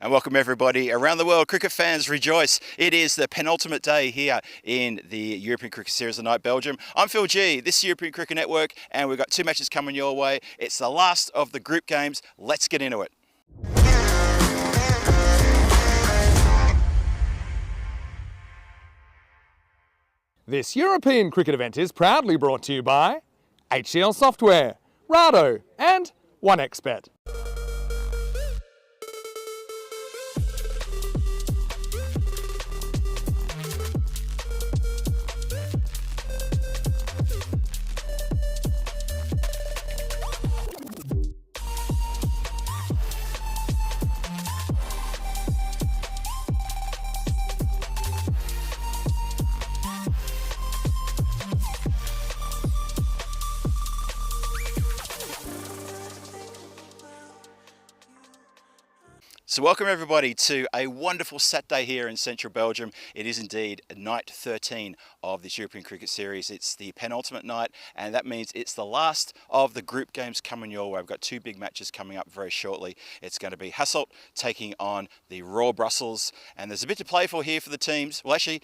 And welcome everybody around the world. Cricket fans, rejoice. It is the penultimate day here in the European Cricket Series of Night, Belgium. I'm Phil G, this is European Cricket Network, and we've got two matches coming your way. It's the last of the group games. Let's get into it. This European cricket event is proudly brought to you by HCL Software, Rado and 1xBet. So welcome everybody to a wonderful Saturday here in central Belgium. It is indeed night 13 of this European Cricket Series. It's the penultimate night, and that means it's the last of the group games coming your way. We've got two big matches coming up very shortly. It's going to be Hassel taking on the Royal Brussels, and there's a bit to play for here for the teams. Well, actually,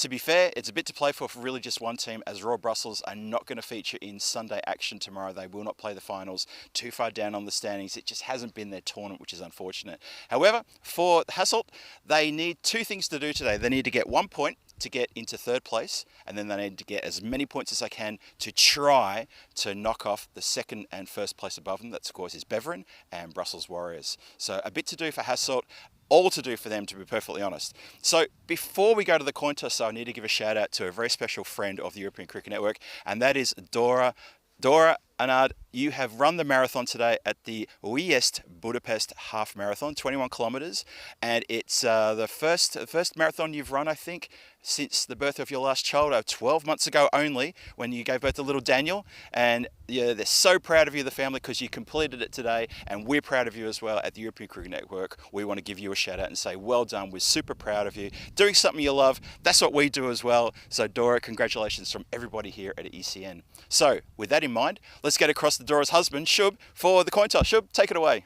to be fair, it's a bit to play for really just one team, as Royal Brussels are not going to feature in Sunday action tomorrow. They will not play the finals. Too far down on the standings. It just hasn't been their tournament, which is unfortunate. However, for Hassel, they need two things to do today. They need to get 1 point to get into third place, and then they need to get as many points as they can to try to knock off the second and first place above them. That's, of course, is Beveren and Brussels Warriors. So a bit to do for Hassel. All to do for them, to be perfectly honest. So before we go to the coin toss, I need to give a shout out to a very special friend of the European Cricket Network, and that is Dora. Dora Anand, you have run the marathon today at the Wickets Budapest Half Marathon, 21 kilometres, and it's the first marathon you've run, I think, since the birth of your last child, 12 months ago only, when you gave birth to little Daniel. And yeah, they're so proud of you, the family, because you completed it today, and we're proud of you as well at the European Cricket Network. We want to give you a shout out and say well done. We're super proud of you doing something you love. That's what we do as well. So Dora, congratulations from everybody here at ECN. So with that in mind, let's get across to Dora's husband, Shub, for the coin toss. Shub, take it away.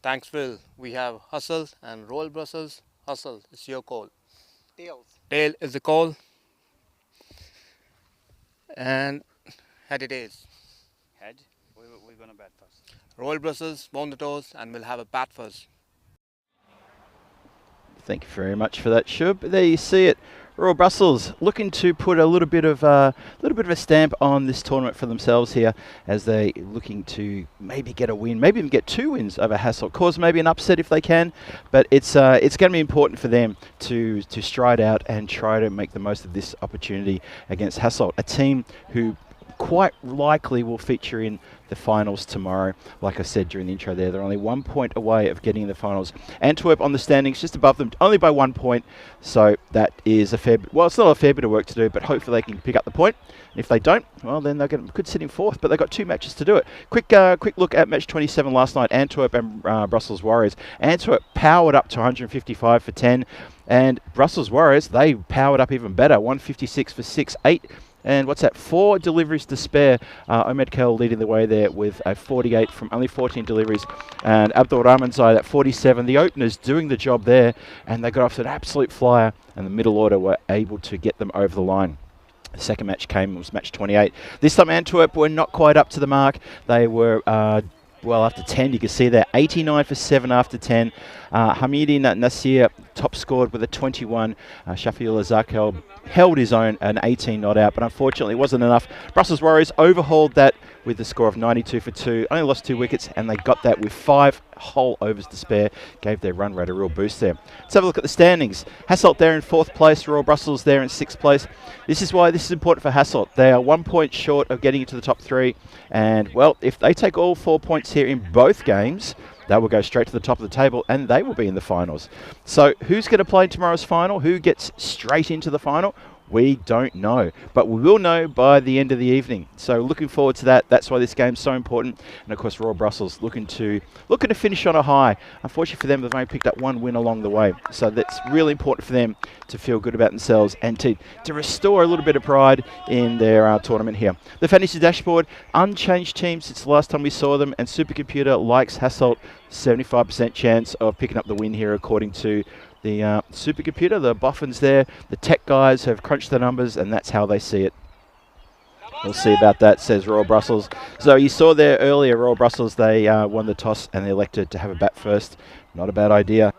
Thanks, Phil. We have Hassel and Royal Brussels. Hassel, it's your call. Tails. Tail is the call. And head it is. Head. We're going to bat first. Royal Brussels, on the toes, and we'll have a bat first. Thank you very much for that, Shub. There you see it. Royal Brussels looking to put a little bit of a stamp on this tournament for themselves here, as they looking to maybe get a win, maybe even get 2 wins over Hassel. Cause maybe an upset if they can, but it's going to be important for them to stride out and try to make the most of this opportunity against Hassel, a team who quite likely will feature in the finals tomorrow. Like I said during the intro there, they're only 1 point away of getting in the finals. Antwerp on the standings just above them, only by 1 point. So that is a fair bit, well, it's not a fair bit of work to do, but hopefully they can pick up the point. And if they don't, well, then they could sit in fourth, but they've got 2 matches to do it. Quick look at match 27 last night, Antwerp and Brussels Warriors. Antwerp powered up to 155 for 10, and Brussels Warriors, they powered up even better, 156 for 6, 8. And what's that? 4 deliveries to spare. Ahmed Kell leading the way there with a 48 from only 14 deliveries. And Abdul Rahmanzai at 47. The openers doing the job there. And they got off to an absolute flyer. And the middle order were able to get them over the line. The second match came, it was match 28. This time Antwerp were not quite up to the mark. They were... well, after 10, you can see there, 89 for 7 after 10. Hamidin Nasir top scored with a 21. Shafiullah Zakel held his own, an 18 not out, but unfortunately it wasn't enough. Brussels Warriors overhauled that with the score of 92 for 2. Only lost 2 wickets, and they got that with 5 whole overs to spare. Gave their run rate a real boost there. Let's have a look at the standings. Hassel there in 4th place, Royal Brussels there in 6th place. This is why this is important for Hassel. They are 1 point short of getting into the top 3. And, well, if they take all 4 points here in both games, they will go straight to the top of the table, and they will be in the finals. So who's going to play in tomorrow's final? Who gets straight into the final? We don't know, but we will know by the end of the evening. So looking forward to that. That's why this game's so important. And of course, Royal Brussels looking to finish on a high. Unfortunately for them, they've only picked up one win along the way. So that's really important for them to feel good about themselves and to restore a little bit of pride in their tournament here. The fantasy dashboard, unchanged team since the last time we saw them, and Supercomputer likes Hassel, 75% chance of picking up the win here according to the supercomputer. The boffins there, the tech guys have crunched the numbers, and that's how they see it. We'll see about that, says Royal Brussels. So you saw there earlier, Royal Brussels, they won the toss and they elected to have a bat first. Not a bad idea.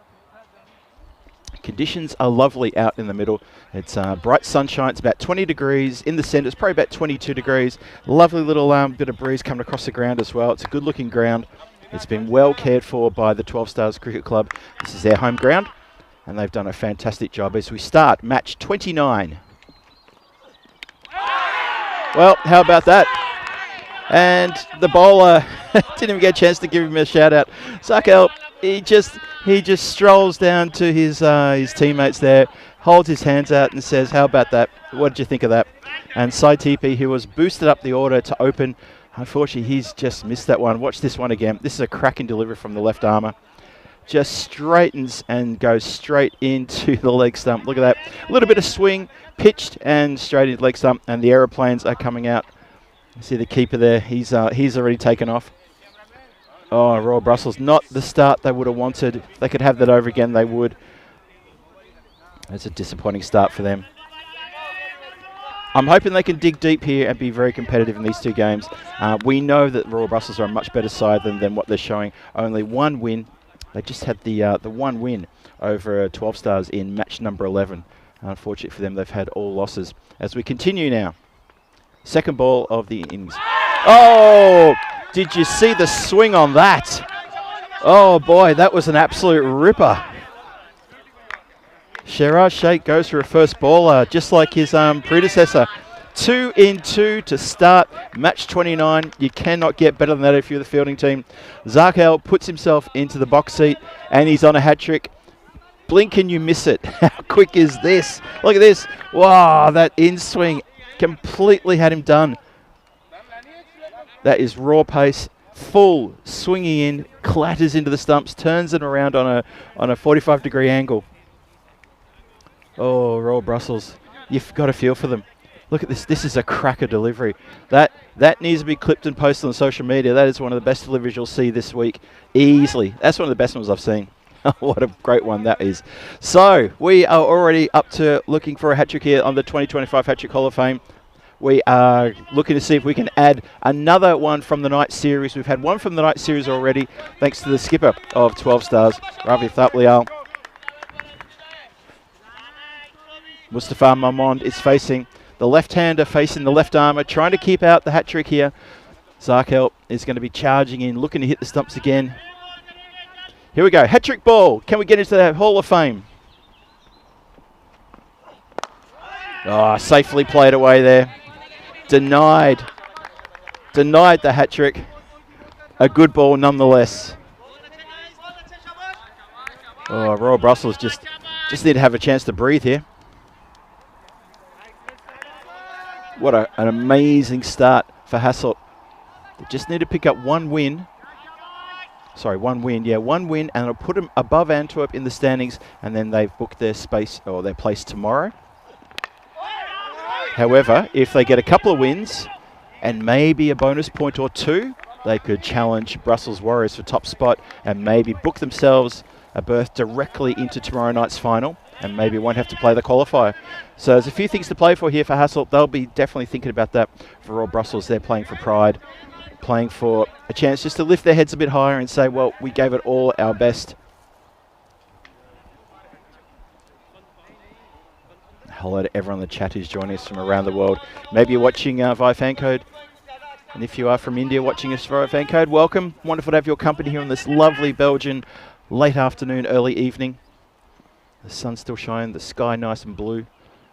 Conditions are lovely out in the middle. It's bright sunshine. It's about 20 degrees. In the centre, it's probably about 22 degrees. Lovely little bit of breeze coming across the ground as well. It's a good looking ground. It's been well cared for by the 12 Stars Cricket Club. This is their home ground, and they've done a fantastic job as we start match 29. Well, how about that? And the bowler didn't even get a chance to give him a shout out. Zakel, he just strolls down to his teammates there, holds his hands out and says, how about that? What did you think of that? And Sai Tipi, who was boosted up the order to open, unfortunately he's just missed that one. Watch this one again. This is a cracking delivery from the left armour. Just straightens and goes straight into the leg stump. Look at that. A little bit of swing, pitched and straight into leg stump, and the aeroplanes are coming out. You see the keeper there. He's already taken off. Oh, Royal Brussels, not the start they would have wanted. If they could have that over again, they would. It's a disappointing start for them. I'm hoping they can dig deep here and be very competitive in these two games. We know that Royal Brussels are a much better side than what they're showing. Only one win. They just had the one win over 12 Stars in match number 11. Unfortunately for them, they've had all losses. As we continue now, second ball of the innings. Oh, did you see the swing on that? Oh boy, that was an absolute ripper. Sherrod Sheikh goes for a first ball, just like his predecessor. 2 in 2 to start match 29. You cannot get better than that if you're the fielding team. Zakel puts himself into the box seat and he's on a hat trick. Blink and you miss it. How quick is this? Look at this. Wow, that in swing completely had him done. That is raw pace, full swinging in, clatters into the stumps, turns it around on a 45-degree angle. Oh, Royal Brussels, you've got a feel for them. Look at this. This is a cracker delivery. That needs to be clipped and posted on social media. That is one of the best deliveries you'll see this week. Easily. That's one of the best ones I've seen. What a great one that is. So, we are already up to looking for a hat-trick here on the 2025 Hat-Trick Hall of Fame. We are looking to see if we can add another one from the night series. We've had one from the night series already, thanks to the skipper of 12 Stars, Ravi Thaplial. Mustafa Mahmoud is facing the left-hander, facing the left armour, trying to keep out the hat-trick here. Zakel is going to be charging in, looking to hit the stumps again. Here we go, hat-trick ball. Can we get into the Hall of Fame? Oh, safely played away there. Denied the hat-trick. A good ball nonetheless. Oh, Royal Brussels just need to have a chance to breathe here. What an amazing start for Hassel. They just need to pick up one win. Sorry, one win. Yeah, one win, and it'll put them above Antwerp in the standings, and then they've booked their space or their place tomorrow. However, if they get a couple of wins and maybe a bonus point or two, they could challenge Brussels Warriors for top spot and maybe book themselves a berth directly into tomorrow night's final, and maybe won't have to play the qualifier. So there's a few things to play for here for Hassel. They'll be definitely thinking about that. For Royal Brussels, they're playing for pride, playing for a chance just to lift their heads a bit higher and say, well, we gave it all our best. Hello to everyone in the chat who's joining us from around the world. Maybe you're watching via fan code. And if you are from India watching us via fan code, welcome. Wonderful to have your company here on this lovely Belgian late afternoon, early evening. The sun's still shining, the sky nice and blue,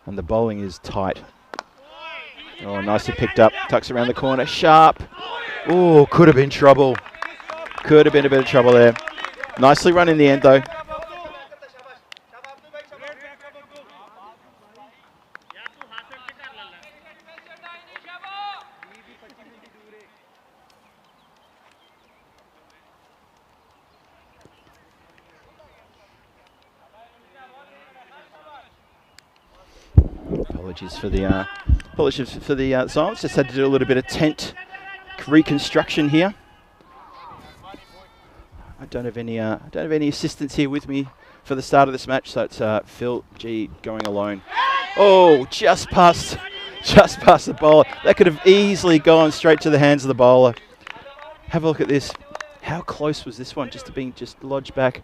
and the bowling is tight. Oh, nicely picked up, tucks around the corner, sharp. Oh, could have been trouble. Could have been a bit of trouble there. Nicely run in the end though. Apologies for the silence. Just had to do a little bit of tent reconstruction here. I don't have any assistants here with me for the start of this match, so it's Phil G going alone. Oh, just past the bowler. That could have easily gone straight to the hands of the bowler. Have a look at this. How close was this one just to being just lodged back?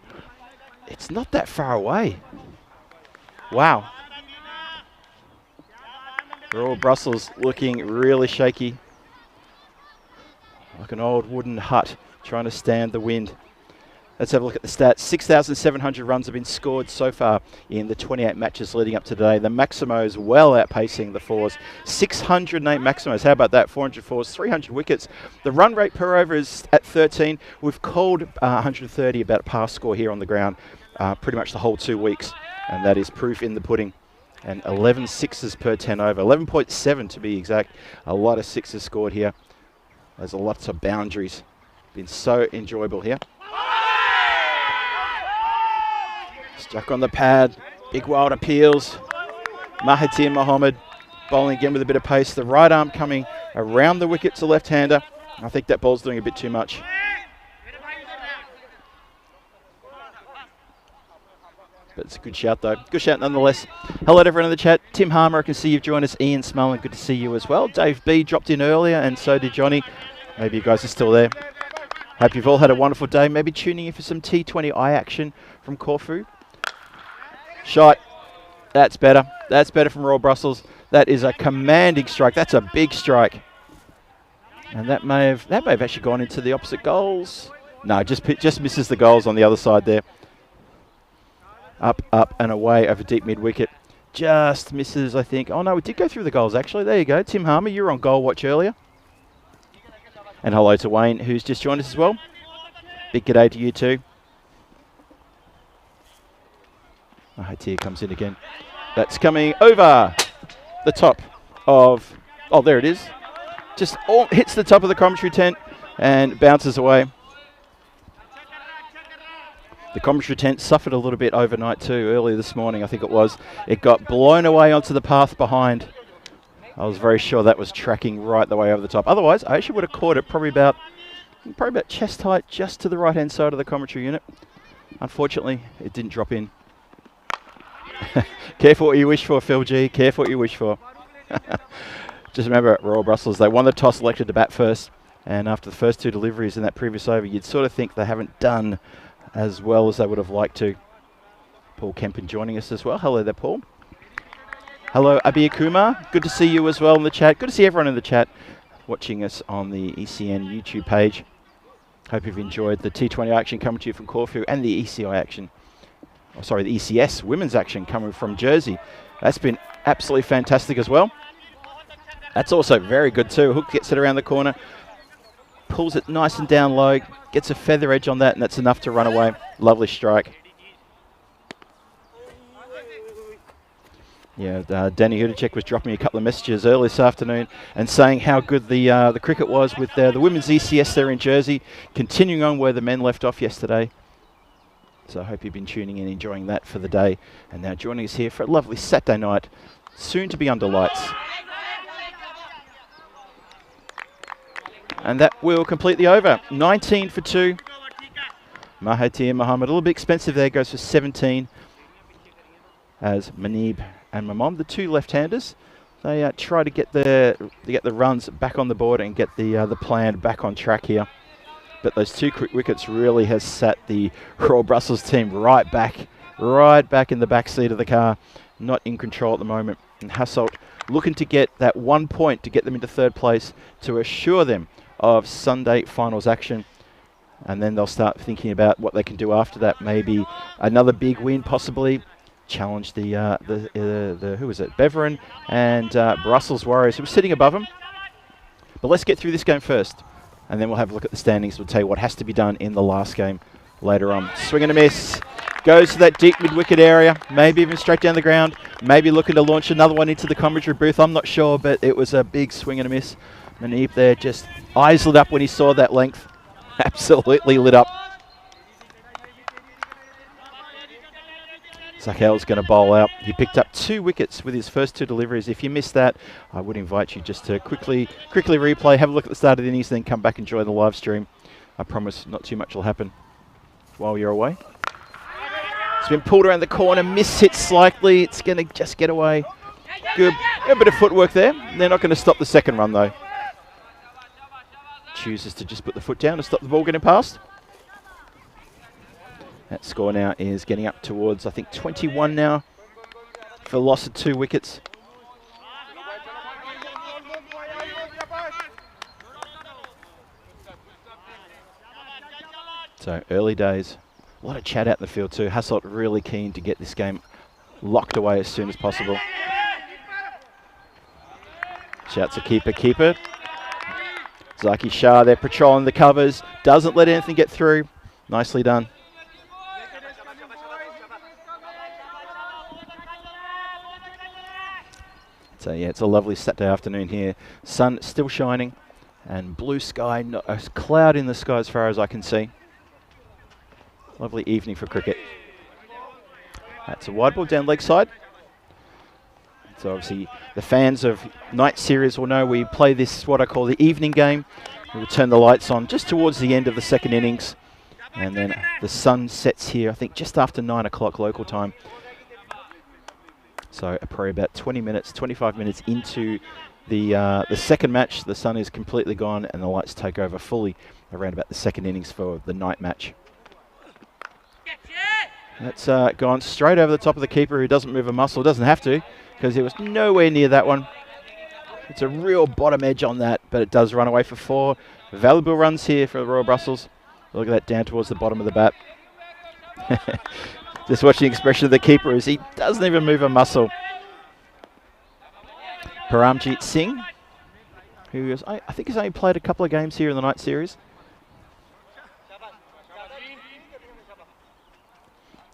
It's not that far away. Wow. Royal Brussels looking really shaky. Like an old wooden hut trying to stand the wind. Let's have a look at the stats. 6,700 runs have been scored so far in the 28 matches leading up to today. The Maximos well outpacing the fours. 608 Maximos. How about that? 400 fours, 300 wickets. The run rate per over is at 13. We've called 130 about pass score here on the ground pretty much the whole 2 weeks. And that is proof in the pudding. And 11 sixes per 10 over. 11.7 to be exact. A lot of sixes scored here. There's lots of boundaries. Been so enjoyable here. Stuck on the pad, big wild appeals. Mahathir Mohammed bowling again with a bit of pace. The right arm coming around the wicket to left-hander. I think that ball's doing a bit too much. But it's a good shout though. Good shout nonetheless. Hello to everyone in the chat. Tim Harmer, I can see you've joined us. Ian Smullen, good to see you as well. Dave B dropped in earlier and so did Johnny. Maybe you guys are still there. Hope you've all had a wonderful day. Maybe tuning in for some T20 eye action from Corfu. Shot. That's better. That's better from Royal Brussels. That is a commanding strike. That's a big strike. And that may have actually gone into the opposite goals. No, just misses the goals on the other side there. Up, up and away over deep mid wicket. Just misses, I think. Oh no, we did go through the goals actually. There you go. Tim Harmer, you were on goal watch earlier. And hello to Wayne, who's just joined us as well. Big g'day to you too. Mahathir comes in again. That's coming over the top of... Oh, there it is. Just hits the top of the commentary tent and bounces away. The commentary tent suffered a little bit overnight too, earlier this morning, I think it was. It got blown away onto the path behind. I was very sure that was tracking right the way over the top. Otherwise, I actually would have caught it probably about chest height, just to the right-hand side of the commentary unit. Unfortunately, it didn't drop in. Careful what you wish for, Phil G. Careful what you wish for. Just remember at Royal Brussels, they won the toss, elected to bat first. And after the first 2 deliveries in that previous over, you'd sort of think they haven't done as well as they would have liked to. Paul Kempen joining us as well. Hello there, Paul. Hello, Abir Kumar. Good to see you as well in the chat. Good to see everyone in the chat watching us on the ECN YouTube page. Hope you've enjoyed the T20 action coming to you from Corfu and the ECI action. Oh, sorry, the ECS women's action coming from Jersey. That's been absolutely fantastic as well. That's also very good too. Hook gets it around the corner, pulls it nice and down low, gets a feather edge on that, and that's enough to run away. Lovely strike. Yeah, Danny Hudacek was dropping me a couple of messages early this afternoon and saying how good the cricket was with the women's ECS there in Jersey, continuing on where the men left off yesterday. So I hope you've been tuning in, enjoying that for the day. And now joining us here for a lovely Saturday night, soon to be under lights. And that will complete the over. 19 for 2. Mahathir Mohammed, a little bit expensive there, goes for 17. As Manib and Mamon, the 2 left-handers, they try to get the runs back on the board and get the plan back on track here. But those 2 quick wickets really has sat the Royal Brussels team right back in the back seat of the car, not in control at the moment. And Hassel looking to get that 1 point to get them into 3rd place to assure them of Sunday finals action. And then they'll start thinking about what they can do after that. Maybe another big win, possibly challenge the who was it? Beveren and Brussels Warriors, who were sitting above them. But let's get through this game first, and then we'll have a look at the standings. We'll tell you what has to be done in the last game later on. Swing and a miss. Goes to that deep mid-wicket area, maybe even straight down the ground, maybe looking to launch another one into the commentary booth. I'm not sure, but it was a big swing and a miss. Manib there, just eyes lit up when he saw that length. Absolutely lit up. Zakel's going to bowl out. He picked up 2 wickets with his first 2 deliveries. If you missed that, I would invite you just to quickly replay, have a look at the start of the innings, then come back and enjoy the live stream. I promise not too much will happen while you're away. It's been pulled around the corner, miss-hit slightly. It's going to just get away. Good. A bit of footwork there. They're not going to stop the second run, though. Chooses to just put the foot down and stop the ball getting past. That score now is getting up towards, I think, 21 now for the loss of 2 wickets. So early days. A lot of chat out in the field too. Hassel really keen to get this game locked away as soon as possible. Shouts to keep it. Zaki Shah there patrolling the covers. Doesn't let anything get through. Nicely done. So yeah, it's a lovely Saturday afternoon here. Sun still shining and blue sky, not a cloud in the sky as far as I can see. Lovely evening for cricket. That's a wide ball down leg side. So obviously the fans of night series will know we play this, what I call the evening game. We'll turn the lights on just towards the end of the second innings. And then the sun sets here, I think just after 9 o'clock local time. So probably about 20 minutes, 25 minutes into the second match. The sun is completely gone and the lights take over fully around about the second innings for the night match. That's gone straight over the top of the keeper, who doesn't move a muscle, doesn't have to, because he was nowhere near that one. It's a real bottom edge on that, but it does run away for 4. Valuable runs here for the Royal Brussels. Look at that down towards the bottom of the bat. Just watching the expression of the keeper as he doesn't even move a muscle. Paramjit Singh, who is, I think has only played a couple of games here in the night series.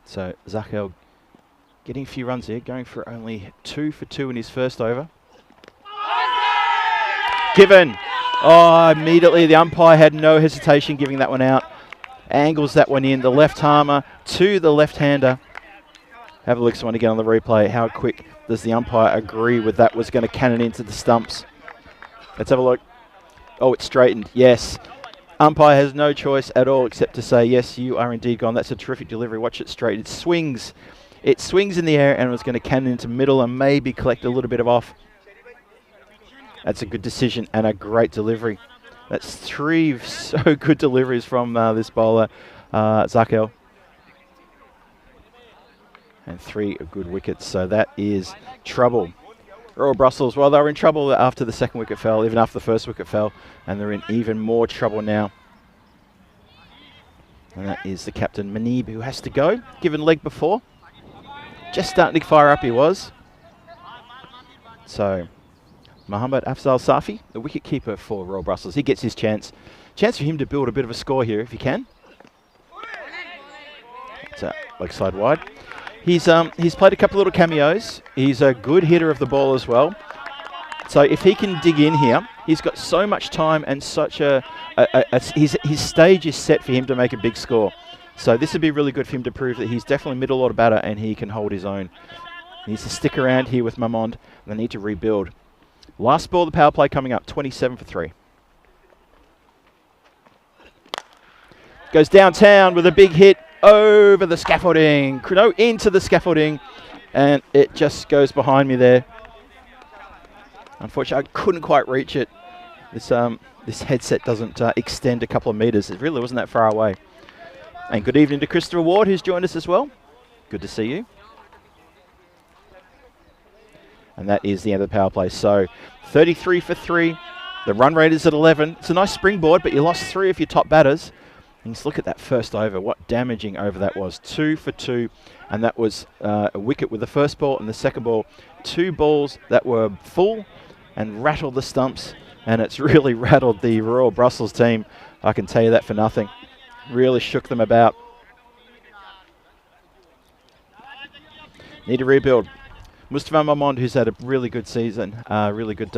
So Zakel getting a few runs here, going for only 2 for 2 in his first over. Given. Oh, immediately the umpire had no hesitation giving that one out. Angles that one in, the left armer to the left-hander. Have a look at this one again on the replay. How quick does the umpire agree with that was going to cannon into the stumps? Let's have a look. Oh, it's straightened. Yes. Umpire has no choice at all except to say, yes, you are indeed gone. That's a terrific delivery. Watch it straight. It swings. It swings in the air and it was going to cannon into middle and maybe collect a little bit of off. That's a good decision and a great delivery. That's 3 so good deliveries from this bowler, Zakel. And 3 good wickets. So that is trouble. Royal Brussels, well, they were in trouble after the second wicket fell, even after the first wicket fell, and they're in even more trouble now. And that is the captain, Manib, who has to go, given leg before. Just starting to fire up he was. So Mohammad Afzal Safi, the wicket keeper for Royal Brussels, he gets his chance. Chance for him to build a bit of a score here if he can. So leg side wide. He's played a couple of little cameos. He's a good hitter of the ball as well. So if he can dig in here, he's got so much time and such his stage is set for him to make a big score. So this would be really good for him to prove that he's definitely middle order batter and he can hold his own. He needs to stick around here with Mamond and they need to rebuild. Last ball of the power play coming up, 27 for 3. Goes downtown with a big hit. Over the scaffolding, no, into the scaffolding, and it just goes behind me there. Unfortunately, I couldn't quite reach it. This headset doesn't extend a couple of meters. It really wasn't that far away. And good evening to Christopher Ward, who's joined us as well. Good to see you. And that is the end of the power play. So 33 for 3. The run rate is at 11. It's a nice springboard, but you lost 3 of your top batters. And just look at that first over, what damaging over that was. 2 for 2, and that was a wicket with the first ball and the second ball. 2 balls that were full and rattled the stumps, and it's really rattled the Royal Brussels team. I can tell you that for nothing. Really shook them about. Need to rebuild. Mustafa Mamond, who's had a really good season, really good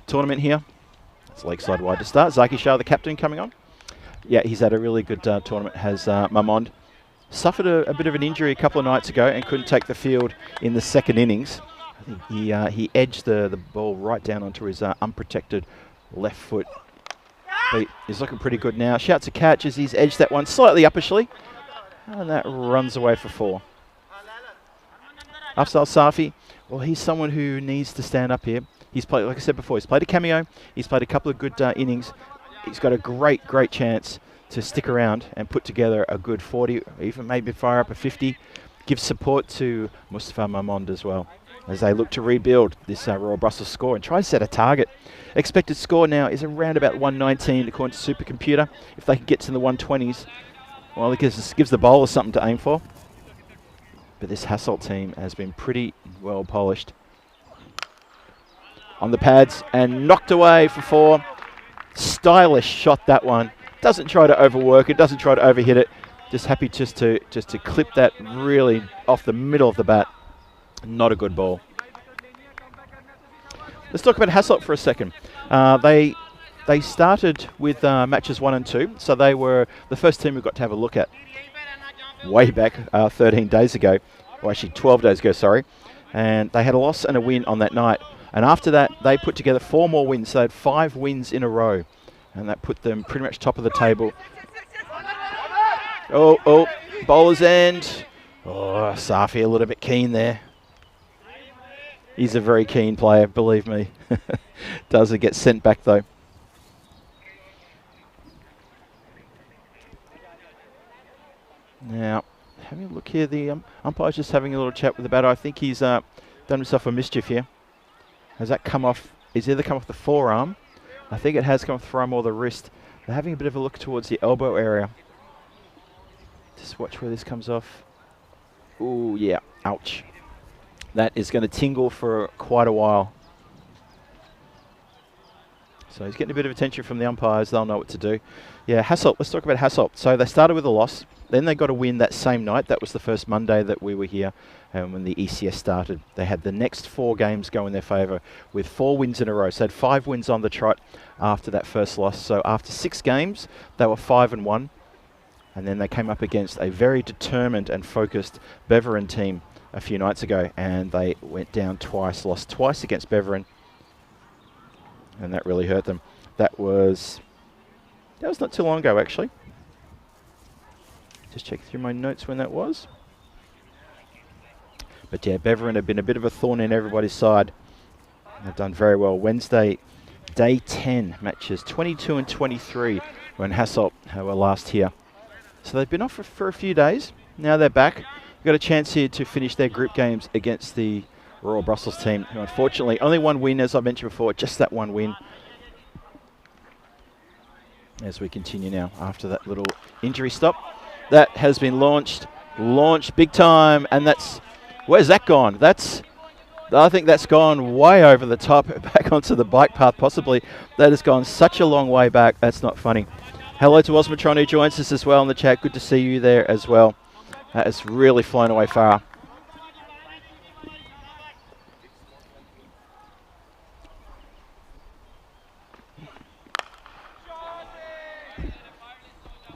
tournament here. It's leg side wide to start. Zaki Shah, the captain, coming on. Yeah, he's had a really good tournament, has Mamond. suffered a bit of an injury a couple of nights ago and couldn't take the field in the second innings. I think he edged the ball right down onto his unprotected left foot. But he's looking pretty good now. Shouts a catch as he's edged that one slightly uppishly. And that runs away for 4. Afzal Safi, well, he's someone who needs to stand up here. He's played, like I said before, he's played a cameo. He's played a couple of good innings. He's got a great chance to stick around and put together a good 40, even maybe fire up a 50. Give support to Mustafa Mahmoud as well as they look to rebuild this Royal Brussels score and try to set a target. Expected score now is around about 119 according to Supercomputer. If they can get to the 120s, well, it gives the bowler something to aim for. But this Hassel team has been pretty well polished. On the pads and knocked away for 4. Stylish shot, that one. Doesn't try to overwork it, doesn't try to overhit it. Just happy just to clip that really off the middle of the bat. Not a good ball. Let's talk about Hassel for a second. They started with matches 1 and 2, so they were the first team we got to have a look at way back 13 days ago, or actually 12 days ago, sorry. And they had a loss and a win on that night. And after that, they put together 4 more wins. So they had 5 wins in a row. And that put them pretty much top of the table. Oh, bowler's end. Oh, Safi a little bit keen there. He's a very keen player, believe me. Doesn't get sent back though. Now, having a look here, the umpire's just having a little chat with the batter. I think he's done himself a mischief here. Has that come off? It's either come off the forearm. I think it has come off the forearm or the wrist. They're having a bit of a look towards the elbow area. Just watch where this comes off. Ooh, yeah, ouch. That is going to tingle for quite a while. So he's getting a bit of attention from the umpires. They'll know what to do. Yeah, Hassel. Let's talk about Hassel. So they started with a loss. Then they got a win that same night. That was the first Monday that we were here when the ECS started. They had the next 4 games go in their favour with 4 wins in a row. So they had 5 wins on the trot after that first loss. So after 6 games, they were 5-1. And then they came up against a very determined and focused Beveren team a few nights ago, and they went down twice, lost twice against Beveren, and that really hurt them. That was not too long ago, actually. Just check through my notes when that was. But yeah, Beveren have been a bit of a thorn in everybody's side. They've done very well. Wednesday, day 10 matches, 22 and 23 when Hassel were last here. So they've been off for a few days. Now they're back. Got a chance here to finish their group games against the Royal Brussels team, who unfortunately only 1 win, as I mentioned before, just that 1 win. As we continue now after that little injury stop. That has been launched big time, and where's that gone? I think that's gone way over the top, back onto the bike path possibly. That has gone such a long way back, that's not funny. Hello to Osmatron who joins us as well in the chat, good to see you there as well. That has really flown away far.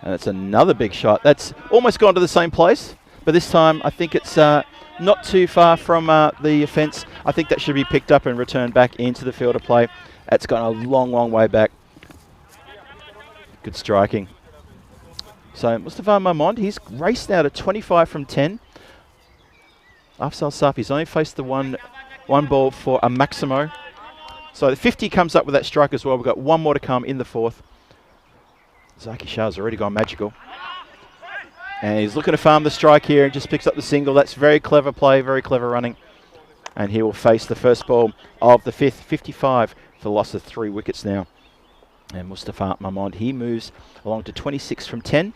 And it's another big shot. That's almost gone to the same place, but this time I think it's not too far from the fence. I think that should be picked up and returned back into the field of play. That's gone a long way back. Good striking. So Mustafa Mahmoud, he's raced now to 25 from 10. Afzal Safi's only faced the one ball for a Maximo. So the 50 comes up with that strike as well. We've got 1 more to come in the 4th. Zaki Shah's already gone magical. And he's looking to farm the strike here and just picks up the single. That's very clever play, very clever running. And he will face the first ball of the 5th, 55 for the loss of 3 wickets now. And Mustafa Mahmoud, he moves along to 26 from 10.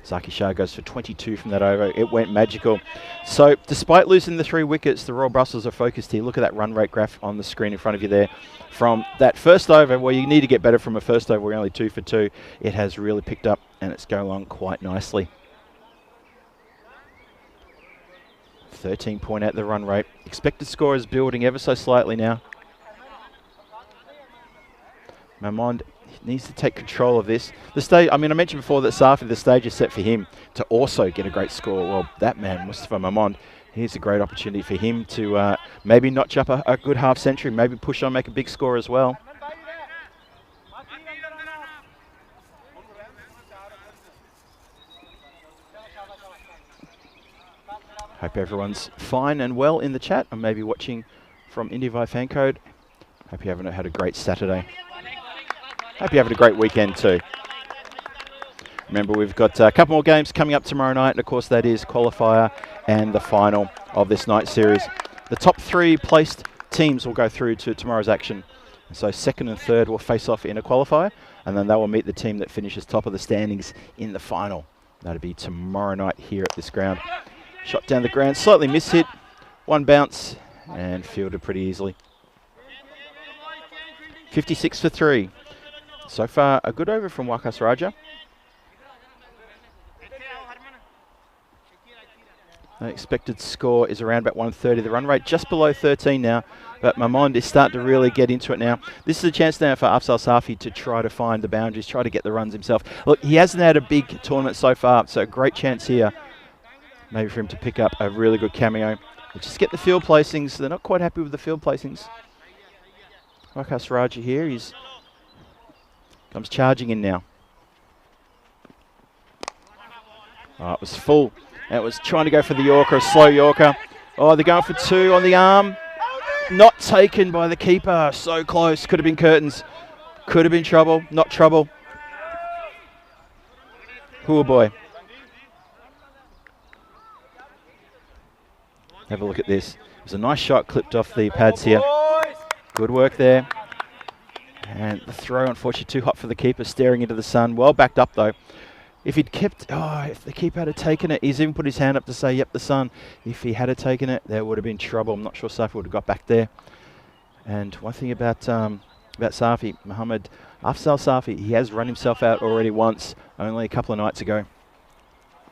Zaki Shah goes for 22 from that over. It went magical. So despite losing the 3 wickets, the Royal Brussels are focused here. Look at that run rate graph on the screen in front of you there. From that first over, well, you need to get better from a first over. We're only 2 for 2. It has really picked up and it's going along quite nicely. 13.8 the run rate. Expected score is building ever so slightly now. Mahmoud, needs to take control of this. The stage, I mean, I mentioned before that Safi, the stage is set for him to also get a great score. Well, that man, Mustafa Mamond, here's a great opportunity for him to maybe notch up a good half century, maybe push on, make a big score as well. Hope everyone's fine and well in the chat. I'm maybe watching from IndieVi fan code. Hope you haven't had a great Saturday. Hope you're having a great weekend too. Remember, we've got a couple more games coming up tomorrow night, and of course that is qualifier and the final of this night series. The top 3 placed teams will go through to tomorrow's action. So second and third will face off in a qualifier, and then they will meet the team that finishes top of the standings in the final. That'll be tomorrow night here at this ground. Shot down the ground, slightly mishit, one bounce, and fielded pretty easily. 56 for 3. So far, a good over from Wakas Raja. The expected score is around about 130. The run rate just below 13 now, but Mamond is starting to really get into it now. This is a chance now for Afzal Safi to try to find the boundaries, try to get the runs himself. Look, he hasn't had a big tournament so far, so a great chance here. Maybe for him to pick up a really good cameo. But just get the field placings. They're not quite happy with the field placings. Wakas Raja here, he's comes charging in now. Oh, it was full. It was trying to go for the Yorker, a slow Yorker. Oh, they're going for 2 on the arm. Not taken by the keeper. So close. Could have been curtains. Could have been trouble. Not trouble. Poor boy. Have a look at this. It was a nice shot clipped off the pads here. Good work there. And the throw, unfortunately, too hot for the keeper, staring into the sun. Well backed up, though. If he'd kept, if the keeper had taken it, he's even put his hand up to say, yep, the sun. If he had taken it, there would have been trouble. I'm not sure Safi would have got back there. And one thing about Safi, Mohammed Afzal Safi, he has run himself out already once, only a couple of nights ago.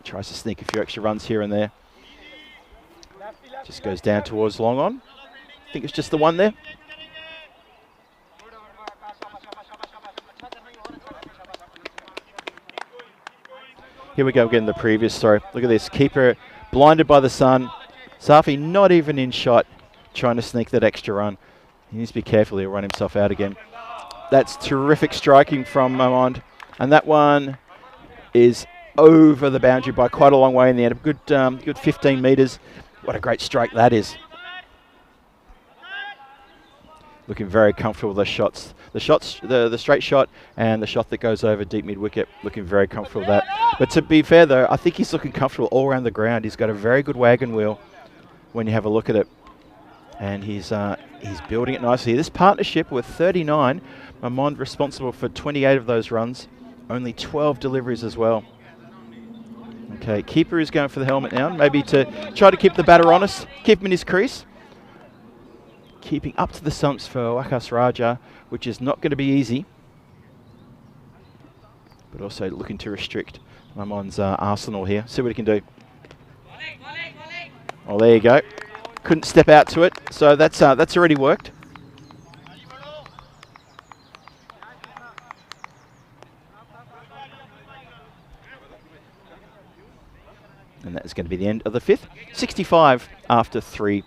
Tries to sneak a few extra runs here and there. Just goes down towards long on. I think it's just the one there. Here we go again, the previous throw. Look at this, keeper blinded by the sun. Safi not even in shot, trying to sneak that extra run. He needs to be careful, he'll run himself out again. That's terrific striking from Mamond. And that one is over the boundary by quite a long way in the end. Good 15 metres. What a great strike that is. Looking very comfortable with the shots. The straight shot and the shot that goes over deep mid-wicket. Looking very comfortable with that. But to be fair, though, I think he's looking comfortable all around the ground. He's got a very good wagon wheel when you have a look at it. And he's building it nicely. This partnership with 39, Mamond responsible for 28 of those runs. Only 12 deliveries as well. Okay, keeper is going for the helmet now. Maybe to try to keep the batter honest. Keep him in his crease. Keeping up to the stumps for Wakas Raja, which is not going to be easy. But also looking to restrict Mamond's arsenal here. See what he can do. Oh, there you go. Couldn't step out to it, so that's already worked. And that is going to be the end of the 5th. 65 after 3.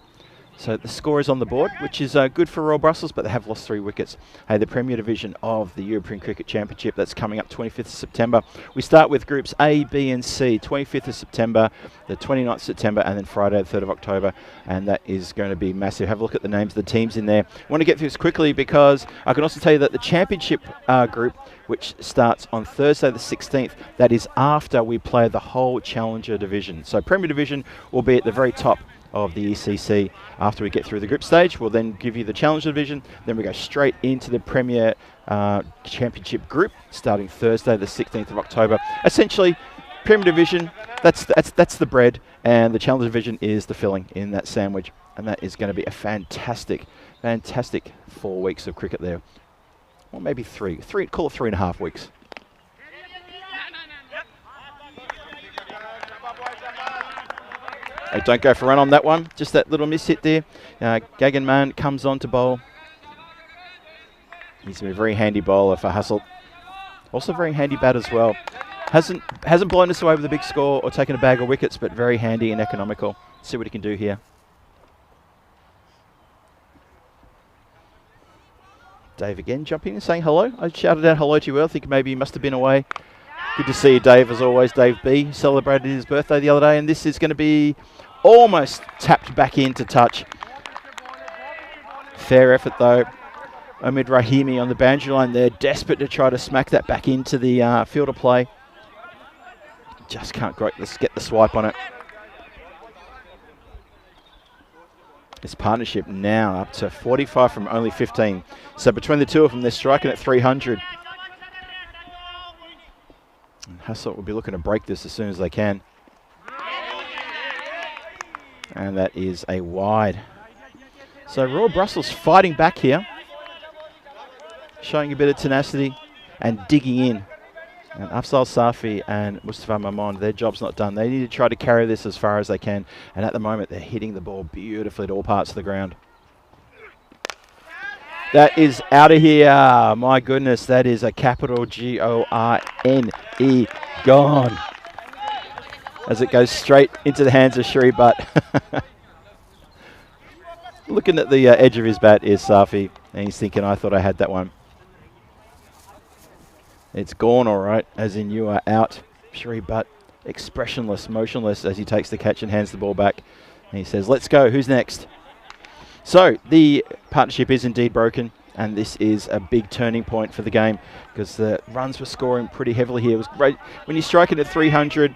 So the score is on the board, which is good for Royal Brussels, but they have lost 3 wickets. Hey, the Premier Division of the European Cricket Championship, that's coming up 25th of September. We start with groups A, B and C, 25th of September, the 29th of September, and then Friday, the 3rd of October. And that is going to be massive. Have a look at the names of the teams in there. I want to get through this quickly because I can also tell you that the Championship group, which starts on Thursday the 16th, that is after we play the whole Challenger Division. So Premier Division will be at the very top of the ECC. After we get through the group stage, we'll then give you the Challenger Division. Then we go straight into the Premier Championship group, starting Thursday, the 16th of October. Essentially, Premier Division, that's the bread, and the Challenger Division is the filling in that sandwich. And that is going to be a fantastic 4 weeks of cricket there. Or maybe three, call it 3.5 weeks. Hey, don't go for a run on that one. Just that little miss hit there. Gagan Man comes on to bowl. He's a very handy bowler for Hassel. Also very handy bat as well. Hasn't blown us away with a big score or taken a bag of wickets, but very handy and economical. See what he can do here. Dave again jumping and saying hello. I shouted out hello to you. I think maybe you must have been away. Good to see you, Dave, as always. Dave B celebrated his birthday the other day, and this is going to be almost tapped back into touch. Fair effort, though. Omid Rahimi on the boundary line there, desperate to try to smack that back into the field of play. Just can't get the swipe on it. This partnership now up to 45 from only 15. So between the two of them, they're striking at 300. And Hassel will be looking to break this as soon as they can. And that is a wide. So Royal Brussels fighting back here, showing a bit of tenacity and digging in. And Afzal Safi and Mustafa Mamond, their job's not done. They need to try to carry this as far as they can. And at the moment, they're hitting the ball beautifully at all parts of the ground. That is out of here. My goodness, that is a capital G-O-R-N-E. Gone. As it goes straight into the hands of Shri Butt. Looking at the edge of his bat is Safi. And he's thinking, I thought I had that one. It's gone all right, as in you are out. Shri Butt, expressionless, motionless as he takes the catch and hands the ball back. And he says, let's go, who's next? So the partnership is indeed broken, and this is a big turning point for the game because the runs were scoring pretty heavily here. It was great. When you're striking at 300,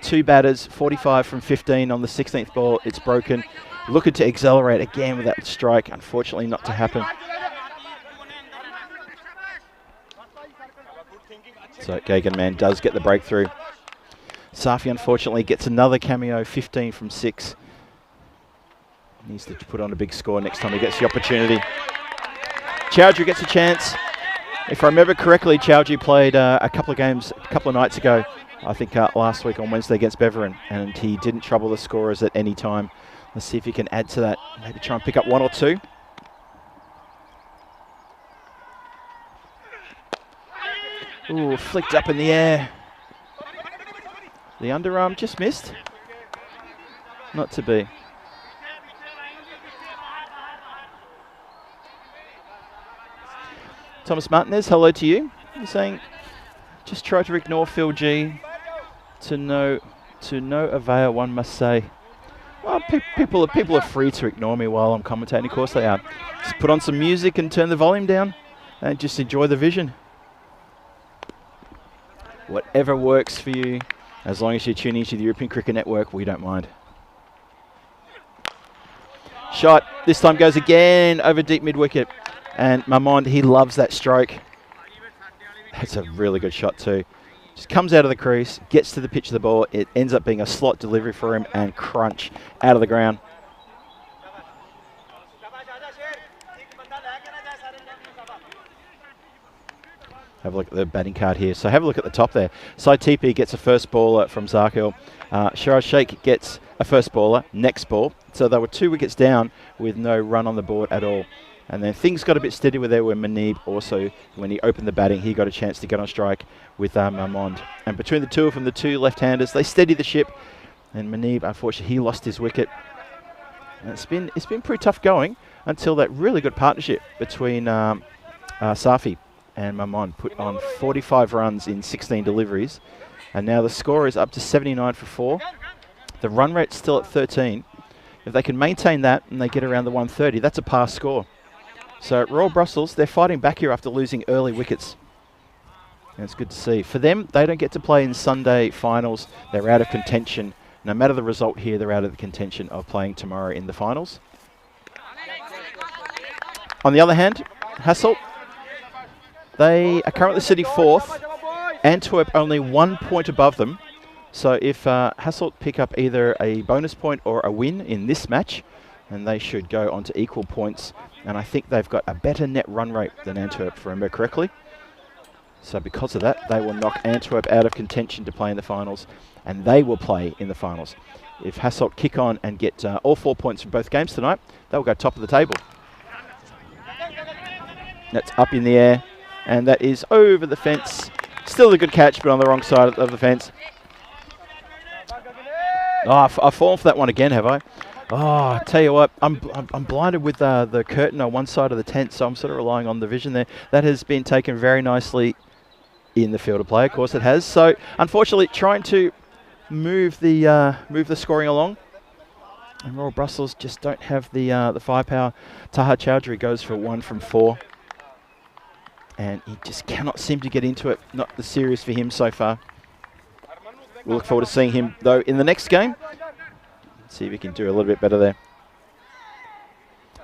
two batters, 45 from 15 on the 16th ball, it's broken. Looking to accelerate again with that strike, unfortunately not to happen. So Gagan Man does get the breakthrough. Safi unfortunately gets another cameo, 15 from 6. Needs to put on a big score next time he gets the opportunity. Chowdhury gets a chance. If I remember correctly, Chowdhury played a couple of games a couple of nights ago, I think last week on Wednesday against Beverin, and he didn't trouble the scorers at any time. Let's see if he can add to that. Maybe try and pick up one or two. Ooh, flicked up in the air. The underarm just missed. Not to be. Thomas Martinez, hello to you. You're saying, just try to ignore Phil G. To no avail, one must say. Well, people are free to ignore me while I'm commentating. Of course they are. Just put on some music and turn the volume down and just enjoy the vision. Whatever works for you, as long as you're tuning into the European Cricket Network, we don't mind. Shot, this time goes again over deep mid-wicket. And Mamond, he loves that stroke. That's a really good shot too. Just comes out of the crease, gets to the pitch of the ball. It ends up being a slot delivery for him and crunch out of the ground. Have a look at the batting card here. So have a look at the top there. Sai TP gets a first baller from Zarkil. Shiraz Sheikh gets a first baller, next ball. So they were 2 wickets down with no run on the board at all. And then things got a bit steady with there when Manib also, when he opened the batting, he got a chance to get on strike with Mamond. And between the two of them, the two left-handers, they steadied the ship. And Manib, unfortunately, he lost his wicket. And it's been pretty tough going until that really good partnership between Safi and Mamond put on 45 runs in 16 deliveries. And now the score is up to 79 for 4. The run rate's still at 13. If they can maintain that and they get around the 130, that's a pass score. So Royal Brussels, they're fighting back here after losing early wickets. And it's good to see. For them, they don't get to play in Sunday finals. They're out of contention. No matter the result here, they're out of the contention of playing tomorrow in the finals. On the other hand, Hassel, they are currently sitting 4th. Antwerp only 1 point above them. So if Hassel pick up either a bonus point or a win in this match, and they should go on to equal points. And I think they've got a better net run rate than Antwerp, if I remember correctly. So because of that, they will knock Antwerp out of contention to play in the finals, and they will play in the finals. If Hassel kick on and get all 4 points from both games tonight, they'll go top of the table. That's up in the air, and that is over the fence Still a good catch, but on the wrong side of the fence. Oh, I've fallen for that one again, have I? Oh, I tell you what, I'm blinded with the curtain on one side of the tent, so I'm sort of relying on the vision there. That has been taken very nicely in the field of play, of course it has. So, unfortunately, trying to move the scoring along. And Royal Brussels just don't have the firepower. Taha Chowdhury goes for 1 from 4. And he just cannot seem to get into it. Not the series for him so far. We'll look forward to seeing him, though, in the next game. See if he can do a little bit better there.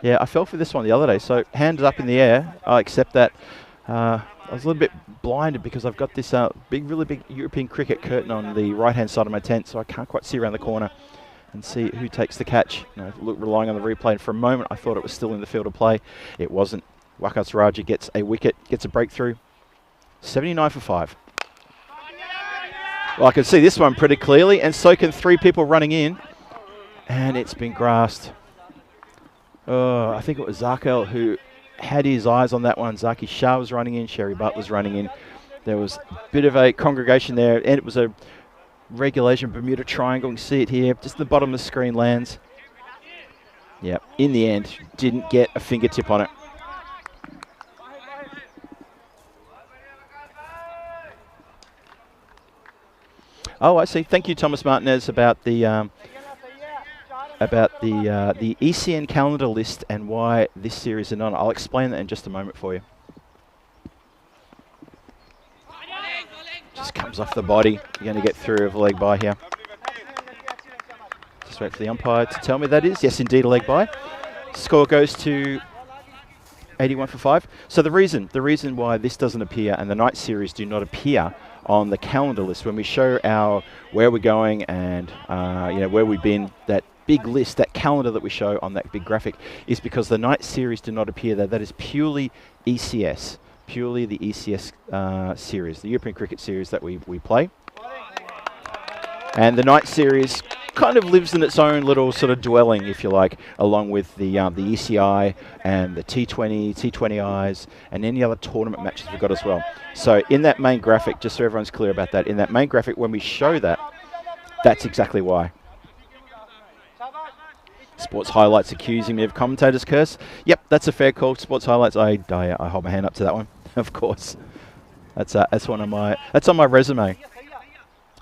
Yeah, I fell for this one the other day. So, hands up in the air. I accept that. I was a little bit blinded because I've got this really big European cricket curtain on the right-hand side of my tent, so I can't quite see around the corner and see who takes the catch. Relying on the replay, and for a moment I thought it was still in the field of play. It wasn't. Wakas Raja gets a wicket, gets a breakthrough. 79 for 5. Well, I can see this one pretty clearly, and so can 3 people running in. And it's been grasped. Oh, I think it was Zarkel who had his eyes on that one. Zaki Shah was running in, Sherry Butt was running in. There was a bit of a congregation there, and it was a regulation Bermuda Triangle. You can see it here, just the bottom of the screen lands. Yep, in the end, didn't get a fingertip on it. Oh, I see. Thank you, Thomas Martinez, about the ECN calendar list and why this series is on. I'll explain that in just a moment for you. Just comes off the body. You're going to get through of a leg by here. Just wait for the umpire to tell me that is. Yes, indeed, a leg by. Score goes to 81 for 5. So the reason why this doesn't appear and the night series do not appear on the calendar list when we show our where we're going and where we've been, that big list, that calendar that we show on that big graphic, is because the night series do not appear there. That is purely ECS, purely the ECS series, the European Cricket Series that we play. And the night series kind of lives in its own little sort of dwelling, if you like, along with the ECI and the T20, T20Is, and any other tournament matches we've got as well. So in that main graphic, just so everyone's clear about that, in that main graphic, when we show that, that's exactly why. Sports Highlights accusing me of commentator's curse. Yep, that's a fair call. Sports Highlights, I hold my hand up to that one, of course. That's on my resume.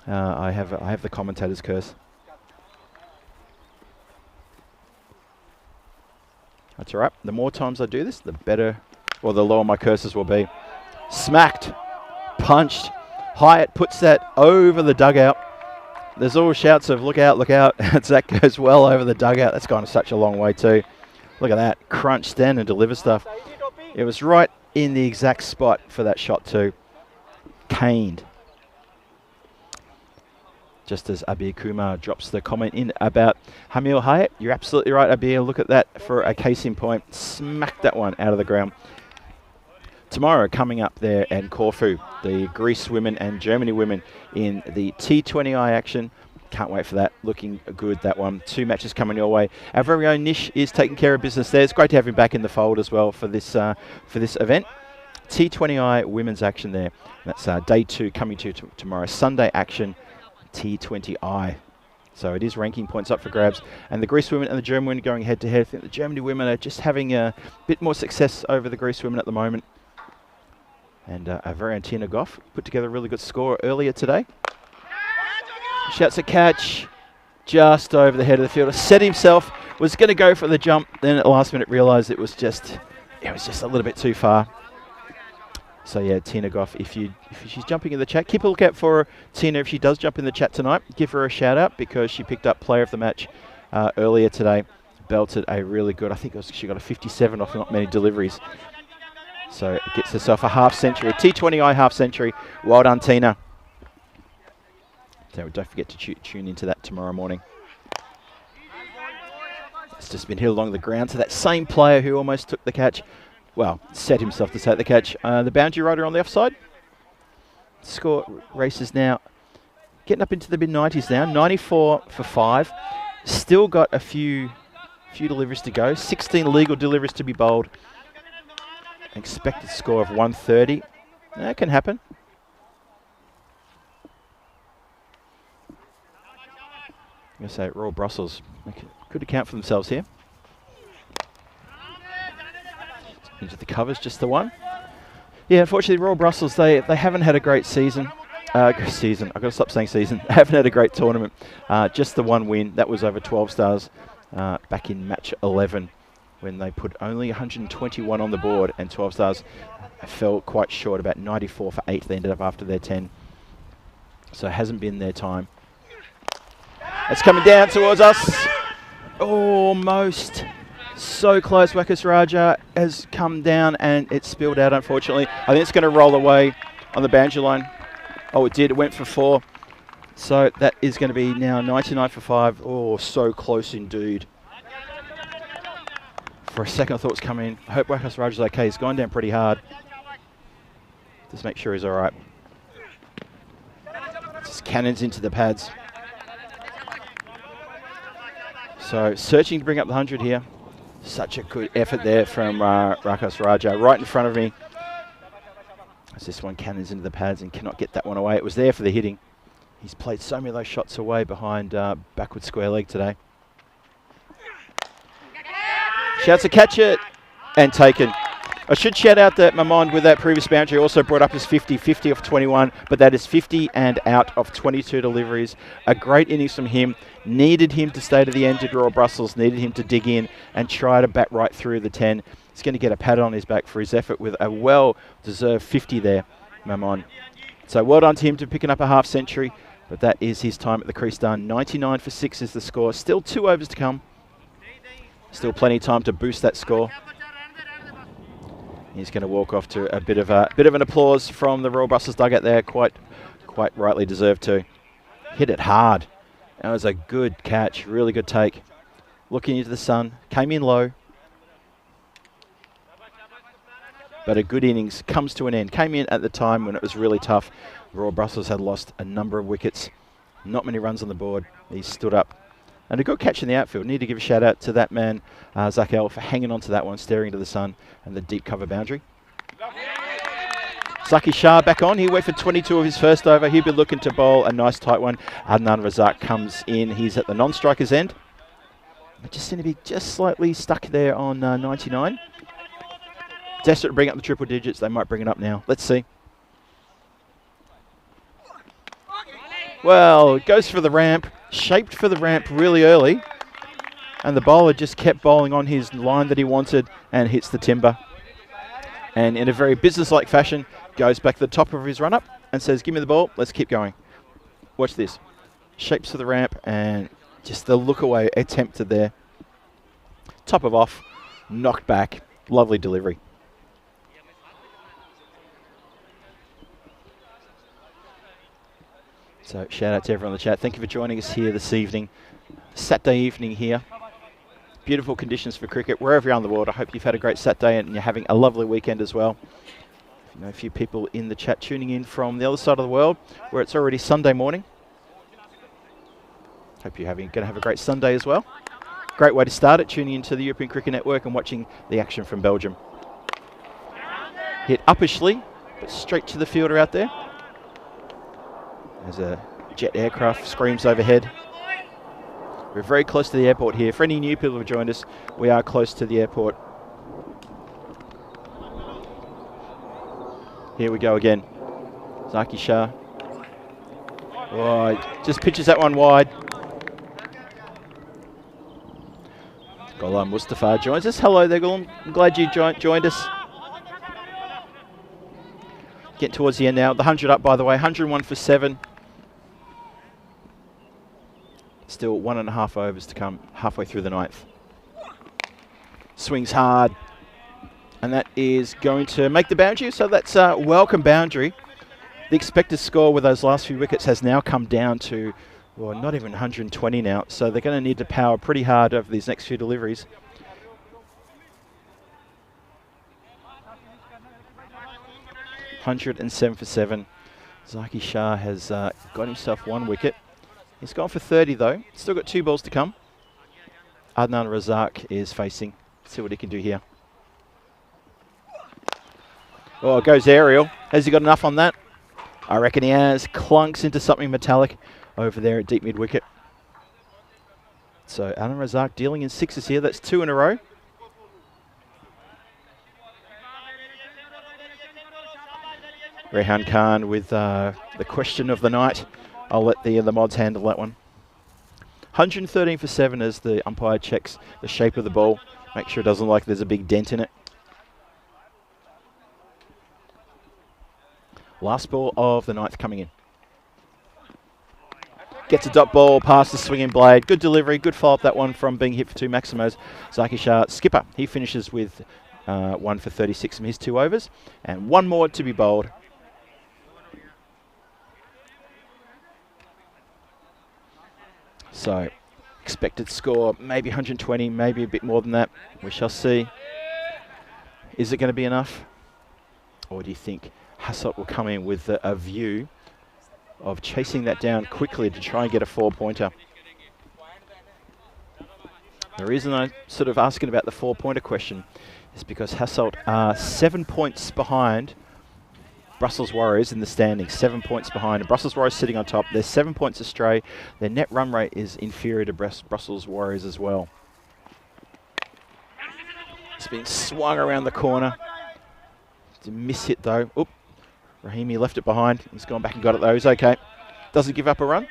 I have the commentator's curse. That's all right. The more times I do this, the better, or the lower my curses will be. Smacked, punched. Hyatt puts that over the dugout. There's all shouts of look out, look out. That goes well over the dugout. That's gone such a long way too. Look at that. Crunch, stand and deliver stuff. It was right in the exact spot for that shot too. Caned. Just as Abir Kumar drops the comment in about Hamil Hayat. You're absolutely right, Abir. Look at that for a case in point. Smacked that one out of the ground. Tomorrow, coming up there in Corfu, the Greece women and Germany women in the T20I action. Can't wait for that. Looking good, that one. 2 matches coming your way. Our very own Nish is taking care of business there. It's great to have him back in the fold as well for this event. T20I women's action there. That's day 2 coming to tomorrow. Sunday action. T20I. So it is ranking points up for grabs. And the Greece women and the German women going head to head. I think the Germany women are just having a bit more success over the Greece women at the moment. And our very own Tina Goff put together a really good score earlier today. Shouts a catch just over the head of the fielder. Set himself, was going to go for the jump. Then at the last minute realised it was just a little bit too far. So yeah, Tina Goff, if she's jumping in the chat, keep a lookout for Tina if she does jump in the chat tonight. Give her a shout out because she picked up player of the match earlier today. Belted a really good, I think she got a 57 off not many deliveries. So gets herself a half century, T20I half century. Well done, Tina. So don't forget to tune into that tomorrow morning. It's just been hit along the ground to that same player who almost took the catch. Well, set himself to take the catch. The boundary rider on the offside. Score races now. Getting up into the mid-90s now. 94 for 5. Still got a few deliveries to go. 16 legal deliveries to be bowled. Expected score of 130. That can happen. I'm going to say Royal Brussels could account for themselves here. Into the covers, just the one. Yeah, unfortunately, Royal Brussels, they haven't had a great season. I've got to stop saying season. They haven't had a great tournament. Just the one win. That was over 12 stars back in match 11 when they put only 121 on the board, and 12 stars fell quite short, about 94 for 8 they ended up after their 10. So it hasn't been their time. It's coming down towards us. Almost. So close. Wickets Raja has come down and it's spilled out, unfortunately. I think it's going to roll away on the boundary line. Oh, it did. It went for 4. So that is going to be now 99 for 5. Oh, so close indeed. For a second, I thought it was coming in. I hope Wickets Raja's okay. He's gone down pretty hard. Just make sure he's all right. Just cannons into the pads. So searching to bring up the 100 here. Such a good effort there from Rakas Raja, right in front of me. As this one cannons into the pads and cannot get that one away. It was there for the hitting. He's played so many of those shots away behind backward square leg today. Shouts to catch it and taken. I should shout out that Mamond with that previous boundary also brought up his 50 off 21, but that is 50 and out of 22 deliveries. A great innings from him. Needed him to stay to the end, did Royal Brussels. Needed him to dig in and try to bat right through the 10. He's going to get a pat on his back for his effort with a well-deserved 50 there, Mamond. So well done to him to picking up a half century, but that is his time at the crease done. 99 for 6 is the score. Still 2 overs to come. Still plenty of time to boost that score. He's going to walk off to a bit of an applause from the Royal Brussels dugout there. Quite rightly deserved to. Hit it hard. That was a good catch. Really good take. Looking into the sun. Came in low. But a good innings comes to an end. Came in at the time when it was really tough. Royal Brussels had lost a number of wickets. Not many runs on the board. He stood up. And a good catch in the outfield. Need to give a shout out to that man, Zakel, for hanging on to that one, staring into the sun and the deep cover boundary. Zaki Shah back on. He went for 22 of his first over. He'll be looking to bowl a nice tight one. Adnan Razak comes in. He's at the non-striker's end. But just seem to be just slightly stuck there on 99. Desperate to bring up the triple digits. They might bring it up now. Let's see. Well, goes for the ramp. Shaped for the ramp really early. And the bowler just kept bowling on his line that he wanted and hits the timber. And in a very business-like fashion, goes back to the top of his run-up and says, give me the ball, let's keep going. Watch this. Shapes for the ramp and just the look-away attempted there. Top of off, knocked back. Lovely delivery. So shout out to everyone in the chat. Thank you for joining us here this evening. Saturday evening here. Beautiful conditions for cricket wherever you're on the world. I hope you've had a great Saturday and you're having a lovely weekend as well. You know, a few people in the chat tuning in from the other side of the world where it's already Sunday morning. Hope you're going to have a great Sunday as well. Great way to start it, tuning into the European Cricket Network and watching the action from Belgium. Hit uppishly, but straight to the fielder out there. As a jet aircraft screams overhead. We're very close to the airport here. For any new people who have joined us, we are close to the airport. Here we go again. Zaki Shah. Oh, just pitches that one wide. Ghulam Mustafa joins us. Hello there, Ghulam. I'm glad you joined us. Getting towards the end now. The 100 up, by the way. 101 for 7. Still 1.5 overs to come, halfway through the 9th. Swings hard. And that is going to make the boundary. So that's a welcome boundary. The expected score with those last few wickets has now come down to, well, not even 120 now. So they're going to need to power pretty hard over these next few deliveries. $107 for 7. Zaki Shah has got himself 1 wicket. He's gone for 30 though. Still got 2 balls to come. Adnan Razak is facing. See what he can do here. Oh, it goes aerial. Has he got enough on that? I reckon he has. Clunks into something metallic over there at deep mid wicket. So Alan Razak dealing in sixes here. That's 2 in a row. Rehan Khan with the question of the night. I'll let the mods handle that one. 113 for 7 as the umpire checks the shape of the ball. Make sure it doesn't look like there's a big dent in it. Last ball of the ninth coming in. Gets a dot ball past the swinging blade. Good delivery, good follow-up that one from being hit for 2 Maximos. Zaki Shah, skipper, he finishes with 1 for 36 from his 2 overs. And 1 more to be bowled. So, expected score, maybe 120, maybe a bit more than that. We shall see. Is it going to be enough? Or do you think Hassel will come in with a view of chasing that down quickly to try and get a 4-pointer? The reason I'm sort of asking about the 4-pointer question is because Hassel are 7 points behind Brussels Warriors in the standings, 7 points behind. And Brussels Warriors sitting on top. They're 7 points astray. Their net run rate is inferior to Brussels Warriors as well. It's been swung around the corner. It's a miss hit though. Oop. Rahimi left it behind. He's gone back and got it though. He's okay. Doesn't give up a run.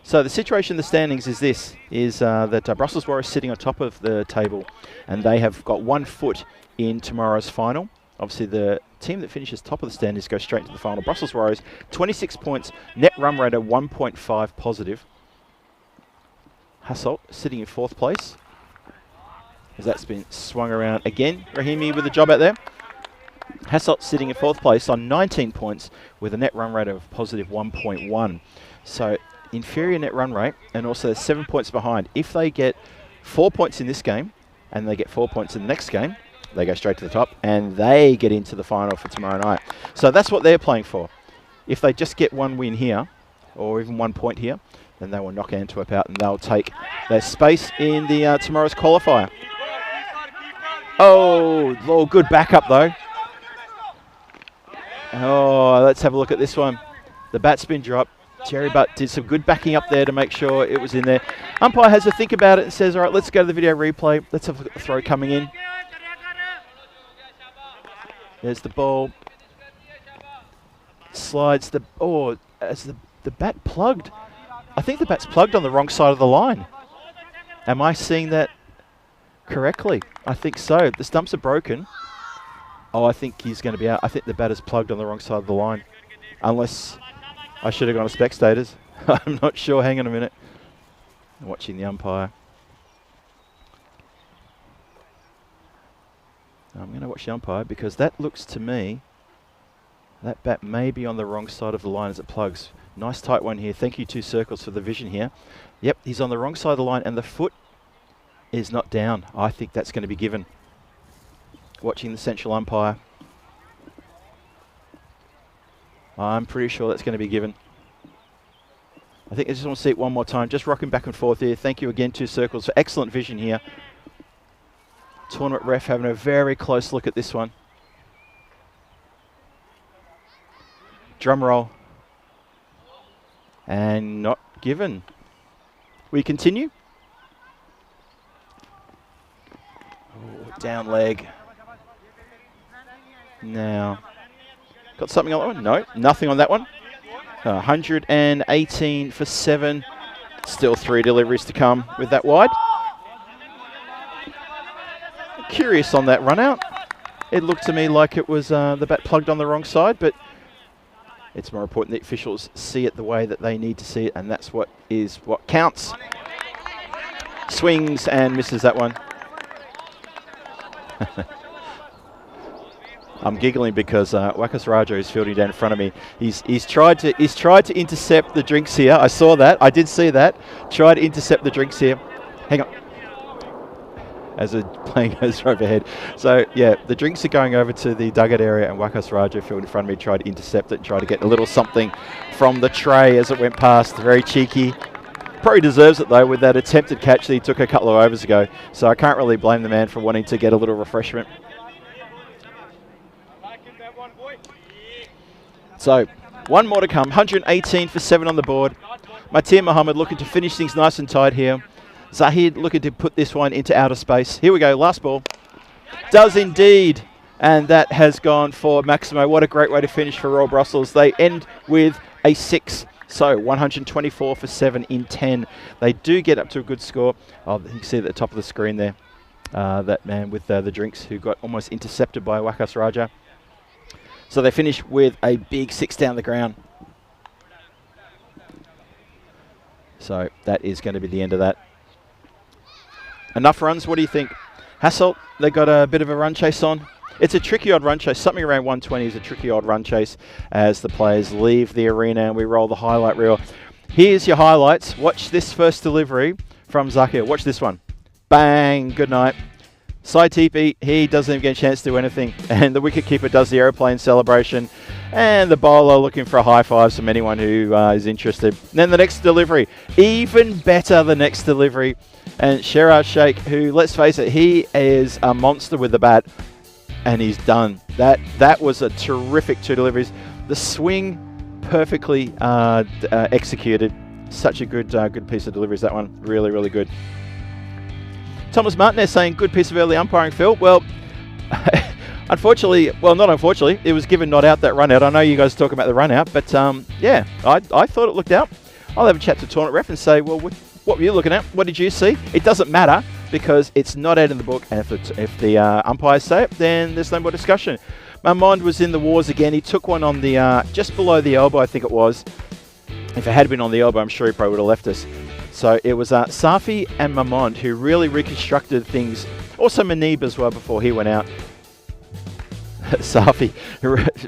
So the situation in the standings is this, that Brussels Warriors sitting on top of the table and they have got 1 foot in tomorrow's final. Obviously the team that finishes top of the standings goes straight to the final. Brussels Warriors, 26 points, net run rate of 1.5 positive. Hassel sitting in 4th place, as that's been swung around again. Rahimi with a job out there. Hassel sitting in 4th place on 19 points with a net run rate of positive 1.1. So inferior net run rate, and also 7 points behind. If they get 4 points in this game and they get 4 points in the next game, they go straight to the top and they get into the final for tomorrow night. So that's what they're playing for. If they just get 1 win here, or even 1 point here, then they will knock Antwerp out and they'll take their space in the tomorrow's qualifier. Oh, good backup though. Oh, let's have a look at this one. The bat's been dropped. Jerry Butt did some good backing up there to make sure it was in there. Umpire has a think about it and says, all right, let's go to the video replay. Let's have a look at the throw coming in. There's the ball. Slides the... Oh, as the bat plugged. I think the bat's plugged on the wrong side of the line. Am I seeing that correctly? I think so. The stumps are broken. Oh, I think he's going to be out. I think the bat is plugged on the wrong side of the line. Unless I should have gone to spectators. I'm not sure. Hang on a minute. I'm watching the umpire. I'm going to watch the umpire because that looks to me, that bat may be on the wrong side of the line as it plugs. Nice tight one here. Thank you, 2 circles, for the vision here. Yep, he's on the wrong side of the line and the foot is not down. I think that's going to be given. Watching the central umpire. I'm pretty sure that's going to be given. I think I just want to see it one more time. Just rocking back and forth here. Thank you again, 2 circles, for excellent vision here. Tournament ref having a very close look at this one. Drum roll. And not given. We continue. Oh, down leg. Now, got something on that one? No, nothing on that one. 118 for 7. Still 3 deliveries to come with that wide. Curious on that run out. It looked to me like it was the bat plugged on the wrong side, but it's more important that officials see it the way that they need to see it, and that's what counts. Swings and misses that one. I'm giggling because Wakas Raja is fielding down in front of me. He's tried to intercept the drinks here. I saw that. I did see that. Tried to intercept the drinks here. Hang on. As the plane goes overhead. So yeah, the drinks are going over to the dugout area, and Wakas Raja fielding in front of me tried to intercept it and try to get a little something from the tray as it went past. Very cheeky. Probably deserves it though with that attempted catch that he took a couple of overs ago. So I can't really blame the man for wanting to get a little refreshment. So One more to come. 118 for 7 on the board. Matir Mohammed looking to finish things nice and tight here. Zahid looking to put this one into outer space. Here we go, last ball. Does indeed. And that has gone for Maximo. What a great way to finish for Royal Brussels. They end with a 6. So 124 for 7 in 10. They do get up to a good score. Oh, you can see at the top of the screen there, that man with the drinks who got almost intercepted by Wakas Raja. So they finish with a big 6 down the ground. So that is going to be the end of that. Enough runs, what do you think? Hassel, they got a bit of a run chase on. It's a tricky odd run chase. Something around 120 is a tricky odd run chase as the players leave the arena and we roll the highlight reel. Here's your highlights. Watch this first delivery from Zakir. Watch this one. Bang, good night. Sai Tipi, he doesn't even get a chance to do anything. And the wicketkeeper does the aeroplane celebration. And the bowler looking for a high five from anyone who is interested. And then the next delivery, even better the next delivery. And Sherard Sheikh, who, let's face it, he is a monster with the bat. And he's done. That was a terrific 2 deliveries. The swing perfectly executed. Such a good piece of deliveries, that one. Really, really good. Thomas Martinez saying good piece of early umpiring, Phil. Well, unfortunately, well, not unfortunately, it was given not out, that run out. I know you guys talk about the run out, but yeah, I thought it looked out. I'll have a chat to tournament ref and say, well, what were you looking at? What did you see? It doesn't matter because it's not out in the book, and if the umpires say it, then there's no more discussion. Mamond was in the wars again. He took one on the just below the elbow, I think it was. If it had been on the elbow, I'm sure he probably would have left us. So it was Safi and Mamond who really reconstructed things. Also Manib as well before he went out. Safi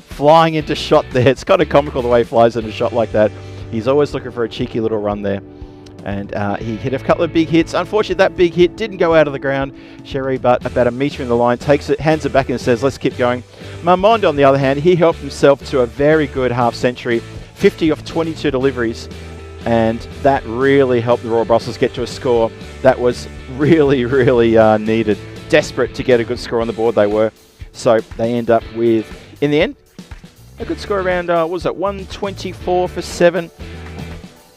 flying into shot there. It's kind of comical the way he flies into a shot like that. He's always looking for a cheeky little run there. And he hit a couple of big hits. Unfortunately, that big hit didn't go out of the ground. Sherry, but about a metre in the line, takes it, hands it back and says, let's keep going. Mamond, on the other hand, he helped himself to a very good half century. 50 off 22 deliveries. And that really helped the Royal Brussels get to a score that was really, really needed. Desperate to get a good score on the board, they were. So they end up with, in the end, a good score around, what was it, 124 for 7.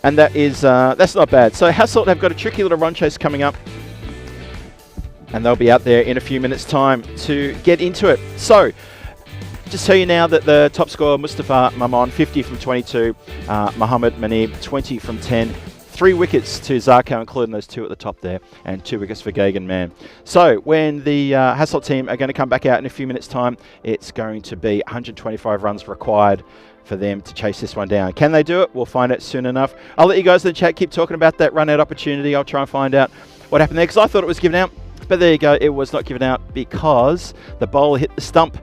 And that is, that's not bad. So Hassel have got a tricky little run chase coming up. And they'll be out there in a few minutes' time to get into it. So, just tell you now that the top scorer, Mustafa Maman, 50 from 22. Mohammed Manib, 20 from 10. 3 wickets to Zarko, including those 2 at the top there. And 2 wickets for Gagan Mann. So, when the Hassel team are going to come back out in a few minutes' time, it's going to be 125 runs required for them to chase this one down. Can they do it? We'll find out soon enough. I'll let you guys in the chat keep talking about that run-out opportunity. I'll try and find out what happened there, because I thought it was given out. But there you go, it was not given out because the bowler hit the stump,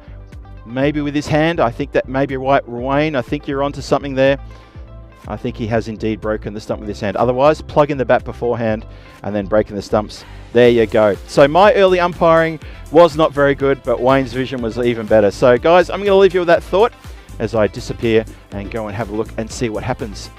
maybe with his hand. I think that may be right, Wayne. I think you're onto something there. I think he has indeed broken the stump with his hand. Otherwise, plug in the bat beforehand and then breaking the stumps. There you go. So my early umpiring was not very good, but Wayne's vision was even better. So guys, I'm going to leave you with that thought as I disappear and go and have a look and see what happens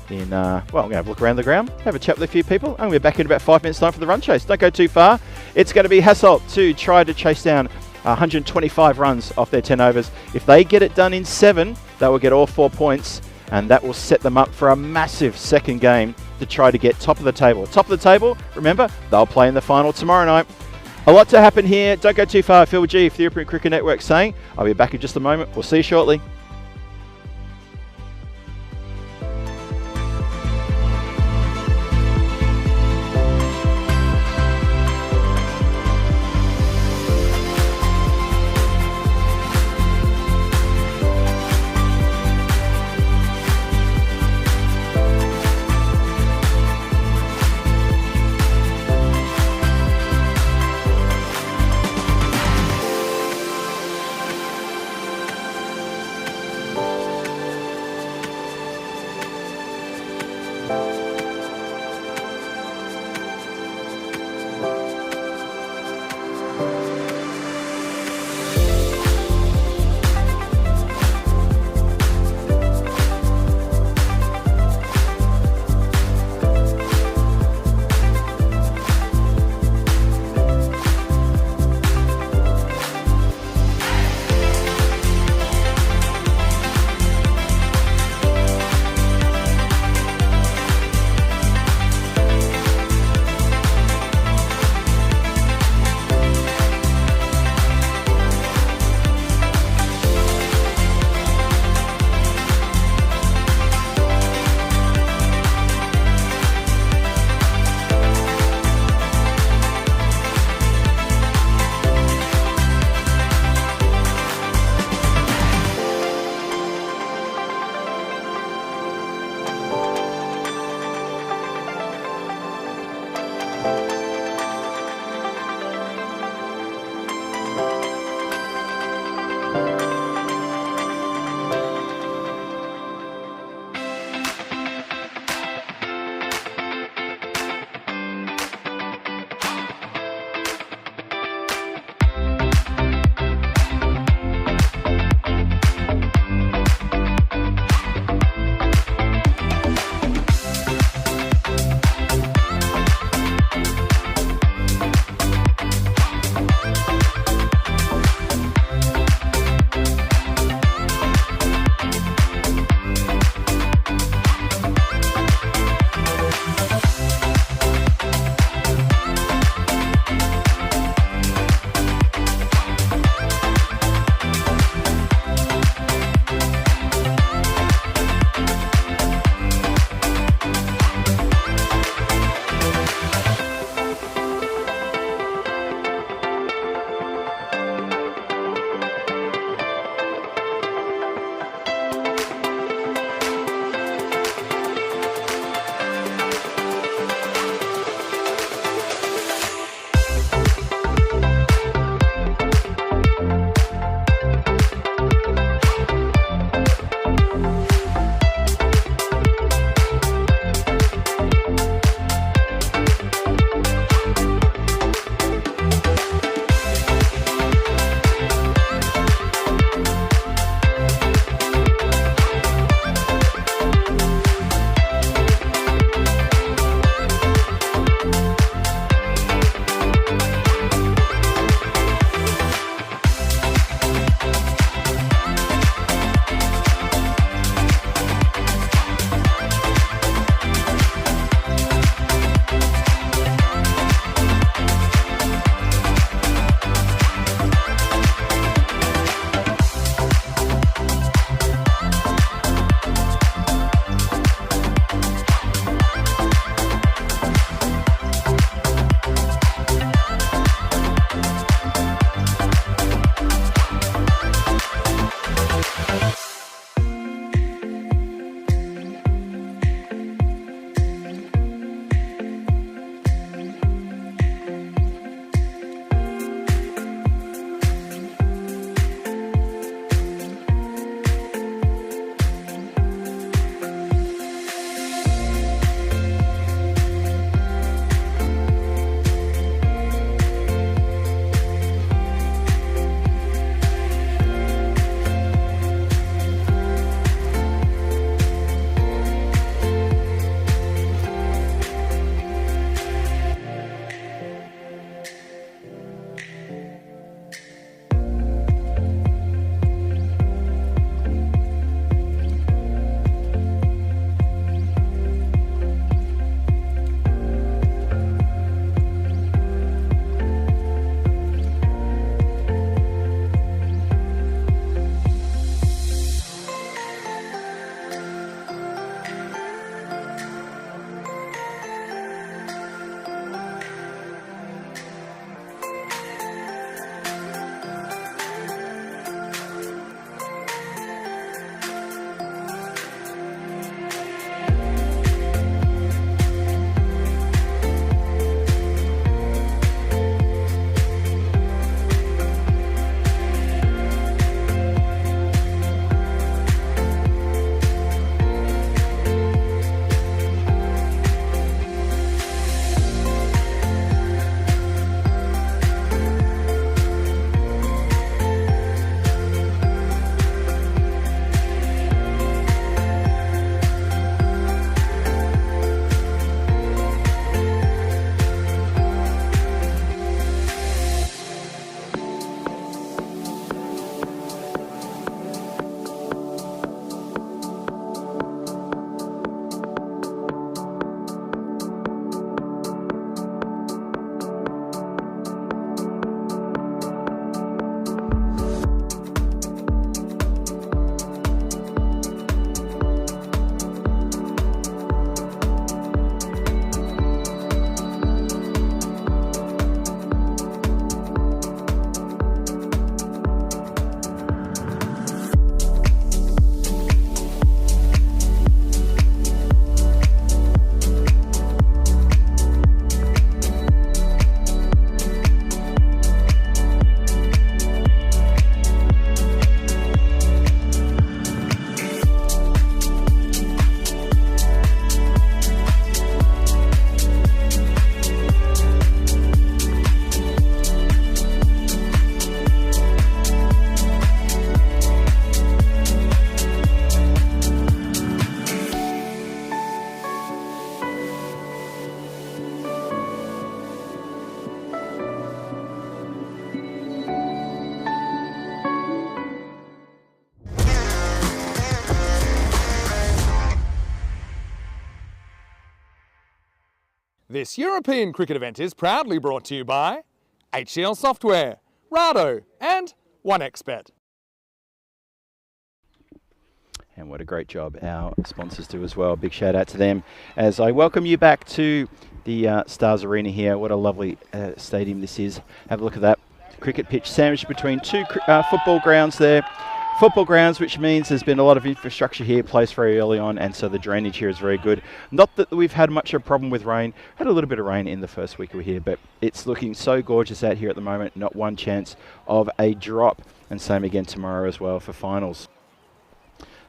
in, well, I'm going to have a look around the ground, have a chat with a few people. I'm going to be back in about 5 minutes time for the run chase. Don't go too far. It's going to be Hassel to try to chase down 125 runs off their 10 overs. If they get it done in 7, they will get all 4 points, and that will set them up for a massive second game to try to get top of the table. Top of the table, remember, they'll play in the final tomorrow night. A lot to happen here. Don't go too far. Phil G for the European Cricket Network saying, I'll be back in just a moment. We'll see you shortly. This European cricket event is proudly brought to you by HCL Software, Rado and 1xBet. And what a great job our sponsors do as well. Big shout out to them as I welcome you back to the Stars Arena here. What a lovely stadium this is. Have a look at that. Cricket pitch sandwiched between two football grounds there. Football grounds, which means there's been a lot of infrastructure here placed very early on, and so the drainage here is very good. Not that we've had much of a problem with rain. Had a little bit of rain in the first week we were here, but it's looking so gorgeous out here at the moment. Not one chance of a drop, and same again tomorrow as well for finals.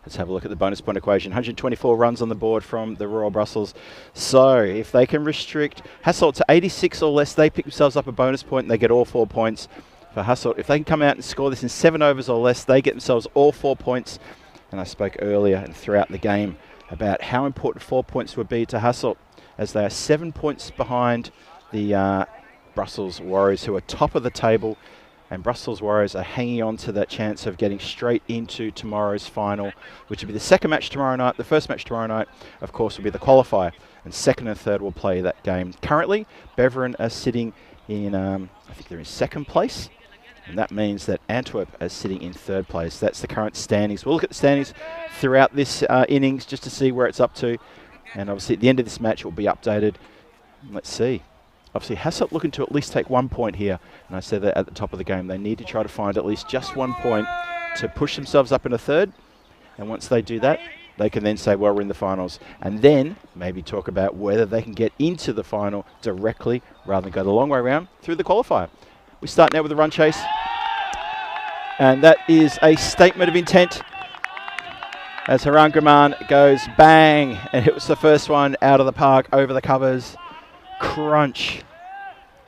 Let's have a look at the bonus point equation. 124 runs on the board from the Royal Brussels. So if they can restrict Hassel to 86 or less, they pick themselves up a bonus point and they get all 4 points. For Hassel, if they can come out and score this in 7 overs or less, they get themselves all 4 points. And I spoke earlier and throughout the game about how important 4 points would be to Hassel, as they are 7 points behind the Brussels Warriors, who are top of the table. And Brussels Warriors are hanging on to that chance of getting straight into tomorrow's final, which will be the second match tomorrow night. The first match tomorrow night, of course, will be the qualifier, and second and third will play that game. Currently, Beveren are sitting in, I think they're in second place, and that means that Antwerp are sitting in third place. That's the current standings. We'll look at the standings throughout this innings just to see where it's up to, and obviously at the end of this match it will be updated. Let's see. Obviously, Hassel looking to at least take 1 point here. And I said that at the top of the game. They need to try to find at least just 1 point to push themselves up in a third. And once they do that, they can then say, well, we're in the finals. And then maybe talk about whether they can get into the final directly rather than go the long way around through the qualifier. We start now with the run chase. And that is a statement of intent. As Haran Graman goes bang. And it was the first one out of the park, over the covers. Crunch.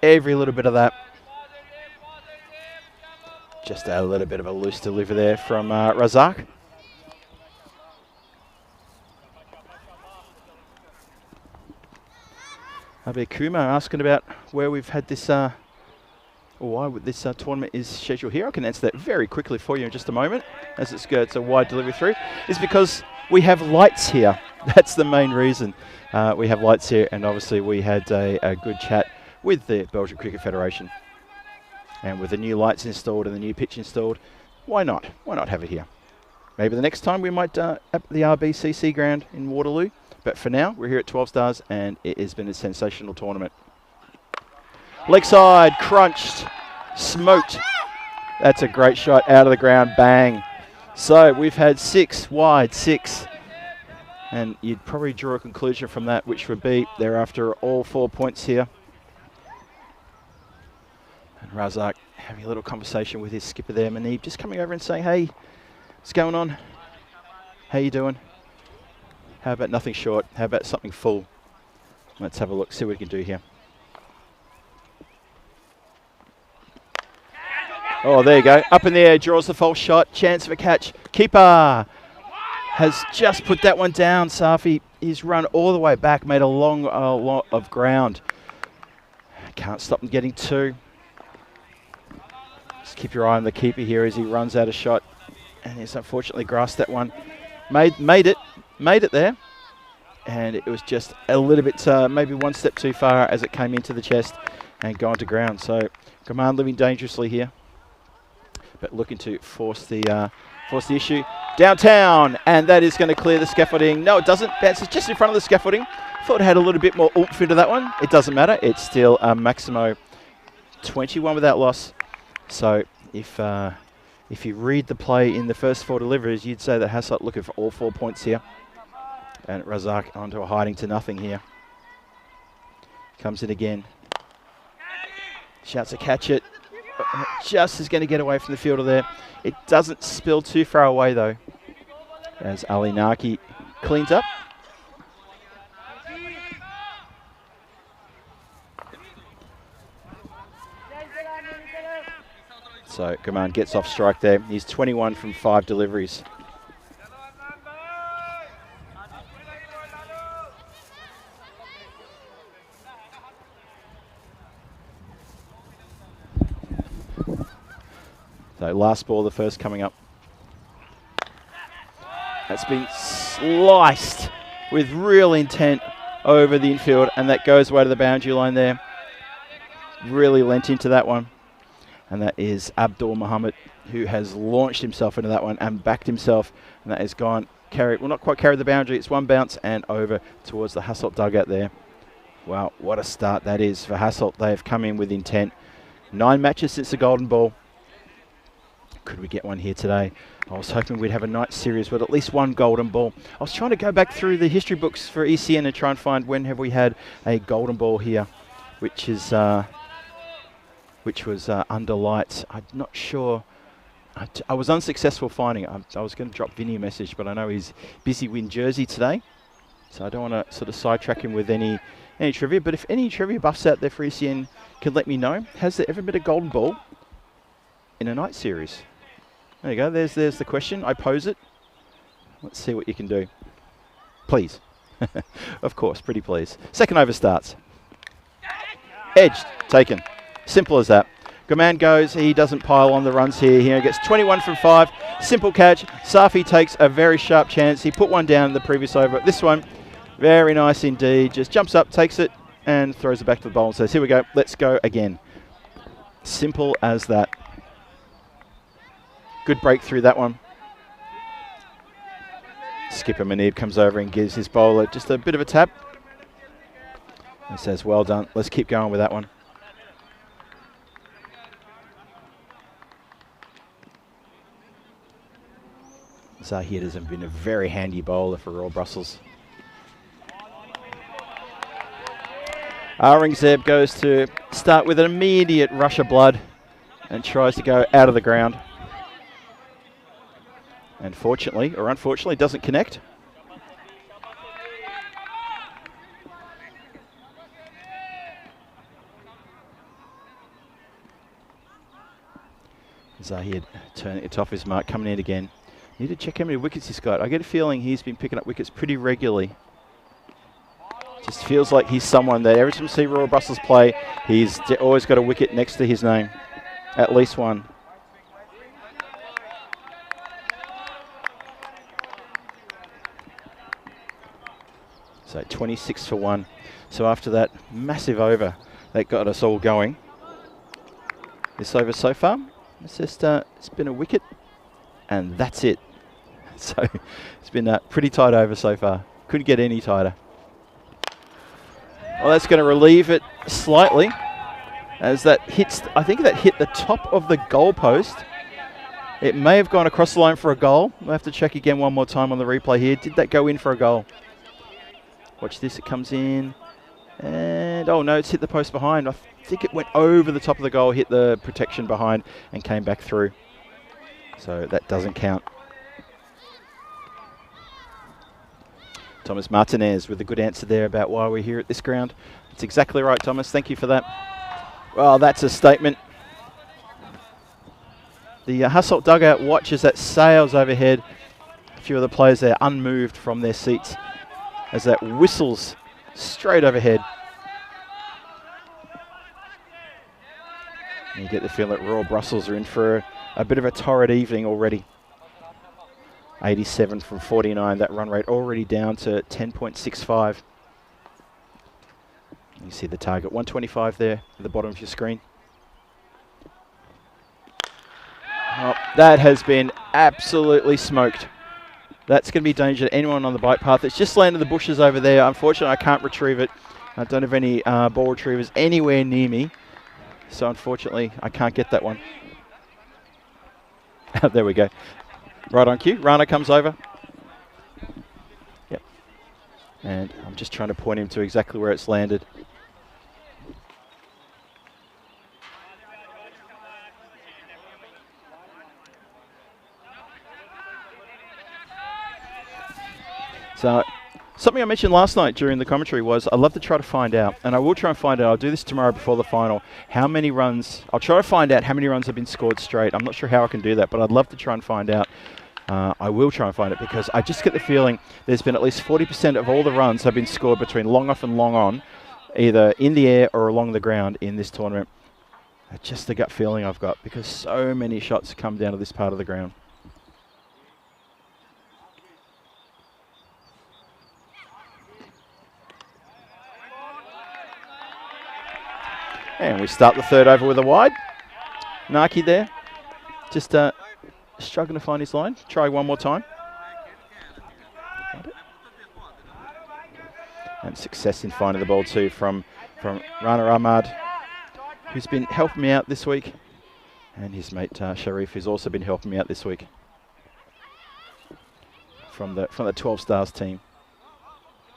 Every little bit of that. Just a little bit of a loose delivery there from Razak. Abe Kumo asking about where we've had this, or why this tournament is scheduled here. I can answer that very quickly for you in just a moment, as it's a wide delivery through. It's because we have lights here. That's the main reason. We have lights here, and obviously we had a good chat with the Belgian Cricket Federation. And with the new lights installed and the new pitch installed, why not? Why not have it here? Maybe the next time we might at the RBCC ground in Waterloo. But for now, we're here at 12 Stars, and it has been a sensational tournament. Leg side, crunched, smoked. That's a great shot out of the ground, bang. So we've had 6 wide, 6. And you'd probably draw a conclusion from that, which would be they're after all 4 points here. And Razak having a little conversation with his skipper there, Manib, just coming over and saying, hey, what's going on? How you doing? How about nothing short? How about something full? Let's have a look, see what we can do here. Oh, there you go. Up in the air, draws the false shot. Chance of a catch. Keeper has just put that one down. Safi, he's run all the way back, made a long lot of ground. Can't stop him getting 2. Just keep your eye on the keeper here as he runs out of shot. And he's unfortunately grasped that one. Made it there. And it was just a little bit, maybe 1 step too far as it came into the chest and gone to ground. So Command living dangerously here, but looking to force the issue downtown, and that is going to clear the scaffolding. No, it doesn't. Bounces just in front of the scaffolding. Thought it had a little bit more oomph into that one. It doesn't matter. It's still a Maximo 21 without loss. So if you read the play in the first 4 deliveries, you'd say that Hassel looking for all 4 points here. And Razak onto a hiding to nothing here. Comes in again. Shouts to catch it. Just is going to get away from the fielder there. It doesn't spill too far away though, as Ali Naki cleans up. So Gaman gets off strike there. He's 21 from 5 deliveries. So last ball, the first coming up. That's been sliced with real intent over the infield, and that goes away to the boundary line there. Really lent into that one. And that is Abdul Muhammad, who has launched himself into that one and backed himself. And that has gone, not quite carried the boundary. It's one bounce and over towards the Hassel dugout there. Wow, what a start that is for Hassel. They have come in with intent. 9 matches since the Golden Ball. Could we get one here today? I was hoping we'd have a night series with at least one Golden Ball. I was trying to go back through the history books for ECN and try and find when have we had a Golden Ball here, which was under lights. I'm not sure. I was unsuccessful finding it. I was going to drop Vinny a message, but I know he's busy in Jersey today, so I don't want to sort of sidetrack him with any trivia. But if any trivia buffs out there for ECN can let me know, has there ever been a Golden Ball in a night series? There you go. There's the question. I pose it. Let's see what you can do. Please. Of course, pretty please. Second over starts. Edged. Taken. Simple as that. Good man goes. He doesn't pile on the runs here. He gets 21 from 5. Simple catch. Safi takes a very sharp chance. He put one down in the previous over. This one, very nice indeed. Just jumps up, takes it, and throws it back to the bowl and says, here we go. Let's go again. Simple as that. Good break through that one. Skipper Manib comes over and gives his bowler just a bit of a tap. He says, well done. Let's keep going with that one. Zahid has been a very handy bowler for Royal Brussels. Aurangzeb goes to start with an immediate rush of blood and tries to go out of the ground. And fortunately, or unfortunately, doesn't connect. Zahid turning it off his mark, coming in again. Need to check how many wickets he's got. I get a feeling he's been picking up wickets pretty regularly. Just feels like he's someone that every time you see Royal Brussels play, he's always got a wicket next to his name. At least one. So 26 for 1. So after that massive over that got us all going. This over so far, it's just it's been a wicket, and that's it. So it's been a pretty tight over so far. Couldn't get any tighter. Well, that's going to relieve it slightly, as that hits. I think that hit the top of the goal post. It may have gone across the line for a goal. We'll have to check again one more time on the replay here. Did that go in for a goal? Watch this, it comes in, and oh no, it's hit the post behind. I think it went over the top of the goal, hit the protection behind, and came back through. So that doesn't count. Thomas Martinez with a good answer there about why we're here at this ground. That's exactly right, Thomas. Thank you for that. Well, that's a statement. The Hassel dugout watches that sails overhead. A few of the players there unmoved from their seats as that whistles straight overhead. And you get the feeling that Royal Brussels are in for a bit of a torrid evening already. 87 from 49, that run rate already down to 10.65. You see the target, 125 there at the bottom of your screen. Oh, that has been absolutely smoked. That's going to be danger to anyone on the bike path. It's just landed the bushes over there. Unfortunately, I can't retrieve it. I don't have any ball retrievers anywhere near me. So unfortunately, I can't get that one. There we go. Right on cue. Rana comes over. Yep. And I'm just trying to point him to exactly where it's landed. So, something I mentioned last night during the commentary was I'd love to try to find out, and I will try and find out, I'll do this tomorrow before the final, how many runs, I'll try to find out how many runs have been scored straight. I'm not sure how I can do that, but I'd love to try and find out. I will try and find it because I just get the feeling there's been at least 40% of all the runs have been scored between long off and long on, either in the air or along the ground in this tournament. Just the gut feeling I've got because so many shots come down to this part of the ground. And we start the third over with a wide. Naki there, just struggling to find his line. Try one more time. And success in finding the ball too from Rana Ahmad, who's been helping me out this week. And his mate Sharif, who's also been helping me out this week from the 12 Stars team.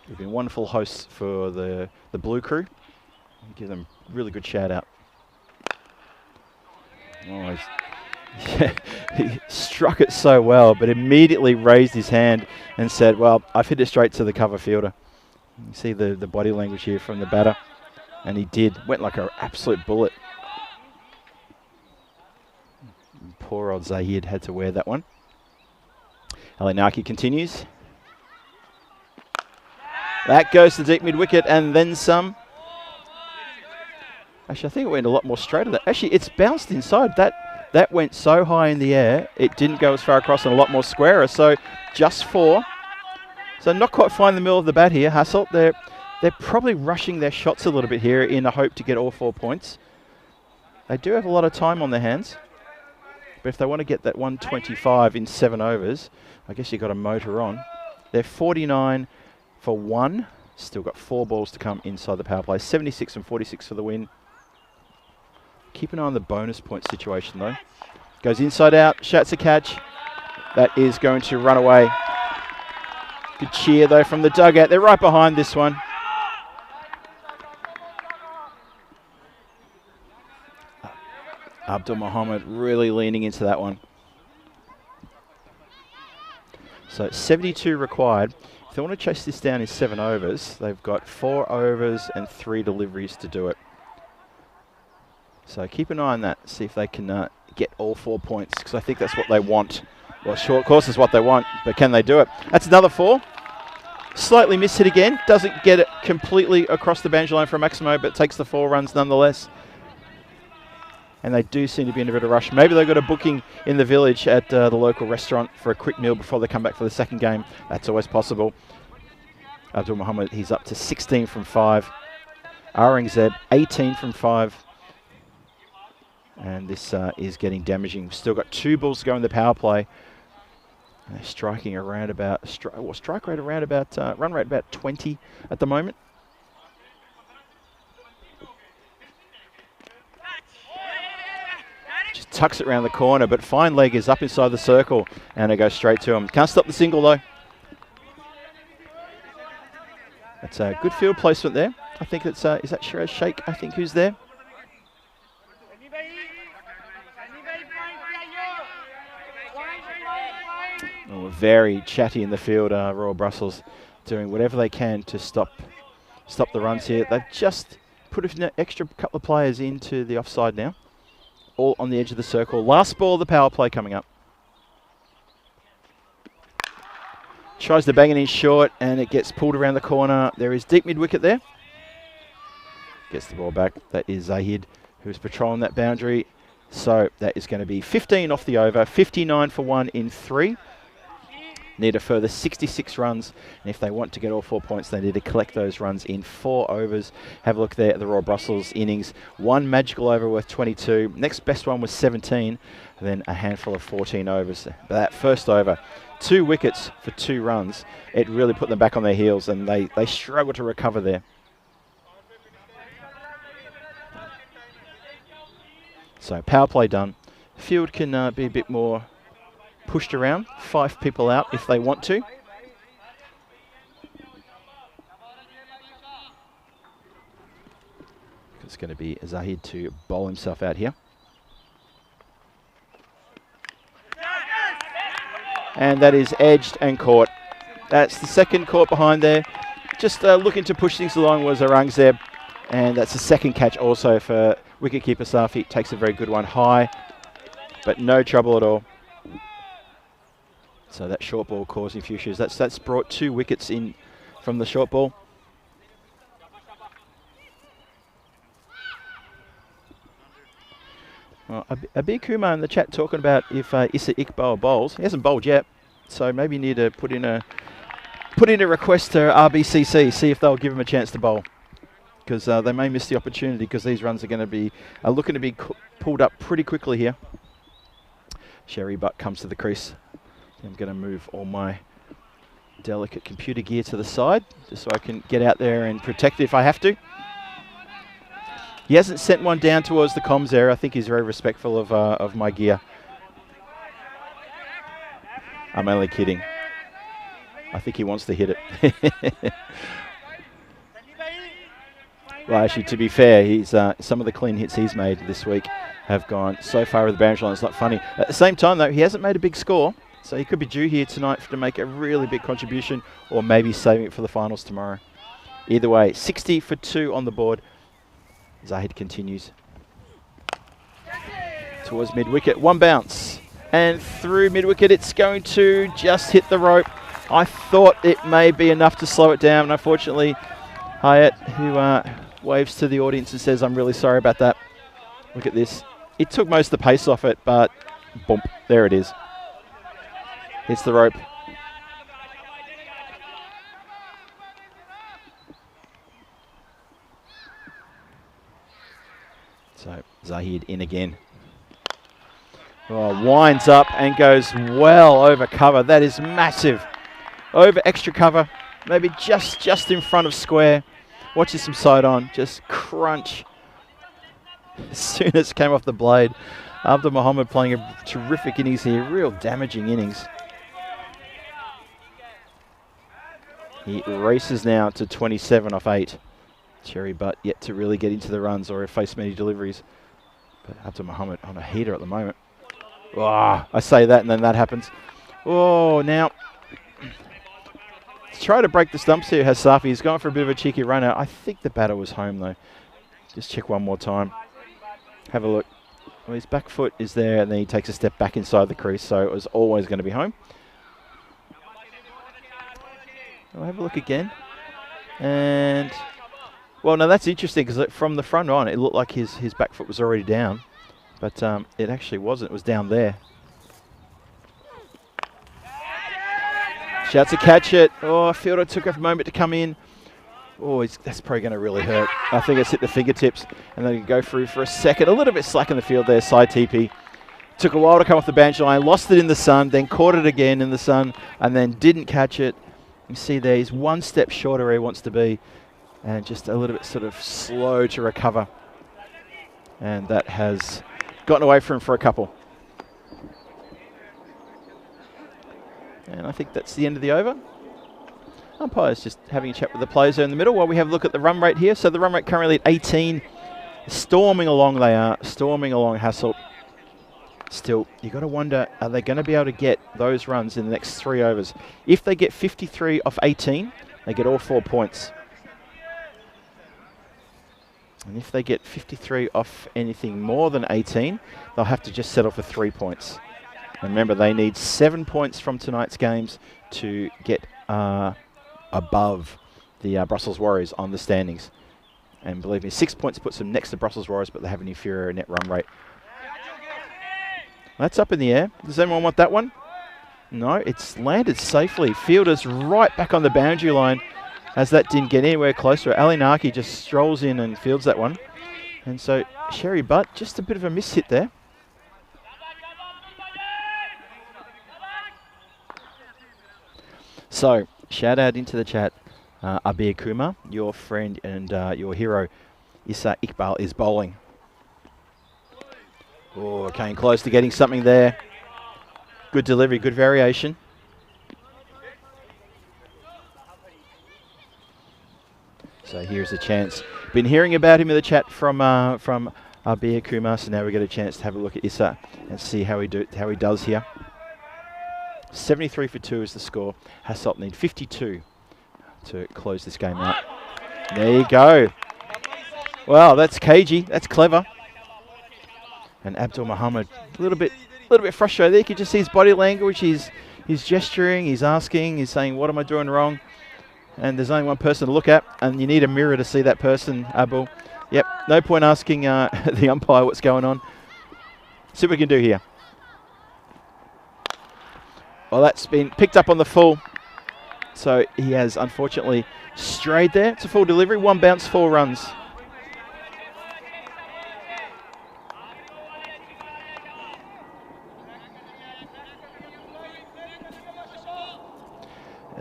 They've been wonderful hosts for the Blue Crew. I'll give them a really good shout out. Oh, he struck it so well, but immediately raised his hand and said, well, I've hit it straight to the cover fielder. You see the body language here from the batter. And he did. Went like an absolute bullet. Poor old Zahid had to wear that one. Ali Naki continues. That goes to deep mid-wicket and then some. Actually, I think it went a lot more straight of that. Actually, it's bounced inside. That went so high in the air, it didn't go as far across and a lot more squarer. So just 4. So not quite finding the middle of the bat here, Hassel. They're probably rushing their shots a little bit here in the hope to get all 4 points. They do have a lot of time on their hands. But if they want to get that 125 in 7 overs, I guess you've got to motor on. They're 49 for 1. Still got 4 balls to come inside the power play. 76 and 46 for the win. Keep an eye on the bonus point situation though. Goes inside out, shouts a catch. That is going to run away. Good cheer though from the dugout. They're right behind this one. Abdul Muhammad really leaning into that one. So 72 required. If they want to chase this down in 7 overs, they've got 4 overs and 3 deliveries to do it. So keep an eye on that. See if they can get all 4 points, because I think that's what they want. Well, short course is what they want, but can they do it? That's another 4. Slightly missed hit again. Doesn't get it completely across the boundary line for Maximo, but takes the 4 runs nonetheless. And they do seem to be in a bit of a rush. Maybe they've got a booking in the village at the local restaurant for a quick meal before they come back for the second game. That's always possible. Abdul Muhammad, he's up to 16 from 5. Aurangzeb, 18 from 5. And this is getting damaging. We've still got 2 balls to go in the power play. And they're striking around about, strike rate around about, run rate about 20 at the moment. Just tucks it around the corner, but fine leg is up inside the circle, and it goes straight to him. Can't stop the single though. That's a good field placement there. I think it's, is that Shiraz Sheikh, I think, who's there? Oh, very chatty in the field, Royal Brussels, doing whatever they can to stop the runs here. They've just put an extra couple of players into the offside now. All on the edge of the circle. Last ball of the power play coming up. Tries to bang it in short, and it gets pulled around the corner. There is deep mid-wicket there. Gets the ball back. That is Zahid, who's patrolling that boundary. So that is going to be 15 off the over. 59 for 1 in 3. Need a further 66 runs, and if they want to get all 4 points, they need to collect those runs in 4 overs. Have a look there at the Royal Brussels innings. 1 magical over worth 22. Next best one was 17, and then a handful of 14 overs. But that first over, 2 wickets for 2 runs. It really put them back on their heels, and they struggled to recover there. So power play done. Field can be a bit more pushed around, 5 people out if they want to. It's going to be Zahid to bowl himself out here. And that is edged and caught. That's the second caught behind there. Just looking to push things along was Aurangzeb. And that's the second catch also for wicketkeeper Safi. Takes a very good one high, but no trouble at all. So that short ball causing a few issues. That's brought 2 wickets in from the short ball. Well, Abir Kumar in the chat talking about if Issa Iqbal bowls. He hasn't bowled yet, so maybe you need to put in a request to RBCC, see if they'll give him a chance to bowl. because they may miss the opportunity because these runs are going to be looking to be pulled up pretty quickly here. Sherry Butt comes to the crease. I'm going to move all my delicate computer gear to the side just so I can get out there and protect it if I have to. He hasn't sent one down towards the comms area. I think he's very respectful of my gear. I'm only kidding. I think he wants to hit it. Well, actually, to be fair, he's some of the clean hits he's made this week have gone so far with the boundary line, it's not funny. At the same time, though, he hasn't made a big score, so he could be due here tonight to make a really big contribution, or maybe saving it for the finals tomorrow. Either way, 60 for 2 on the board. Zahid continues towards mid-wicket. One bounce, and through mid-wicket, it's going to just hit the rope. I thought it may be enough to slow it down, and unfortunately, Hyatt, who waves to the audience and says, I'm really sorry about that. Look at this. It took most of the pace off it, but bump, there it is. Hits the rope. So Zahid in again. Oh, winds up and goes well over cover. That is massive. Over extra cover, maybe just in front of square. Watches some side on, just crunch. As soon as it came off the blade. Abdul Muhammad playing a terrific innings here, real damaging innings. He races now to 27 off 8. Cherry Butt yet to really get into the runs or face many deliveries. But Abdul Muhammad on a heater at the moment. Oh, I say that and then that happens. Oh, now try to break the stumps here, has Safi. He's going for a bit of a cheeky run out. I think the batter was home though. Just check one more time. Have a look. Well, his back foot is there and then he takes a step back inside the crease, so it was always going to be home. I'll have a look again. And, well, no, that's interesting because from the front on, it looked like his back foot was already down. But it actually wasn't. It was down there. Shouts to catch it. Oh, fielder took a moment to come in. Oh, that's probably going to really hurt. I think it's hit the fingertips. And then he can go through for a second. A little bit slack in the field there, side TP. Took a while to come off the boundary line. Lost it in the sun, then caught it again in the sun, and then didn't catch it. You see there, he's one step shorter where he wants to be. And just a little bit sort of slow to recover. And that has gotten away from him for a couple. And I think that's the end of the over. Umpire's just having a chat with the players there in the middle while we have a look at the run rate here. So the run rate currently at 18. Storming along they are. Storming along Hassel. Still, you've got to wonder, are they going to be able to get those runs in the next 3 overs? If they get 53 off 18, they get all 4 points. And if they get 53 off anything more than 18, they'll have to just settle for 3 points. And remember, they need 7 points from tonight's games to get above the Brussels Warriors on the standings. And believe me, 6 points puts them next to Brussels Warriors, but they have an inferior net run rate. That's up in the air. Does anyone want that one? No, it's landed safely. Fielder's right back on the boundary line as that didn't get anywhere closer. Ali Naki just strolls in and fields that one. And so Sherry Butt, just a bit of a miss hit there. So, shout out into the chat, Abir Kumar, your friend and your hero, Issa Iqbal, is bowling. Oh, came close to getting something there. Good delivery, good variation. So here's a chance. Been hearing about him in the chat from Abir Kumar, so now we get a chance to have a look at Issa and see how he does here. 73 for 2 is the score. Hassel need 52 to close this game out. There you go. Well, that's cagey. That's clever. And Abdul Muhammad, a little bit frustrated there. You can just see his body language. He's gesturing. He's asking. He's saying, "What am I doing wrong?" And there's only one person to look at, and you need a mirror to see that person, Abdul. Yep. No point asking the umpire what's going on. See what we can do here. Well, that's been picked up on the full. So he has unfortunately strayed there. It's a full delivery. 1 bounce, 4 runs.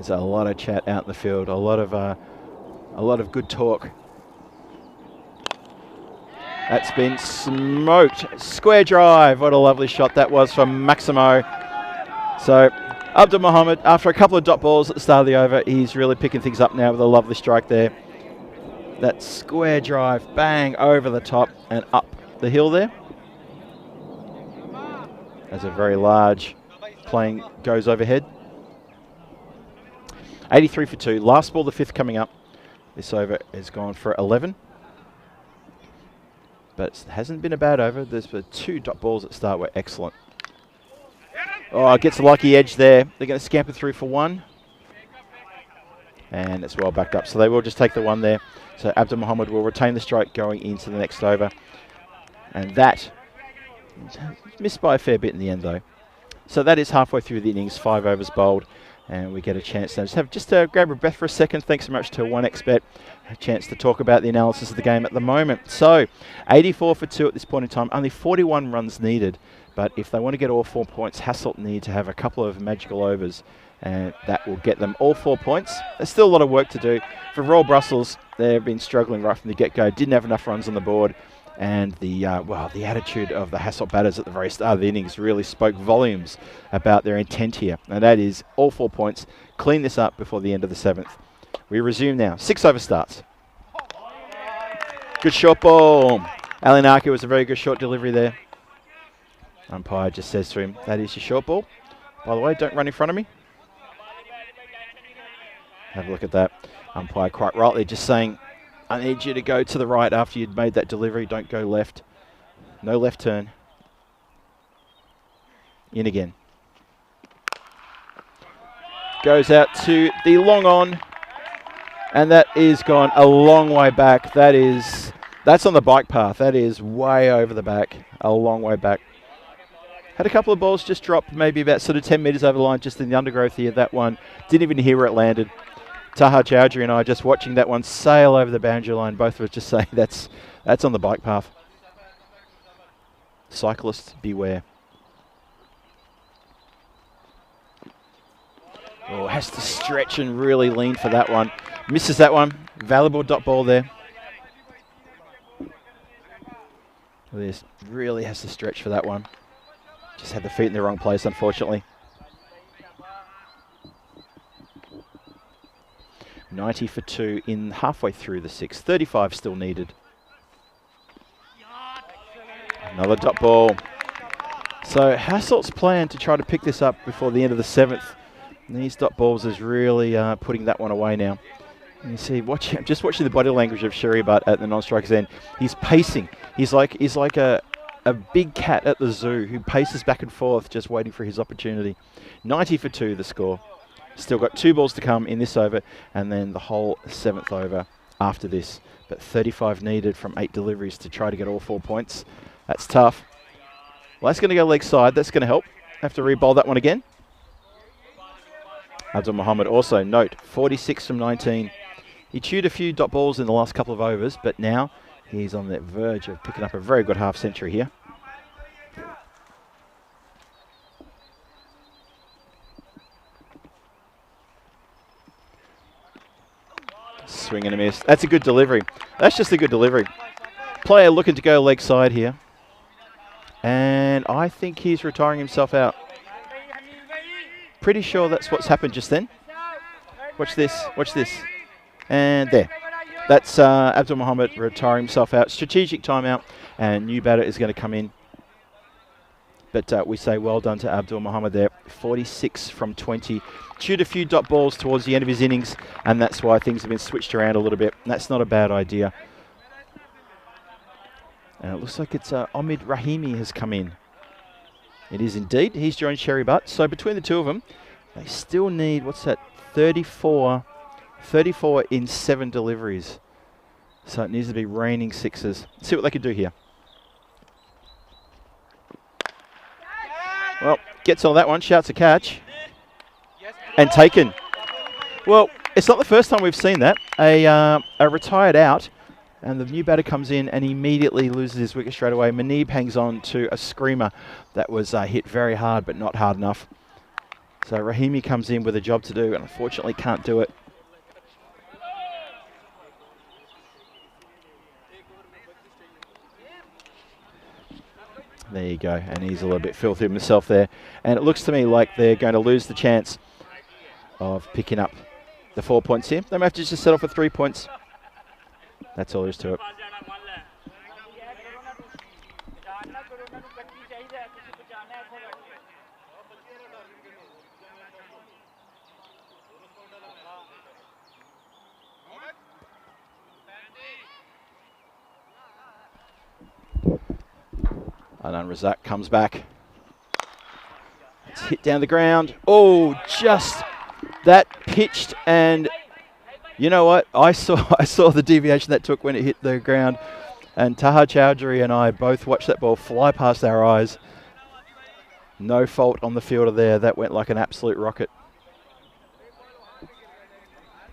There's a lot of chat out in the field, a lot of good talk. That's been smoked. Square drive. What a lovely shot that was from Maximo. So Abdul Mohammed, after a couple of dot balls at the start of the over, he's really picking things up now with a lovely strike there. That square drive, bang, over the top and up the hill there. As a very large plane goes overhead. 83 for 2. Last ball, the 5th coming up. This over has gone for 11. But it hasn't been a bad over. There's 2 dot balls at start were excellent. Oh, gets a lucky edge there. They're going to scamper through for 1. And it's well backed up. So they will just take the 1 there. So Abdul Mohammed will retain the strike going into the next over. And that missed by a fair bit in the end though. So that is halfway through the innings, 5 overs bowled. And we get a chance to just grab a breath for a second. Thanks so much to 1xBet. A chance to talk about the analysis of the game at the moment. So 84 for 2 at this point in time. Only 41 runs needed. But if they want to get all 4 points, Hassel need to have a couple of magical overs. And that will get them all 4 points. There's still a lot of work to do. For Royal Brussels, they've been struggling right from the get-go. Didn't have enough runs on the board. And the attitude of the Hassel batters at the very start of the innings really spoke volumes about their intent here. And that is all 4 points. Clean this up before the end of the 7th. We resume now. 6 over starts. Good short ball. Alinaki was a very good short delivery there. Umpire just says to him, that is your short ball. By the way, don't run in front of me. Have a look at that. Umpire quite rightly just saying, I need you to go to the right after you'd made that delivery. Don't go left. No left turn. In again. Goes out to the long on. And that is gone a long way back. That's on the bike path. That is way over the back. A long way back. Had a couple of balls just drop maybe about sort of 10 metres over the line just in the undergrowth here. That one. Didn't even hear where it landed. Taha Chowdhury and I just watching that one sail over the boundary line. Both of us just saying that's on the bike path. Cyclists, beware. Oh, has to stretch and really lean for that one. Misses that one. Valuable dot ball there. This really has to stretch for that one. Just had the feet in the wrong place, unfortunately. 90 for 2 in halfway through the 6th. 35 still needed. Another dot ball. So Hassel's plan to try to pick this up before the end of the 7th. These dot balls is really putting that one away now. And you see, just watching the body language of Sharibat at the non-strikers end. He's pacing. He's like a big cat at the zoo who paces back and forth just waiting for his opportunity. 90 for 2 the score. Still got 2 balls to come in this over and then the whole 7th over after this. But 35 needed from 8 deliveries to try to get all 4 points. That's tough. Well, that's going to go leg side. That's going to help. Have to re-bowl that one again. Abdul Mohammed also, note, 46 from 19. He chewed a few dot balls in the last couple of overs, but now he's on the verge of picking up a very good half century here. Swing and a miss. That's a good delivery. That's just a good delivery. Player looking to go leg side here. And I think he's retiring himself out. Pretty sure that's what's happened just then. Watch this. Watch this. And there. That's Abdul Mohammed retiring himself out. Strategic timeout. And new batter is going to come in. But we say well done to Abdul Mohammed there. 46 from 20. Chewed a few dot balls towards the end of his innings. And that's why things have been switched around a little bit. And that's not a bad idea. And it looks like it's Omid Rahimi has come in. It is indeed. He's joined Sherry Butt. So between the two of them, they still need, what's that, 34 in 7 deliveries. So it needs to be raining sixes. Let's see what they can do here. Well, gets on that one, shouts a catch. And taken. Well, it's not the first time we've seen that. A retired out. And the new batter comes in and immediately loses his wicket straight away. Manib hangs on to a screamer that was hit very hard, but not hard enough. So Rahimi comes in with a job to do and unfortunately can't do it. There you go, and he's a little bit filthy himself there. And it looks to me like they're going to lose the chance of picking up the 4 points here. They might have to just settle for 3 points. That's all there is to it. Adnan Razak comes back. It's hit down the ground. Oh, just that pitched, and you know what? I saw the deviation that took when it hit the ground, and Taha Chowdhury and I both watched that ball fly past our eyes. No fault on the fielder there. That went like an absolute rocket.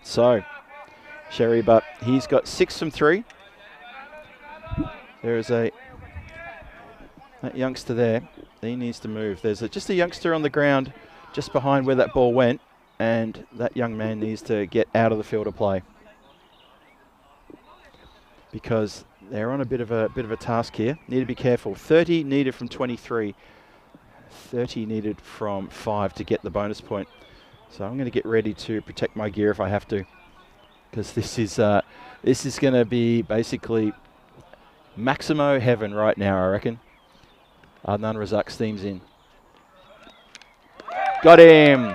So, Sherry, but he's got 6 from 3. There is that youngster there. He needs to move. There's just a youngster on the ground just behind where that ball went, and that young man needs to get out of the field of play because they're on a bit of a task here. Need to be careful. 30 needed from 23. 30 needed from 5 to get the bonus point. So I'm going to get ready to protect my gear if I have to, because this is going to be basically Maximo heaven right now, I reckon. Adnan Razak steams in. Got him!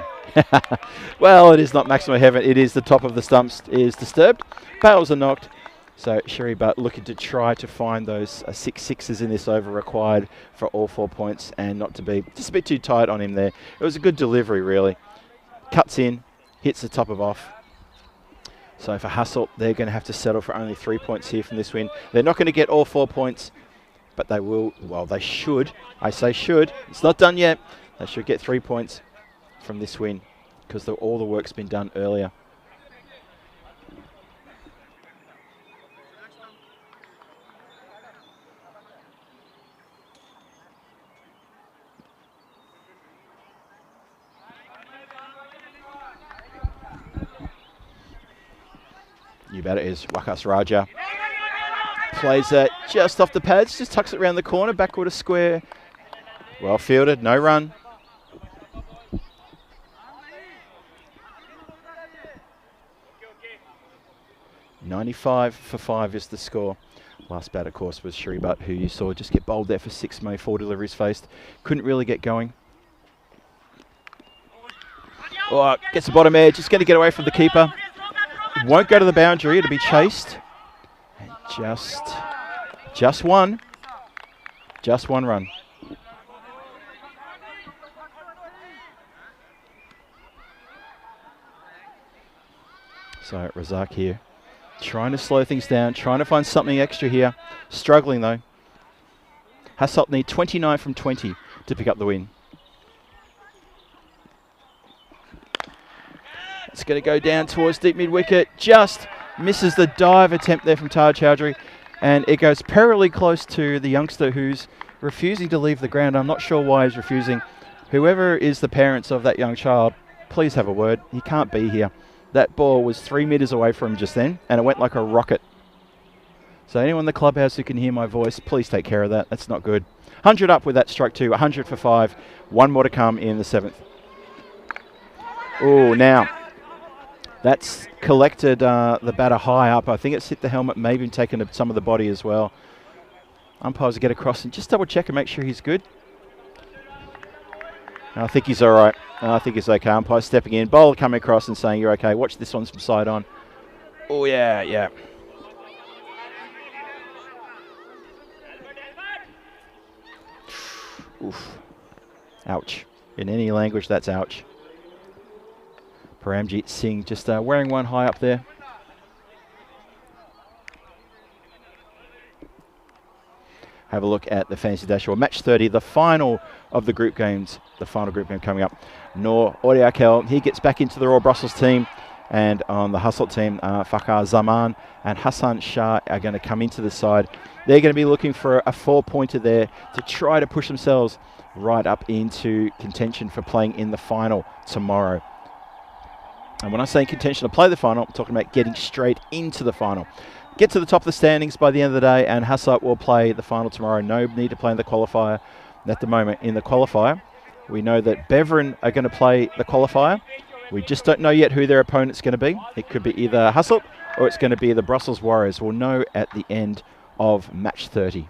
Well, it is not Maximo heaven. It is the top of the stumps is disturbed. Bails are knocked. So Sherry Butt looking to try to find those 6 sixes in this over required for all 4 points and not to be just a bit too tight on him there. It was a good delivery, really. Cuts in, hits the top of off. So for Hassel, they're going to have to settle for only 3 points here from this win. They're not going to get all 4 points, but they will, well, they should. I say should. It's not done yet. They should get 3 points from this win because all the work's been done earlier. You bet it is. Wakas Raja plays that just off the pads, just tucks it around the corner, backward a square. Well fielded, no run. .95 for 5 is the score. Last bat, of course, was Sherry Butt, who you saw just get bowled there for 6 May, 4 deliveries faced. Couldn't really get going. Oh, gets the bottom edge, just going to get away from the keeper. Won't go to the boundary, it'll be chased. And just one run. So Razak here, trying to slow things down, trying to find something extra here. Struggling though. Hassel need 29 from 20 to pick up the win. It's going to go down towards deep mid-wicket. Just misses the dive attempt there from Taj Chowdhury. And it goes perilously close to the youngster who's refusing to leave the ground. I'm not sure why he's refusing. Whoever is the parents of that young child, please have a word. He can't be here. That ball was 3 meters away from him just then, and it went like a rocket. So anyone in the clubhouse who can hear my voice, please take care of that. That's not good. 100 up with that strike 2, 100 for 5. 1 more to come in the 7th. Oh, now that's collected the batter high up. I think it's hit the helmet, maybe taken some of the body as well. Umpires will get across and just double check and make sure he's good. I think he's all right. I think it's okay. Umpire stepping in. Bowler coming across and saying, you're okay. Watch this one from side on. Oh, yeah. Oof. Ouch. In any language, that's ouch. Paramjit Singh just wearing one high up there. Have a look at the fantasy dashboard. Match 30, the final of the group games. The final group game coming up. Noor Audiakel, he gets back into the Royal Brussels team And on the Hassel team, Fakhar Zaman and Hassan Shah are going to come into the side. They're going to be looking for a 4-pointer there to try to push themselves right up into contention for playing in the final tomorrow. And when I say contention to play the final, I'm talking about getting straight into the final. Get to the top of the standings by the end of the day, and Hassel will play the final tomorrow. No need to play in the qualifier at the moment. In the qualifier, we know that Beveren are going to play the qualifier. We just don't know yet who their opponent's going to be. It could be either Hassel or it's going to be the Brussels Warriors. We'll know at the end of match 30.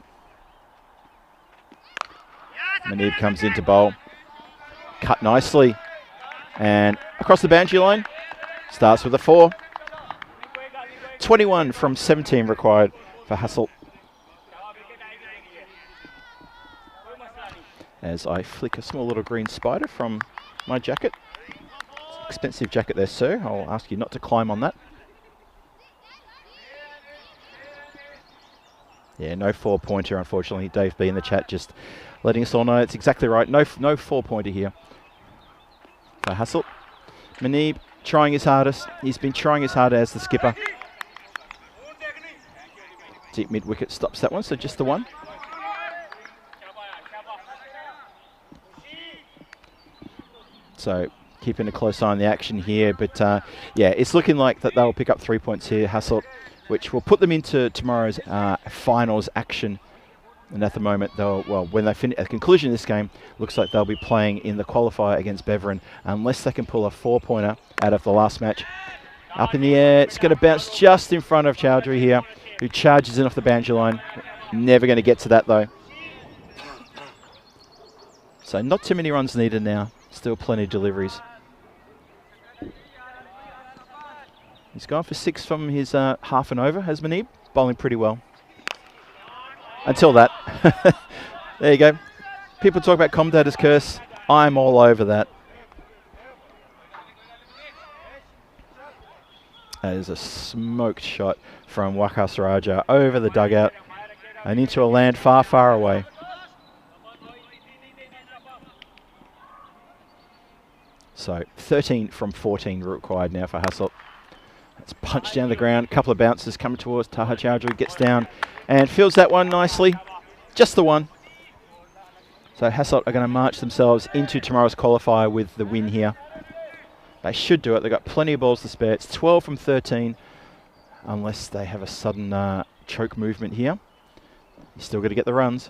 Manib comes into bowl. Cut nicely. And across the boundary line. Starts with a 4. 21 from 17 required for Hassel. As I flick a small little green spider from my jacket. It's an expensive jacket there, sir. I'll ask you not to climb on that. Yeah, no 4-pointer, unfortunately. Dave B in the chat just letting us all know it's exactly right. No 4-pointer here for Hassel. Manib trying his hardest. He's been trying his hardest as the skipper. Deep mid-wicket stops that one, so just the one. So keeping a close eye on the action here, but yeah, it's looking like that they'll pick up 3 points here, Hassel, which will put them into tomorrow's finals action. And at the moment, they'll, well, when they finish at the conclusion of this game, looks like they'll be playing in the qualifier against Beveren, unless they can pull a 4-pointer out of the last match. Up in the air, it's going to bounce just in front of Chowdhury here, who charges in off the boundary line. Never going to get to that though. So not too many runs needed now. Still plenty of deliveries. He's gone for 6 from his half and over, has Manib. Bowling pretty well. Until that. There you go. People talk about commentator's curse. I'm all over that. That is a smoked shot from Wakas Raja over the dugout and into a land far, far away. So 13 from 14 required now for Hassel. It's punched down the ground. A couple of bounces coming towards Taha Chowdhury. Gets down and fields that one nicely. Just the one. So Hassel are going to march themselves into tomorrow's qualifier with the win here. They should do it. They've got plenty of balls to spare. It's 12 from 13. Unless they have a sudden choke movement here. You still got to get the runs.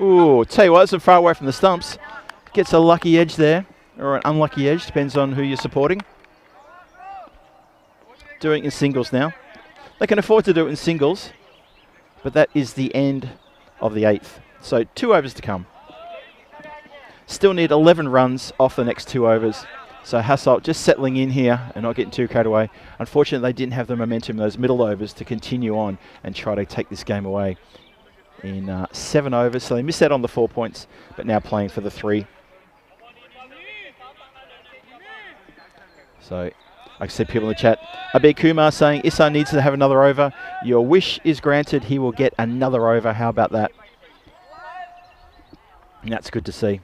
Ooh, tell you what, it's far away from the stumps. Gets a lucky edge there. Or an unlucky edge. Depends on who you're supporting. Doing it in singles now. They can afford to do it in singles, but that is the end of the 8th. So 2 overs to come. Still need 11 runs off the next 2 overs. So Hassel just settling in here and not getting too carried away. Unfortunately, they didn't have the momentum in those middle overs to continue on and try to take this game away in 7 overs. So they missed out on the 4 points, but now playing for the 3. So, like I said, people in the chat, Abir Kumar saying, Issa needs to have another over. Your wish is granted. He will get another over. How about that? And that's good to see.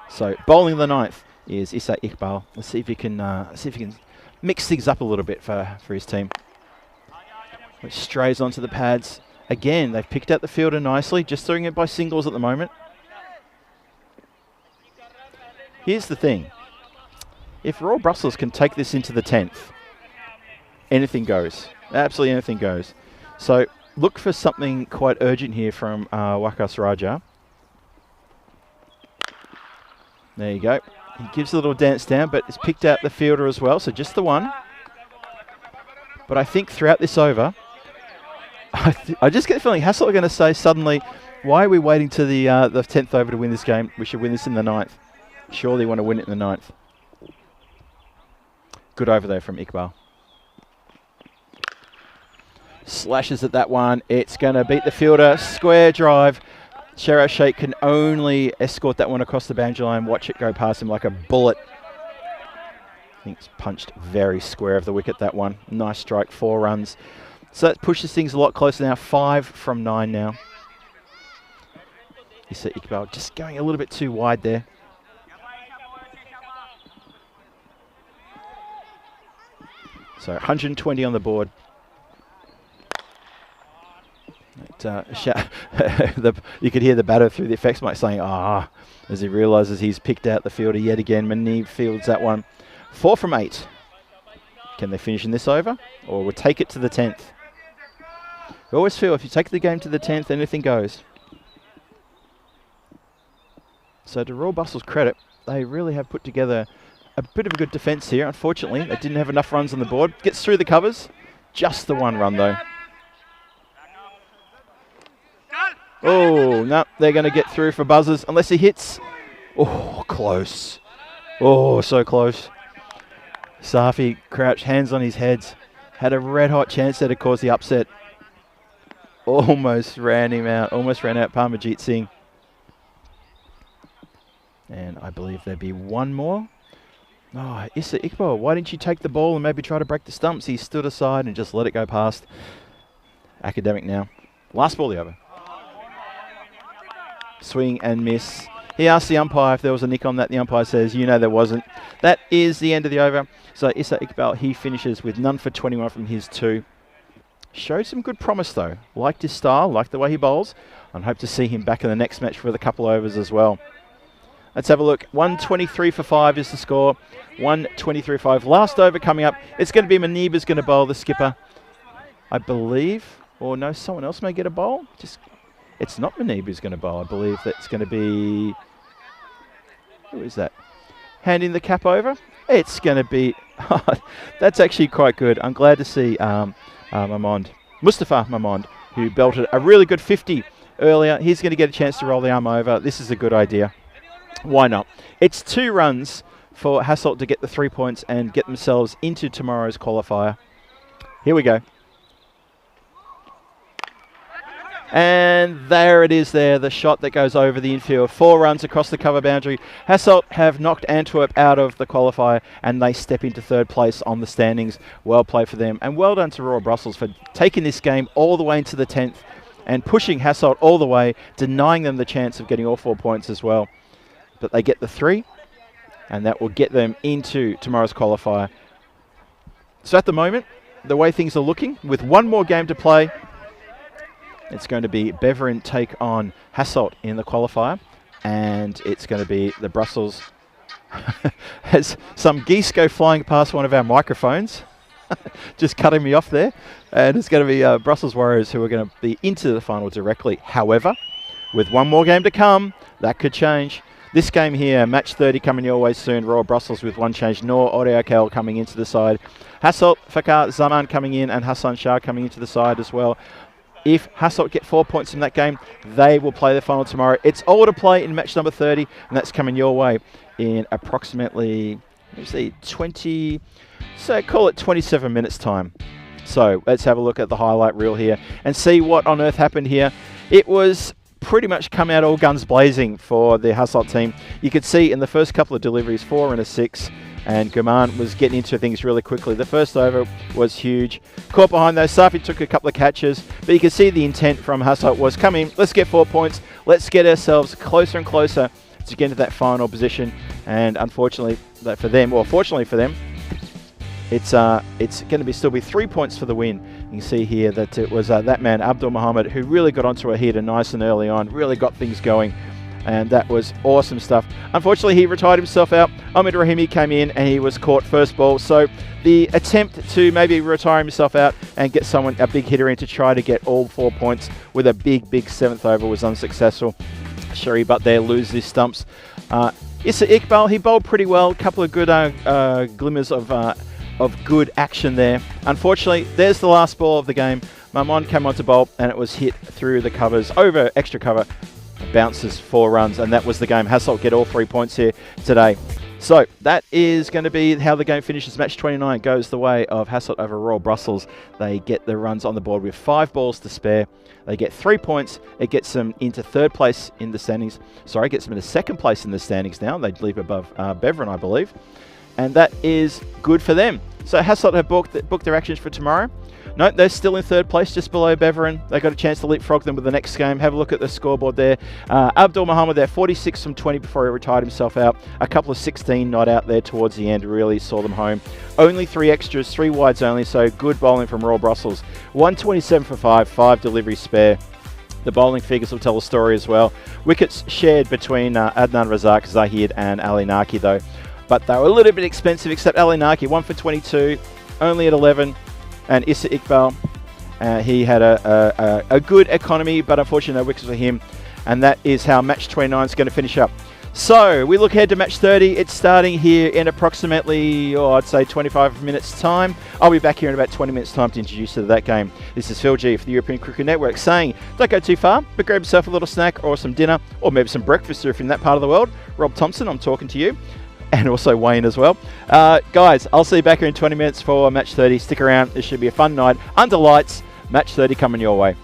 So, bowling the 9th is Issa Iqbal. Let's see if he can mix things up a little bit for his team. Which strays onto the pads. Again, they've picked out the fielder nicely, just doing it by singles at the moment. Here's the thing. If Royal Brussels can take this into the 10th, anything goes. Absolutely anything goes. So look for something quite urgent here from Wakas Raja. There you go. He gives a little dance down, but it's picked out the fielder as well, so just the one. But I think throughout this over, I just get the feeling Hassel are going to say suddenly, why are we waiting to the 10th over to win this game? We should win this in the 9th. Surely want to win it in the 9th. Good over there from Iqbal. Slashes at that one. It's going to beat the fielder. Square drive. Sheraz Sheikh can only escort that one across the boundary line. Watch it go past him like a bullet. I think it's punched very square of the wicket, that one. Nice strike, 4 runs. So that pushes things a lot closer now. 5 from 9 now. You see Iqbal just going a little bit too wide there. So 120 on the board. You could hear the batter through the effects mic saying, "Ah," as he realises he's picked out the fielder yet again. Manib fields that one. 4 from 8. Can they finish in this over, or will take it to the 10th? I always feel if you take the game to the 10th, anything goes. So to Royal Bustle's credit, they really have put together a bit of a good defence here. Unfortunately, they didn't have enough runs on the board. Gets through the covers. Just the 1 run, though. Oh, no, they're going to get through for buzzers unless he hits. Oh, close. Oh, so close. Safi crouched, hands on his head. Had a red-hot chance there to cause the upset. Almost ran him out. Almost ran out Parmajit Singh. And I believe there'd be 1 more. Oh, Issa Iqbal, why didn't you take the ball and maybe try to break the stumps? He stood aside and just let it go past. Academic now. Last ball, the over. Swing and miss. He asked the umpire if there was a nick on that. The umpire says, you know there wasn't. That is the end of the over. So Issa Iqbal, he finishes with none for 21 from his 2. Showed some good promise though. Liked his style, liked the way he bowls, and hope to see him back in the next match with a couple overs as well. Let's have a look. 123 for 5 is the score. 123 for 5. Last over coming up. It's going to be Manib is going to bowl, the skipper, I believe. Or no, someone else may get a bowl. It's not Manib who's going to bowl. I believe that's going to be... Who is that? Handing the cap over. It's going to be... That's actually quite good. I'm glad to see Mustafa Mamond, who belted a really good 50 earlier. He's going to get a chance to roll the arm over. This is a good idea. Why not? It's 2 runs for Hassel to get the 3 points and get themselves into tomorrow's qualifier. Here we go. And there it is there, the shot that goes over the infield. 4 runs across the cover boundary. Hassel have knocked Antwerp out of the qualifier and they step into 3rd place on the standings. Well played for them. And well done to Royal Brussels for taking this game all the way into the 10th and pushing Hassel all the way, denying them the chance of getting all 4 points as well. But they get the 3, and that will get them into tomorrow's qualifier. So at the moment, the way things are looking, with 1 more game to play, it's going to be Beveren take on Hassel in the qualifier, and it's going to be the Brussels. As some geese go flying past one of our microphones, just cutting me off there, and it's going to be Brussels Warriors who are going to be into the final directly. However, with 1 more game to come, that could change. This game here, match 30 coming your way soon. Royal Brussels with 1 change. Noor Oreakel coming into the side. Hassel, Fakar Zaman coming in, and Hassan Shah coming into the side as well. If Hassel get 4 points in that game, they will play the final tomorrow. It's all to play in match number 30, and that's coming your way in approximately, let me see, 20, so call it 27 minutes time. So let's have a look at the highlight reel here and see what on earth happened here. It was pretty much come out all guns blazing for the Hassel team. You could see in the first couple of deliveries, 4 and a 6, and Guman was getting into things really quickly. The first over was huge. Caught behind though, Safi took a couple of catches, but you can see the intent from Hassel was, come in, let's get 4 points, let's get ourselves closer and closer to get into that final position. And unfortunately for them, or fortunately for them, it's going to still be 3 points for the win. You can see here that it was that man, Abdul Muhammad, who really got onto a heater nice and early on, really got things going, and that was awesome stuff. Unfortunately, he retired himself out. Ahmed Rahimi came in and he was caught first ball. So the attempt to maybe retire himself out and get a big hitter in to try to get all 4 points with a big 7th over was unsuccessful. Sherry Butt there loses his stumps. Issa Iqbal, he bowled pretty well. A couple of good glimmers of good action there. Unfortunately, there's the last ball of the game. Mamon came on to bowl and it was hit through the covers, over extra cover, bounces 4 runs, and that was the game. Hassel get all 3 points here today. So that is going to be how the game finishes. Match 29 goes the way of Hassel over Royal Brussels. They get the runs on the board with 5 balls to spare. They get 3 points. It gets them into 3rd place in the standings. Sorry, it gets them into 2nd place in the standings now. They leap above Beveren, I believe. and that is good for them. So Hassel have booked their actions for tomorrow. No, they're still in third place, just below Beveren. They got a chance to leapfrog them with the next game. Have a look at the scoreboard there. Abdul Muhammad there, 46 from 20 before he retired himself out. A couple of 16 not out there towards the end, really saw them home. Only 3 extras, 3 wides only, so good bowling from Royal Brussels. 127 for 5 deliveries spare. The bowling figures will tell a story as well. Wickets shared between Adnan Razak, Zahid and Ali Naki though. But they were a little bit expensive, except Ali Naki, 1 for 22, only at 11. And Issa Iqbal, he had a good economy, but unfortunately no wickets for him. And that is how match 29 is going to finish up. So we look ahead to match 30. It's starting here in approximately, I'd say 25 minutes time. I'll be back here in about 20 minutes time to introduce you to that game. This is Phil G for the European Cricket Network saying, don't go too far, but grab yourself a little snack or some dinner, or maybe some breakfast if you're in that part of the world. Rob Thompson, I'm talking to you. And also Wayne as well. Guys, I'll see you back here in 20 minutes for match 30. Stick around. This should be a fun night. Under lights, match 30 coming your way.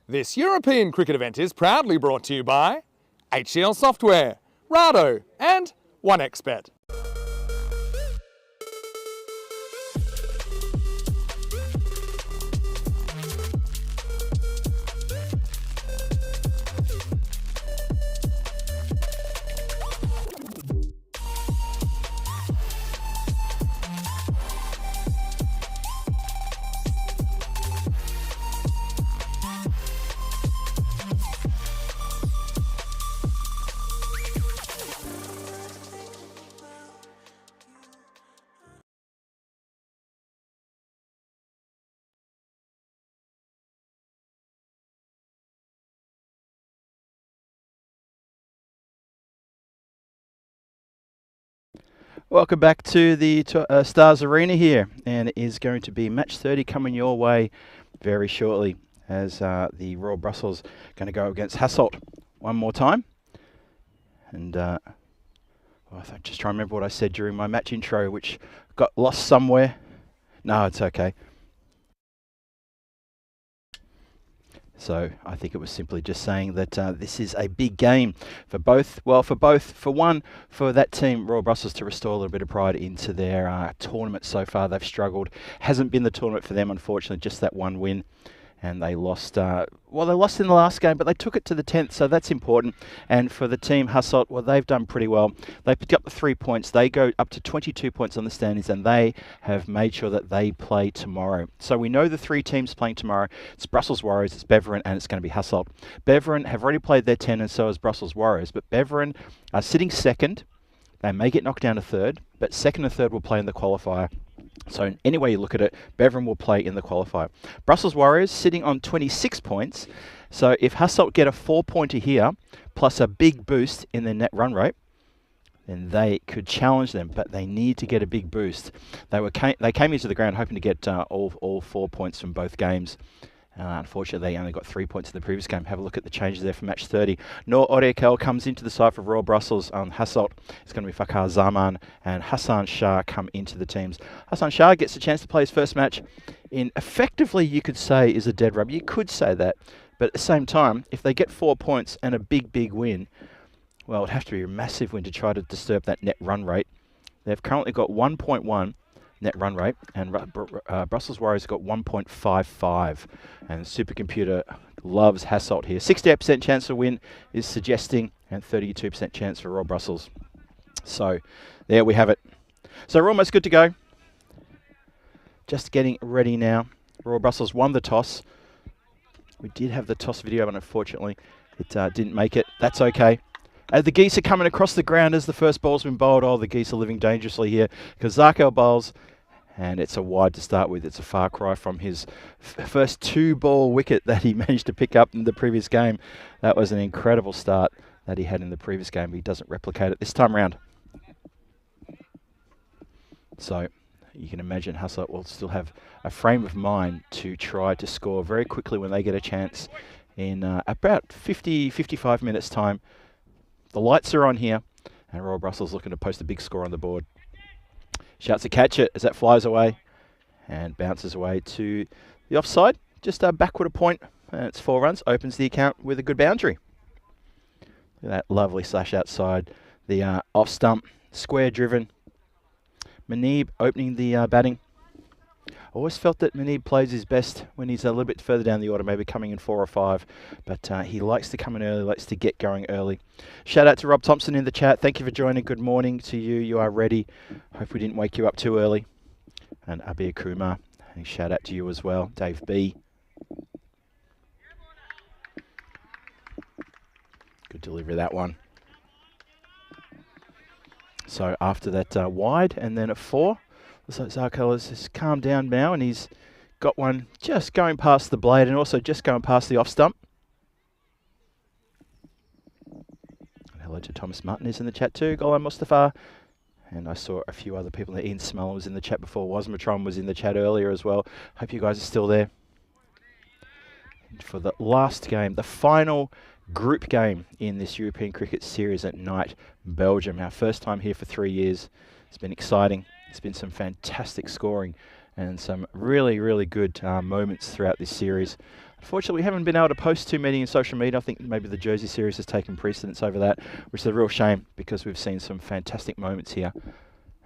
This European cricket event is proudly brought to you by HCL Software, Rado and 1xBet. Welcome back to the Stars Arena here, and it is going to be match 30 coming your way very shortly as the Royal Brussels going to go against Hassel one more time. And I'm just trying to remember what I said during my match intro, which got lost somewhere. No, it's okay. So I think it was simply just saying that this is a big game for both. Well, for one, for that team, Royal Brussels, to restore a little bit of pride into their tournament so far. They've struggled. Hasn't been the tournament for them, unfortunately, just that one win. And they lost, they lost in the last game, but they took it to the 10th, so that's important. And for the team, Hassel, well, they've done pretty well. They picked up the 3 points. They go up to 22 points on the standings, and they have made sure that they play tomorrow. So we know the 3 teams playing tomorrow. It's Brussels Warriors, it's Beveren, and it's going to be Hassel. Beveren have already played their 10, and so has Brussels Warriors, but Beveren are sitting second. They may get knocked down to third, but second and third will play in the qualifier. So any way you look at it, Beveren will play in the qualifier. Brussels Warriors sitting on 26 points. So if Hassel get a 4-pointer here, plus a big boost in their net run rate, then they could challenge them, but they need to get a big boost. They came into the ground hoping to get all 4 points from both games. Unfortunately, they only got 3 points in the previous game. Have a look at the changes there for match 30. Noor Orekel comes into the side for Royal Brussels. Hassel, it's going to be Fakhar Zaman and Hassan Shah come into the teams. Hassan Shah gets a chance to play his first match in, effectively, you could say, is a dead rub. You could say that. But at the same time, if they get 4 points and a big win, well, it'd have to be a massive win to try to disturb that net run rate. They've currently got 1.1 net run rate, and Brussels Warriors got 1.55, and the supercomputer loves Hassel here. 68% chance to win is suggesting, and 32% chance for Royal Brussels. So there we have it. So we're almost good to go. Just getting ready now. Royal Brussels won the toss. We did have the toss video, but unfortunately it didn't make it. That's okay. The geese are coming across the ground as the first ball's been bowled. Oh, the geese are living dangerously here. Kazako bowls, and it's a wide to start with. It's a far cry from his first 2-ball wicket that he managed to pick up in the previous game. That was an incredible start that he had in the previous game. He doesn't replicate it this time round. So you can imagine Hassel will still have a frame of mind to try to score very quickly when they get a chance in about 55 minutes time. The lights are on here, and Royal Brussels looking to post a big score on the board. Shouts to catch it as that flies away and bounces away to the offside. Just backward a point, and it's 4 runs. Opens the account with a good boundary. Look at that lovely slash outside. The off stump, square driven. Manib opening the batting. Always felt that Manib plays his best when he's a little bit further down the order, maybe coming in 4 or 5. But he likes to come in early, likes to get going early. Shout out to Rob Thompson in the chat. Thank you for joining. Good morning to you. You are ready. Hope we didn't wake you up too early. And Abir Kumar. And shout out to you as well. Dave B. Good delivery, that one. So after that wide and then a 4. Looks like Zarko has just calmed down now, and he's got one just going past the blade and also just going past the off stump. Hello to Thomas Martin is in the chat too. Golan Mustafa. And I saw a few other people. Ian Smell was in the chat before. Wasmatron was in the chat earlier as well. Hope you guys are still there. for the last game, the final group game in this European Cricket Series at night. Belgium, our first time here for 3 years. It's been exciting. It's been some fantastic scoring and some really, really good moments throughout this series. Unfortunately, we haven't been able to post too many in social media. I think maybe the Jersey series has taken precedence over that, which is a real shame because we've seen some fantastic moments here.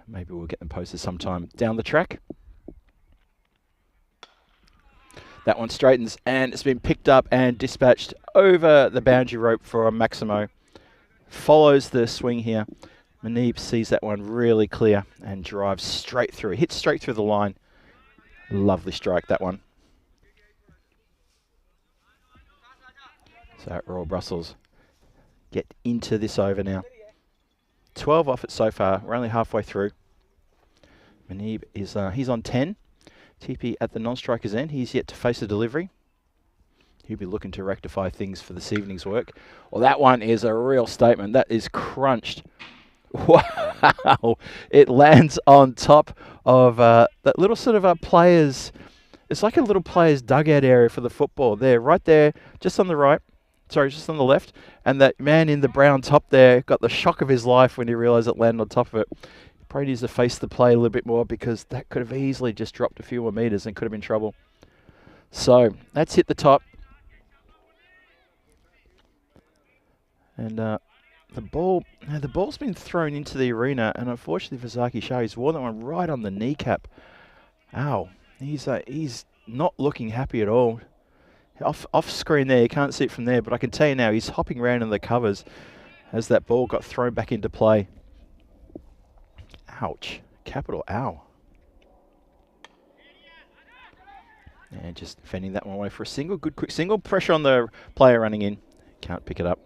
Maybe we'll get them posted sometime down the track. That one straightens and it's been picked up and dispatched over the boundary rope for a Maximo. Follows the swing here. Manib sees that one really clear and drives straight through. Hits straight through the line. Lovely strike, that one. So Royal Brussels get into this over now. 12 off it so far. We're only halfway through. Manib is he's on 10. TP at the non-striker's end. He's yet to face a delivery. He'll be looking to rectify things for this evening's work. Well, that one is a real statement. That is crunched. Wow. It lands on top of that little sort of players. It's like a little players dugout area for the football. There, right there, just on the right. Sorry, just on the left. And that man in the brown top there got the shock of his life when he realised it landed on top of it. Probably needs to face the play a little bit more because that could have easily just dropped a few more metres and could have been trouble. So that's hit the top. And the ball's been thrown into the arena, and unfortunately for Zaki Shah, he's worn that one right on the kneecap. Ow. He's not looking happy at all. Off screen there, you can't see it from there, but I can tell you now, he's hopping around in the covers as that ball got thrown back into play. Ouch. Capital ow. And just fending that one away for a single. Good quick single. Pressure on the player running in. Can't pick it up.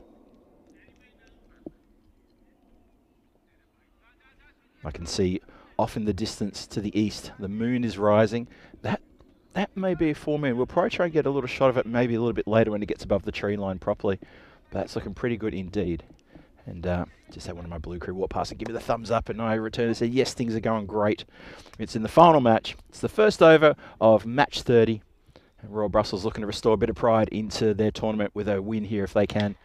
I can see off in the distance to the east, the moon is rising. That may be a full moon. We'll probably try and get a little shot of it maybe a little bit later when it gets above the tree line properly. But that's looking pretty good indeed. And just had one of my blue crew walk past and give me the thumbs up, and I returned and said, yes, things are going great. It's in the final match. It's the first over of match 30. And Royal Brussels looking to restore a bit of pride into their tournament with a win here if they can.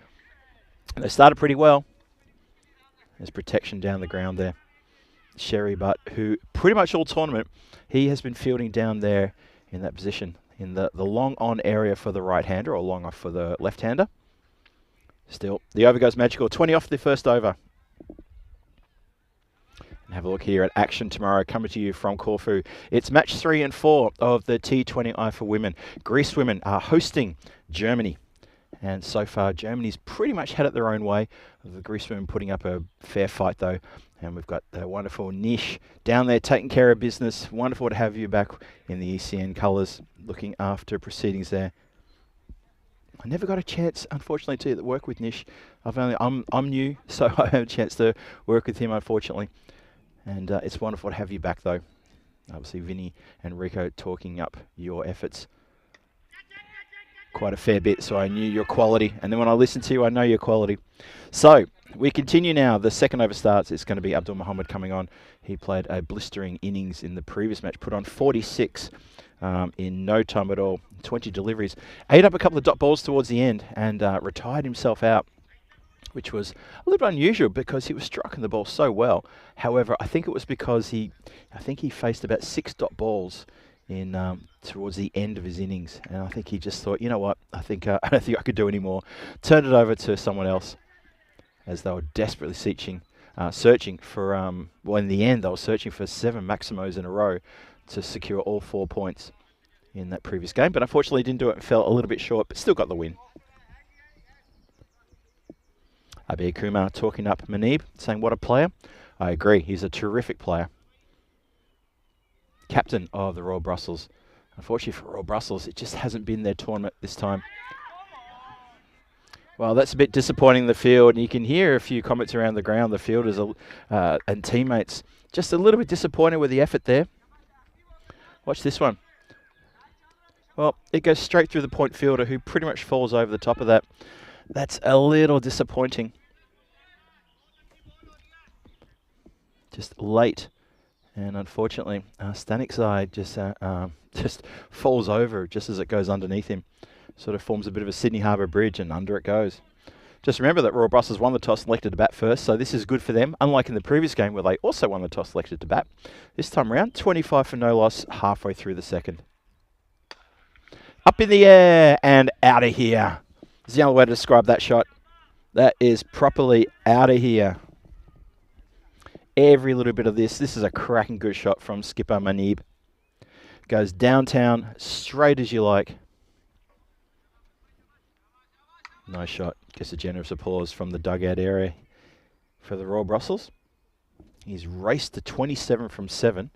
And they started pretty well. There's protection down the ground there. Sherry Butt, who pretty much all tournament, he has been fielding down there in that position, in the long on area for the right-hander or long off for the left-hander. Still, the over goes magical. 20 off the first over. And have a look here at action tomorrow, coming to you from Corfu. It's match 3 and 4 of the T20I for women. Greece women are hosting Germany. And so far, Germany's pretty much had it their own way. The Greece women putting up a fair fight, though. And we've got the wonderful Nish down there taking care of business. Wonderful to have you back in the ECN colours, looking after proceedings there. I never got a chance, unfortunately, to work with Nish. I'm new, so I have a chance to work with him, unfortunately. And it's wonderful to have you back, though. Obviously, Vinny and Rico talking up your efforts quite a fair bit, so I knew your quality. And then when I listen to you, I know your quality. So we continue now. The second over starts. It's going to be Abdul Muhammad coming on. He played a blistering innings in the previous match, put on 46 in no time at all. 20 deliveries. Ate up a couple of dot balls towards the end and retired himself out, which was a little bit unusual because he was striking the ball so well. However, I think it was because he faced about 6 dot balls in towards the end of his innings, and I think he just thought, you know what, I don't think I could do any more. Turned it over to someone else, as they were desperately searching for. Well, in the end, they were searching for 7 Maximos in a row to secure all 4 points in that previous game, but unfortunately didn't do it and fell a little bit short, but still got the win. Abir Kumar talking up Manib, saying what a player. I agree, he's a terrific player. Captain of the Royal Brussels. Unfortunately for Royal Brussels, it just hasn't been their tournament this time. Well, that's a bit disappointing in the field, and you can hear a few comments around the ground. The fielders and teammates just a little bit disappointed with the effort there. Watch this one. Well, it goes straight through the point fielder, who pretty much falls over the top of that. That's a little disappointing. Just late. And unfortunately, Stanik's eye just falls over just as it goes underneath him. Sort of forms a bit of a Sydney Harbour bridge, and under it goes. Just remember that Royal Brussels won the toss, selected to bat first, so this is good for them, unlike in the previous game where they also won the toss, selected to bat. This time around, 25 for no loss, halfway through the second. Up in the air and out of here. There's the only way to describe that shot. That is properly out of here. Every little bit of this. This is a cracking good shot from skipper Manib. Goes downtown, straight as you like. Nice shot. Gets a generous applause from the dugout area for the Royal Brussels. He's raced to 27 from 7.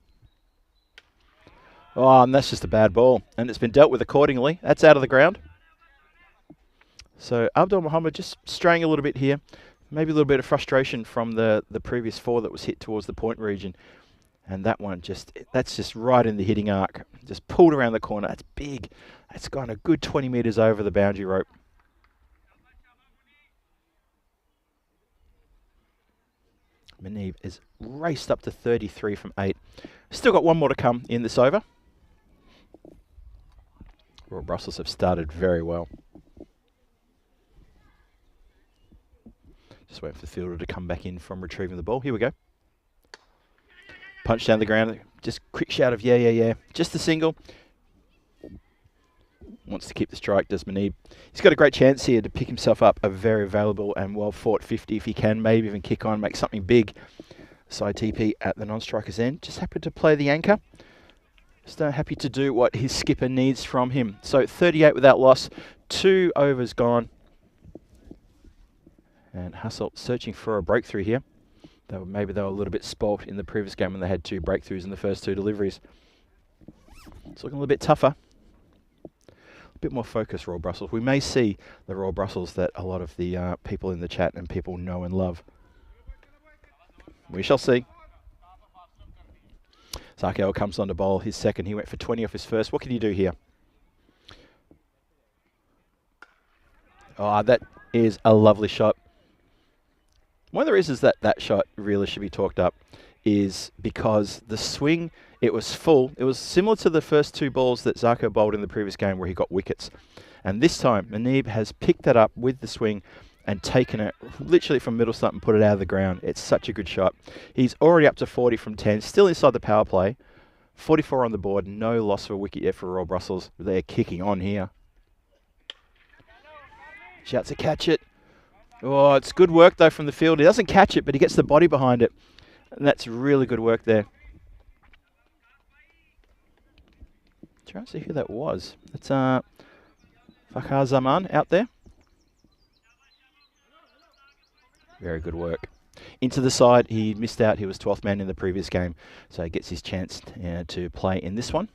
Oh, and that's just a bad ball. And it's been dealt with accordingly. That's out of the ground. So Abdul Muhammad just straying a little bit here. Maybe a little bit of frustration from the previous 4 that was hit towards the point region. And that one that's just right in the hitting arc. Just pulled around the corner. That's big. It's gone a good 20 metres over the boundary rope. Manib is raced up to 33 from 8. Still got one more to come in this over. Royal Brussels have started very well. Just waiting for the fielder to come back in from retrieving the ball. Here we go. Punch down the ground. Just quick shout of yeah. Just a single. Wants to keep the strike, does Manib. He's got a great chance here to pick himself up a very valuable and well-fought 50 if he can. Maybe even kick on, make something big. Side TP at the non-striker's end. Just happy to play the anchor. Just happy to do what his skipper needs from him. So 38 without loss. 2 overs gone. And Hassel searching for a breakthrough here. Maybe they were a little bit spoilt in the previous game when they had 2 breakthroughs in the first 2 deliveries. It's looking a little bit tougher. A bit more focus, Royal Brussels. We may see the Royal Brussels that a lot of the people in the chat and people know and love. We shall see. Zarko comes on to bowl his second. He went for 20 off his first. What can you do here? Oh, that is a lovely shot. One of the reasons that that shot really should be talked up is because the swing, it was full. It was similar to the first 2 balls that Zarko bowled in the previous game where he got wickets. And this time, Manib has picked that up with the swing and taken it literally from middle stump and put it out of the ground. It's such a good shot. He's already up to 40 from 10, still inside the power play. 44 on the board, no loss of a wicket yet for Royal Brussels. They're kicking on here. Shouts to catch it. Oh, it's good work, though, from the field. He doesn't catch it, but he gets the body behind it. And that's really good work there. Trying to see who that was. It's Fakhar Zaman out there. Very good work. Into the side. He missed out. He was 12th man in the previous game. So he gets his chance to play in this one.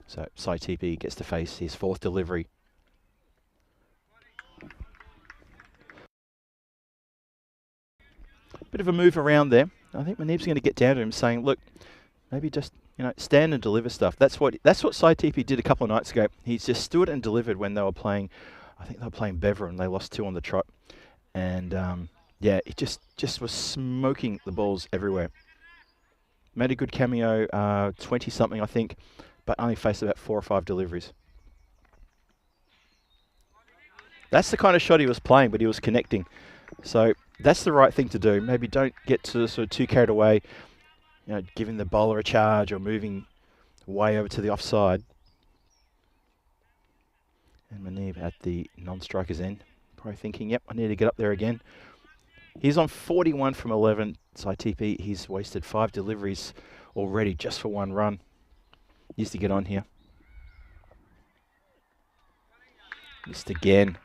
So Sai TP gets to face his 4th delivery. Bit of a move around there. I think Manib's going to get down to him saying, look, maybe just, stand and deliver stuff. That's what Sai TP did a couple of nights ago. He just stood and delivered when they were playing, I think they were playing Bever and they lost 2 on the trot. And yeah, it just was smoking the balls everywhere. Made a good cameo, 20-something I think, but only faced about 4 or 5 deliveries. That's the kind of shot he was playing, but he was connecting. So that's the right thing to do. Maybe don't get sort of too carried away, giving the bowler a charge or moving way over to the offside. And Manib at the non-striker's end, probably thinking, yep, I need to get up there again. He's on 41 from 11. Sai TP, he's wasted 5 deliveries already just for 1 run. Needs to get on here. Missed again.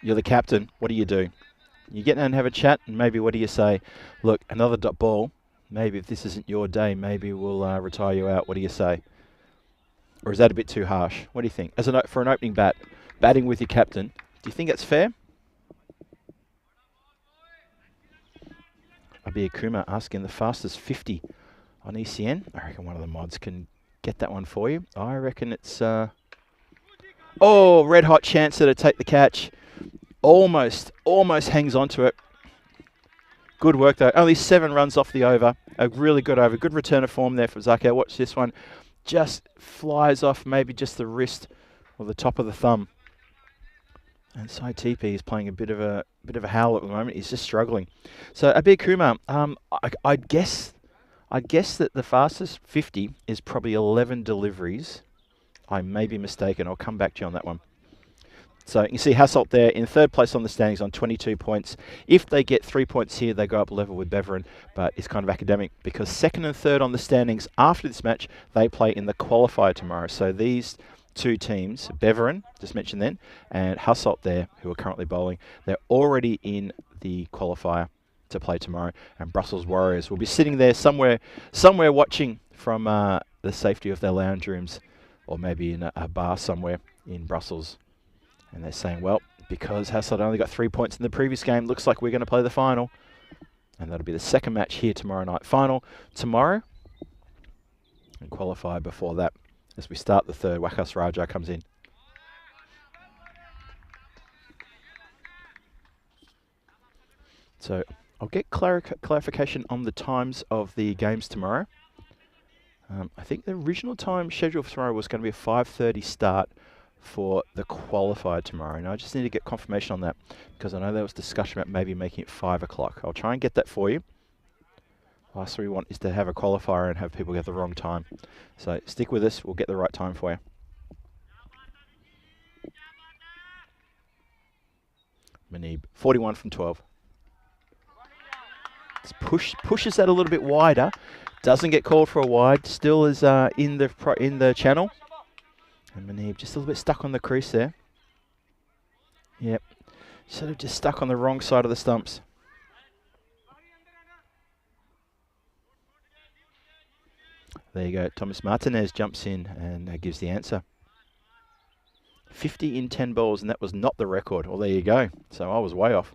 You're the captain. What do? You get down and have a chat, and maybe what do you say? Look, another dot ball. Maybe if this isn't your day, maybe we'll retire you out. What do you say? Or is that a bit too harsh? What do you think? For an opening batting with your captain, do you think that's fair? Abir Kumar asking the fastest 50 on ECN. I reckon one of the mods can get that one for you. I reckon it's... oh, red hot chance to take the catch. Almost hangs on to it. Good work, though. Only 7 runs off the over. A really good over. Good return of form there for Zarko. Watch this one. just flies off maybe just the wrist or the top of the thumb. And Sai TP is playing a bit of a howl at the moment. He's just struggling. So Abir Kumar, I'd guess that the fastest 50 is probably 11 deliveries. I may be mistaken. I'll come back to you on that one. So you can see Hassel there in third place on the standings on 22 points. If they get 3 points here, they go up level with Beveren, but it's kind of academic because second and third on the standings after this match, they play in the qualifier tomorrow. So these two teams, Beveren, just mentioned then, and Hassel there, who are currently bowling, they're already in the qualifier to play tomorrow. And Brussels Warriors will be sitting there somewhere watching from the safety of their lounge rooms, or maybe in a bar somewhere in Brussels. And they're saying, well, because Hassel only got 3 points in the previous game, looks like we're going to play the final. And that'll be the second match here tomorrow night. Final tomorrow. And qualify before that. As we start the third, Wakas Raja comes in. So I'll get clarification on the times of the games tomorrow. I think the original time scheduled for tomorrow was going to be a 5:30 start for the qualifier tomorrow. And I just need to get confirmation on that because I know there was discussion about maybe making it 5 o'clock. I'll try and get that for you. Last thing we want is to have a qualifier and have people get the wrong time. So stick with us. We'll get the right time for you. Manib, 41 from 12. Pushes that a little bit wider. Doesn't get called for a wide. Still is in the channel. And Manib just a little bit stuck on the crease there. Yep. Sort of just stuck on the wrong side of the stumps. There you go. Thomas Martinez jumps in and gives the answer. 50 in 10 balls, and that was not the record. Well, there you go. So I was way off.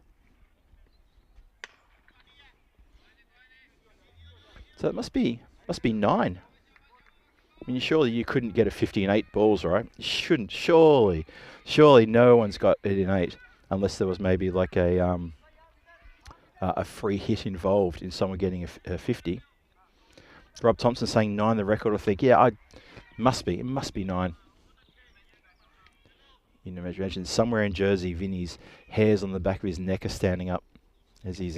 So it must be 9. I mean, surely you couldn't get a 50 in 8 balls, right? You shouldn't. Surely no one's got it in 8, unless there was maybe like a free hit involved in someone getting a 50. Rob Thompson saying 9 the record. I think, yeah, it must be 9. You know, imagine somewhere in Jersey, Vinny's hairs on the back of his neck are standing up as he's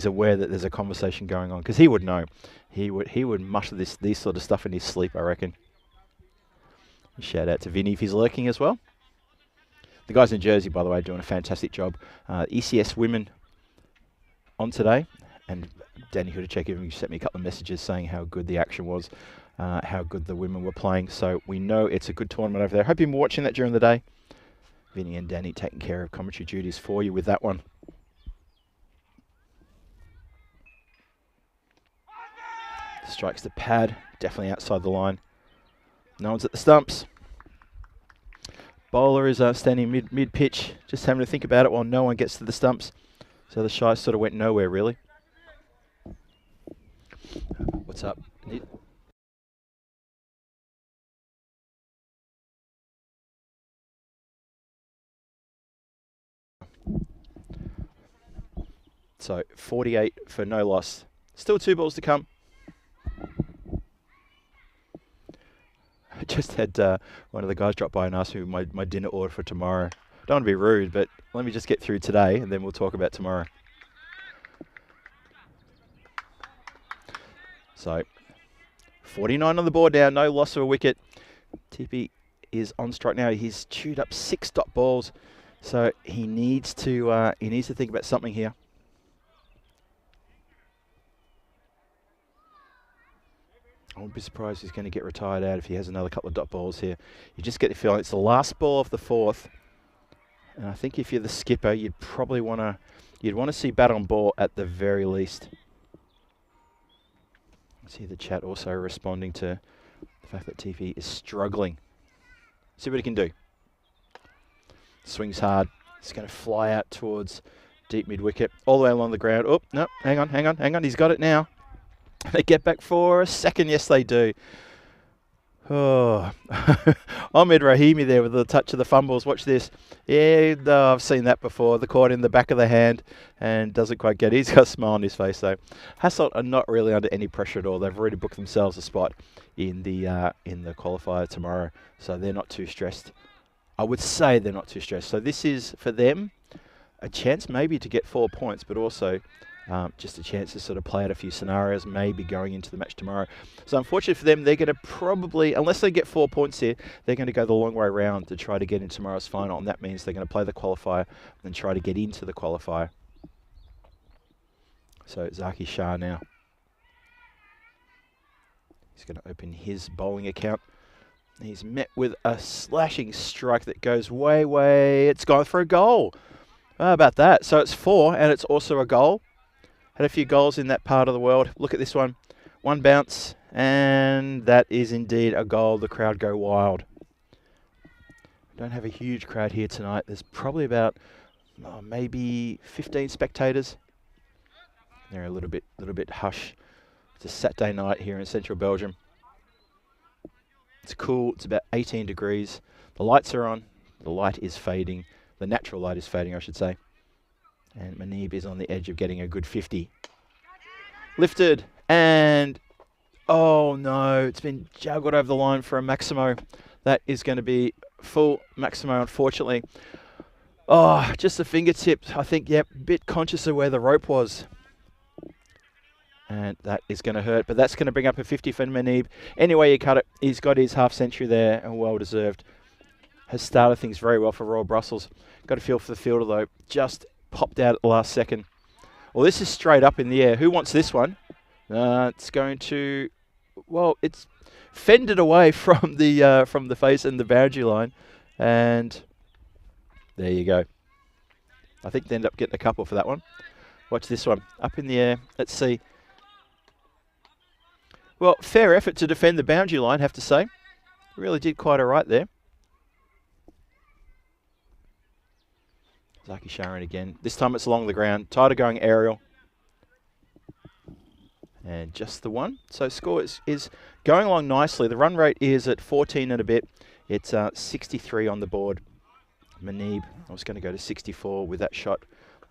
aware that there's a conversation going on, because he would know. He would mutter these sort of stuff in his sleep, I reckon. Shout out to Vinny if he's lurking as well. The guys in Jersey, by the way, doing a fantastic job. ECS women on today, and Danny Hudacek even sent me a couple of messages saying how good the action was, how good the women were playing. So we know it's a good tournament over there. Hope you've been watching that during the day. Vinny and Danny taking care of commentary duties for you with that one. Strikes the pad, definitely outside the line. No one's at the stumps. Bowler is standing mid-pitch, just having to think about it while no one gets to the stumps. So the shy sort of went nowhere, really. What's up? So 48 for no loss. Still 2 balls to come. I just had one of the guys drop by and ask me my dinner order for tomorrow. Don't want to be rude, but let me just get through today and then we'll talk about tomorrow. So 49 on the board now, no loss of a wicket. Tippy is on strike now. He's chewed up 6 dot balls, so he needs to think about something here. I wouldn't be surprised if he's going to get retired out if he has another couple of dot balls here. You just get the feeling it's the last ball of the 4th, and I think if you're the skipper, you'd probably want to see bat on ball at the very least. I see the chat also responding to the fact that TV is struggling. See what he can do. Swings hard. It's going to fly out towards deep mid wicket, all the way along the ground. Oh no! Hang on! He's got it now. They get back for a second. Yes, they do. Oh, Ahmed Rahimi there with the touch of the fumbles. Watch this. Yeah, no, I've seen that before. The cord in the back of the hand and doesn't quite get it. He's got a smile on his face though. Hassel are not really under any pressure at all. They've already booked themselves a spot in the qualifier tomorrow, so they're not too stressed. I would say they're not too stressed. So this is for them a chance maybe to get 4 points, but also just a chance to sort of play out a few scenarios, maybe going into the match tomorrow. So unfortunately for them, they're going to probably, unless they get 4 points here, they're going to go the long way round to try to get in tomorrow's final, and that means they're going to play the qualifier and try to get into the qualifier. So Zaki Shah now. He's going to open his bowling account. He's met with a slashing strike that goes way, it's gone for a goal. How about that? So it's 4 and it's also a goal. Had a few goals in that part of the world. Look at this one. One bounce, and that is indeed a goal. The crowd go wild. Don't have a huge crowd here tonight. There's probably about maybe 15 spectators. They're a little bit hush. It's a Saturday night here in central Belgium. It's cool. It's about 18 degrees. The lights are on. The light is fading. The natural light is fading, I should say. And Manib is on the edge of getting a good 50. Lifted, and oh no, it's been juggled over the line for a Maximo. That is going to be full Maximo, unfortunately. Oh, just the fingertips. I think, yep, bit conscious of where the rope was. And that is going to hurt, but that's going to bring up a 50 for Manib. Anyway, you cut it. He's got his half century there, and well deserved. Has started things very well for Royal Brussels. Got a feel for the fielder though. Just popped out at the last second. Well, this is straight up in the air. Who wants this one? It's going to, well, it's fended away from the face and the boundary line, and there you go. I think they end up getting a couple for that one. Watch this one. Up in the air. Let's see. Well, fair effort to defend the boundary line, have to say. Really did quite all right there. Zaki Sharon again. This time it's along the ground. Tighter going aerial. And just the one. So score is going along nicely. The run rate is at 14 and a bit. It's 63 on the board. Manib, I was going to go to 64 with that shot.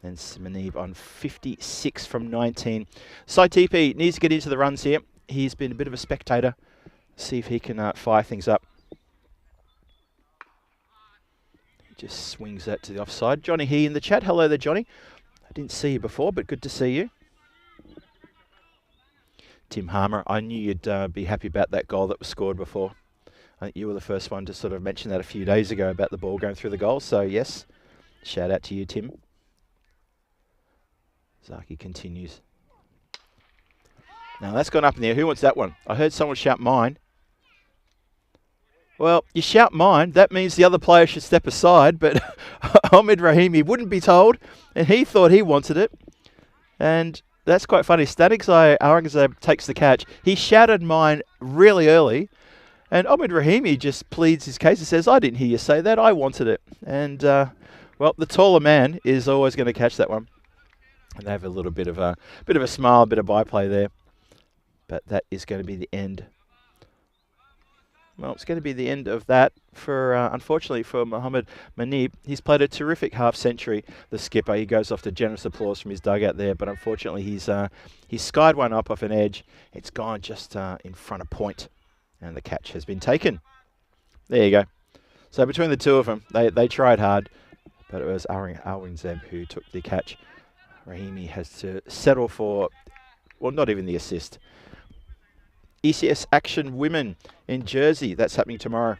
And Manib on 56 from 19. Saitipi needs to get into the runs here. He's been a bit of a spectator. See if he can fire things up. Just swings that to the offside. Johnny He in the chat. Hello there, Johnny. I didn't see you before, but good to see you. Tim Harmer, I knew you'd be happy about that goal that was scored before. I think you were the first one to sort of mention that a few days ago about the ball going through the goal. So, yes, shout out to you, Tim. Zaki continues. Now, that's gone up in the air. Who wants that one? I heard someone shout mine. Well, you shout mine, that means the other player should step aside, but Ahmed Rahimi wouldn't be told, and he thought he wanted it. And that's quite funny. Staniksai Aurangzeb takes the catch. He shouted mine really early, and Ahmed Rahimi just pleads his case and says, I didn't hear you say that, I wanted it. And, well, the taller man is always going to catch that one. And they have a little bit of a smile, a bit of byplay there. But that is going to be the end. Well, it's going to be the end of that for, unfortunately, for Mohammed Manib. He's played a terrific half-century. The skipper, he goes off to generous applause from his dugout there, but unfortunately he's skied one up off an edge. It's gone just in front of point, and the catch has been taken. There you go. So between the two of them, they tried hard, but it was Aurangzeb who took the catch. Rahimi has to settle for, well, not even the assist. ECS Action Women in Jersey. That's happening tomorrow.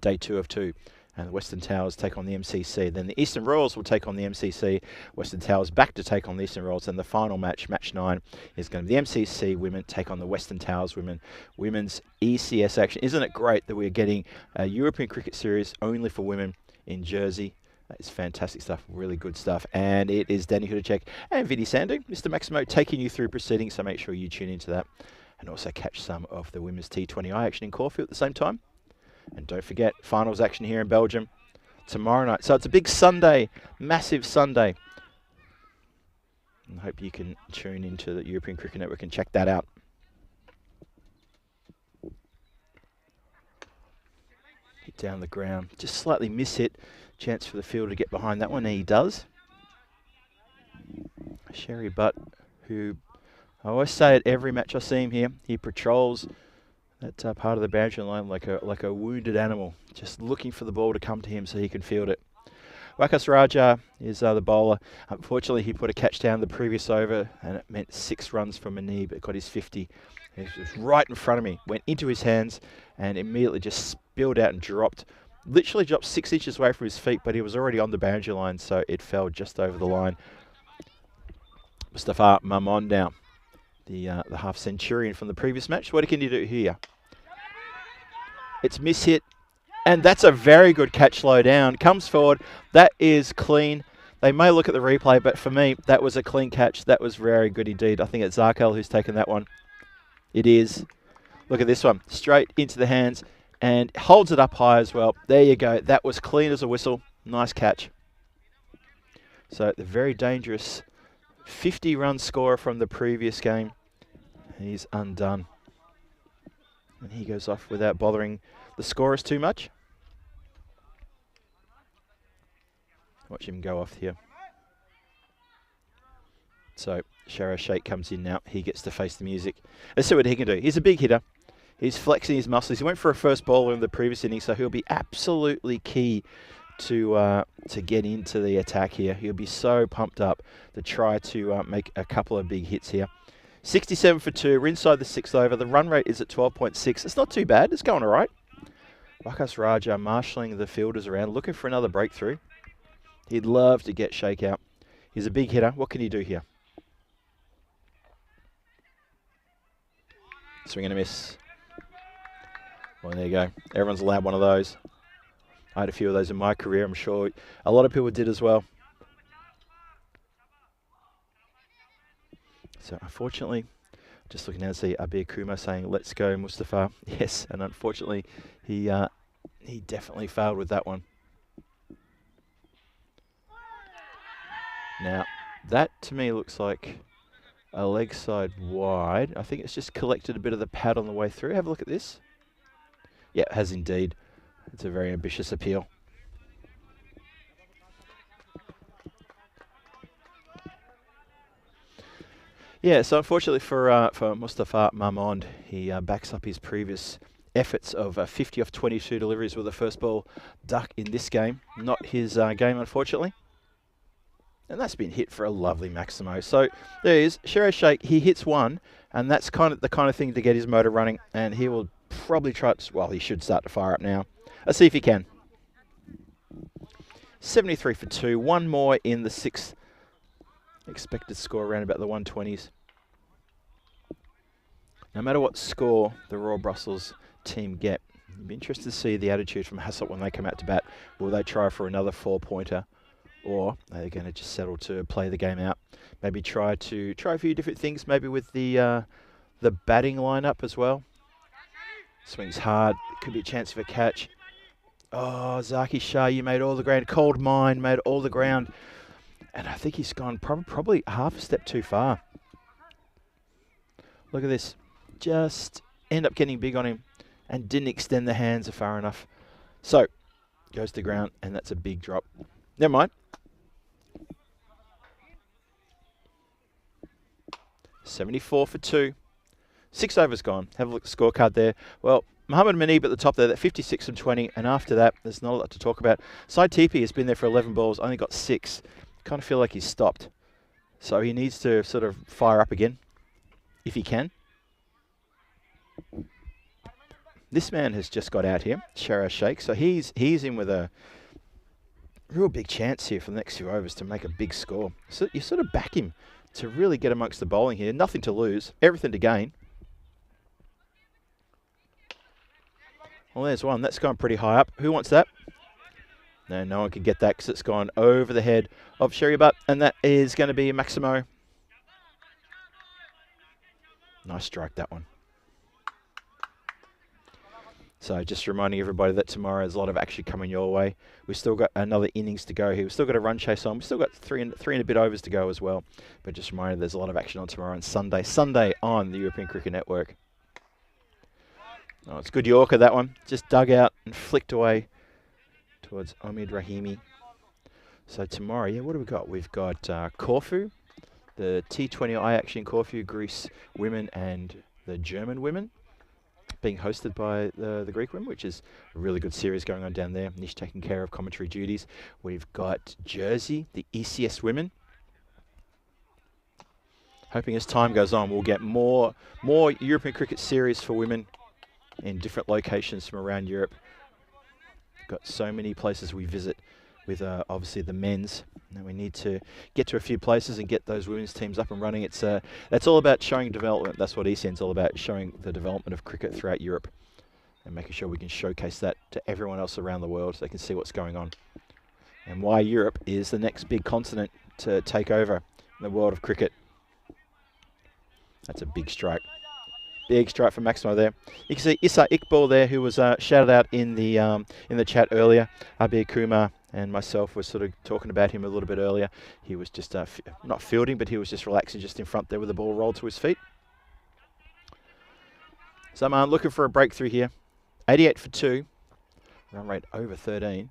Day 2 of 2. And the Western Towers take on the MCC. Then the Eastern Royals will take on the MCC. Western Towers back to take on the Eastern Royals. And the final match, match 9, is going to be the MCC women take on the Western Towers women. Women's ECS Action. Isn't it great that we're getting a European Cricket Series only for women in Jersey? That is fantastic stuff, really good stuff. And it is Danny Hudacek and Vinny Sandu, Mr. Maximo, taking you through proceedings, so make sure you tune into that. And also catch some of the women's T20I action in Caulfield at the same time. And don't forget, finals action here in Belgium tomorrow night. So it's a big Sunday, massive Sunday. And I hope you can tune into the European Cricket Network and check that out. down the ground. Just slightly miss hit. Chance for the fielder to get behind that one, and he does. Sherry Butt, who I always say at every match I see him here, he patrols that part of the boundary line like a wounded animal, just looking for the ball to come to him so he can field it. Wakas Raja is the bowler. Unfortunately, he put a catch down the previous over, and it meant 6 runs from a knee, but got his 50. It was right in front of me, went into his hands, and immediately just spilled out and dropped. Literally dropped 6 inches away from his feet, but he was already on the boundary line, so it fell just over the line. Mustafa Mamon now, the half-centurion from the previous match. What can you do here? It's miss-hit, and that's a very good catch low down. Comes forward. That is clean. They may look at the replay, but for me, that was a clean catch. That was very good indeed. I think it's Zarkel who's taken that one. It is. Look at this one. Straight into the hands and holds it up high as well. There you go. That was clean as a whistle. Nice catch. So the very dangerous 50-run scorer from the previous game, he's undone. And he goes off without bothering the scorers too much. Watch him go off here. So Shara Sheikh comes in now. He gets to face the music. Let's see what he can do. He's a big hitter. He's flexing his muscles. He went for a first bowler in the previous inning, so he'll be absolutely key to get into the attack here. He'll be so pumped up to try to make a couple of big hits here. 67 for 2. We're inside the 6th over. The run rate is at 12.6. It's not too bad. It's going all right. Wakas Raja marshalling the fielders around, looking for another breakthrough. He'd love to get Sheikh out. He's a big hitter. What can he do here? Swing and a miss. Well, there you go. Everyone's allowed one of those. I had a few of those in my career. I'm sure a lot of people did as well. So unfortunately, just looking down to see Abir Kumar saying, "Let's go, Mustafa." Yes, and unfortunately, he definitely failed with that one. Now, that to me looks like a leg side wide. I think it's just collected a bit of the pad on the way through. Have a look at this. Yeah, it has indeed. It's a very ambitious appeal. Yeah, so unfortunately for Mustafa Mahmoud, he backs up his previous efforts of 50 off 22 deliveries with the first ball duck in this game. Not his game, unfortunately. And that's been hit for a lovely Maximo. So there he is, Shero Sheikh. He hits one, and that's kind of the kind of thing to get his motor running. And he will probably try to, well, he should start to fire up now. Let's see if he can. 73 for 2. One more in the 6th. Expected score around about the 120s. No matter what score the Royal Brussels team get, it'd be interested to see the attitude from Hassel when they come out to bat. Will they try for another 4-pointer? Or are they going to just settle to play the game out? Maybe try a few different things, maybe with the batting lineup as well. Swings hard. Could be a chance of a catch. Oh, Zaki Shah, you made all the ground. Cold Mine made all the ground. And I think he's gone probably half a step too far. Look at this. Just end up getting big on him and didn't extend the hands far enough. So, goes to ground, and that's a big drop. Never mind. 74 for 2. 6 overs gone. Have a look at the scorecard there. Well, Mohammed Manib at the top there, that 56 and 20, and after that, there's not a lot to talk about. Side Tipi has been there for 11 balls, only got 6. Kind of feel like he's stopped. So he needs to sort of fire up again, if he can. This man has just got out here, Shara Sheikh, so he's in with a real big chance here for the next few overs to make a big score. So you sort of back him to really get amongst the bowling here. Nothing to lose, everything to gain. Well, there's one. That's gone pretty high up. Who wants that? No one can get that because it's gone over the head of Sherry Butt, and that is going to be a Maximo. Nice strike, that one. So just reminding everybody that tomorrow there's a lot of action coming your way. We've still got another innings to go here. We've still got a run chase on. We've still got three and a bit overs to go as well. But just reminding there's a lot of action on tomorrow and Sunday on the European Cricket Network. Oh, it's good Yorker, that one. Just dug out and flicked away towards Omid Rahimi. So tomorrow, yeah, what do we got? We've got Corfu, the T20 I-Action Corfu, Greece women and the German women, being hosted by the Greek women, which is a really good series going on down there. Nish taking care of commentary duties. We've got Jersey, the ECS women. Hoping as time goes on, we'll get more European cricket series for women in different locations from around Europe. Got so many places we visit with obviously the men's. And we need to get to a few places and get those women's teams up and running. It's that's all about showing development. That's what ECN's all about, showing the development of cricket throughout Europe and making sure we can showcase that to everyone else around the world so they can see what's going on. And why Europe is the next big continent to take over in the world of cricket. That's a big strike. Big strike from Maximo there. You can see Issa Iqbal there, who was shouted out in the chat earlier. Abir Kumar and myself were sort of talking about him a little bit earlier. He was just not fielding, but he was just relaxing just in front there with the ball rolled to his feet. So I'm looking for a breakthrough here. 88 for 2. Run rate over 13.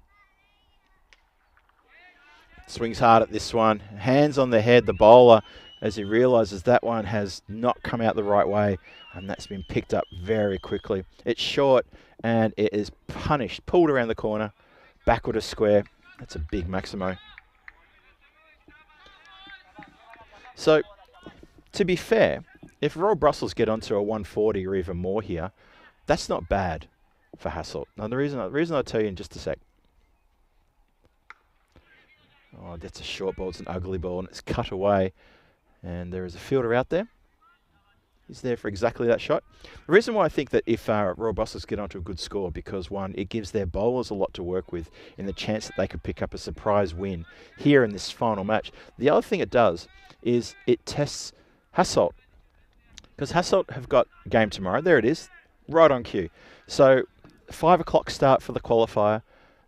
Swings hard at this one. Hands on the head, the bowler, as he realises that one has not come out the right way, and that's been picked up very quickly. It's short, and it is punished, pulled around the corner, backward a square. That's a big Maximo. So, to be fair, if Royal Brussels get onto a 140 or even more here, that's not bad for Hassel. Now, the reason I'll tell you in just a sec. Oh, that's a short ball. It's an ugly ball, and it's cut away. And there is a fielder out there. He's there for exactly that shot. The reason why I think that if Royal Brussels get onto a good score, because one, it gives their bowlers a lot to work with in the chance that they could pick up a surprise win here in this final match. The other thing it does is it tests Hassel, because Hassel have got a game tomorrow. There it is, right on cue. So 5 o'clock start for the qualifier.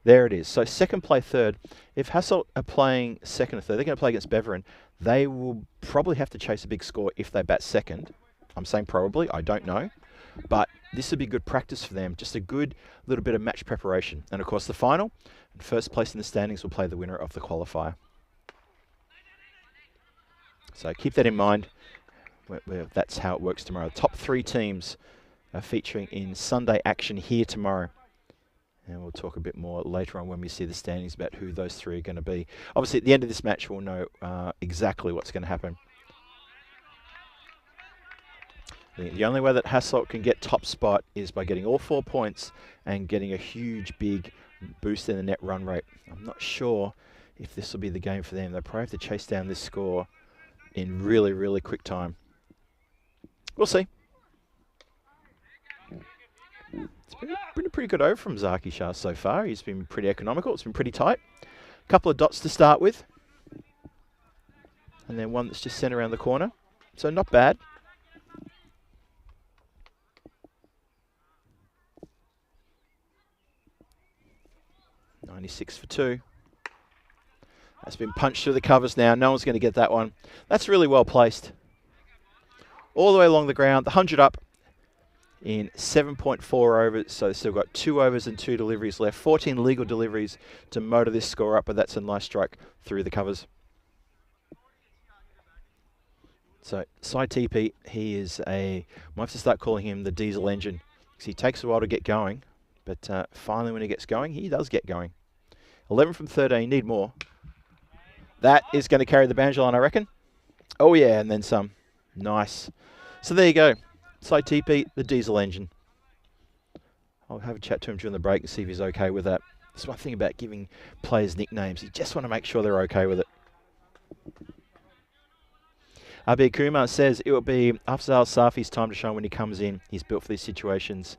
There it is. So second play third. If Hassel are playing second or third, they're going to play against Beveren. They will probably have to chase a big score if they bat second. I'm saying probably, I don't know. But this would be good practice for them. Just a good little bit of match preparation. And of course the final, and first place in the standings will play the winner of the qualifier. So keep that in mind. That's how it works tomorrow. The top 3 teams are featuring in Sunday action here tomorrow. And we'll talk a bit more later on when we see the standings about who those 3 are going to be. Obviously, at the end of this match, we'll know exactly what's going to happen. The only way that Hassel can get top spot is by getting all 4 points and getting a huge, big boost in the net run rate. I'm not sure if this will be the game for them. They'll probably have to chase down this score in really, really quick time. We'll see. It's been a pretty good over from Zaki Shah so far. He's been pretty economical. It's been pretty tight. A couple of dots to start with. And then one that's just sent around the corner. So not bad. .96 for 2. That's been punched through the covers now. No one's going to get that one. That's really well placed. All the way along the ground. The 100 up in 7.4 overs. So they've still got 2 overs and 2 deliveries left. 14 legal deliveries to motor this score up, but that's a nice strike through the covers. So Sai TP, he is might have to start calling him the diesel engine, because he takes a while to get going, but finally when he gets going, he does get going. 11 from 13, need more. That is going to carry the banjo line, I reckon. Oh yeah, and then some. Nice. So there you go. Sai TP, the diesel engine. I'll have a chat to him during the break and see if he's okay with that. That's one thing about giving players nicknames. You just want to make sure they're okay with it. Abir Kumar says it will be Afzal Safi's time to shine when he comes in. He's built for these situations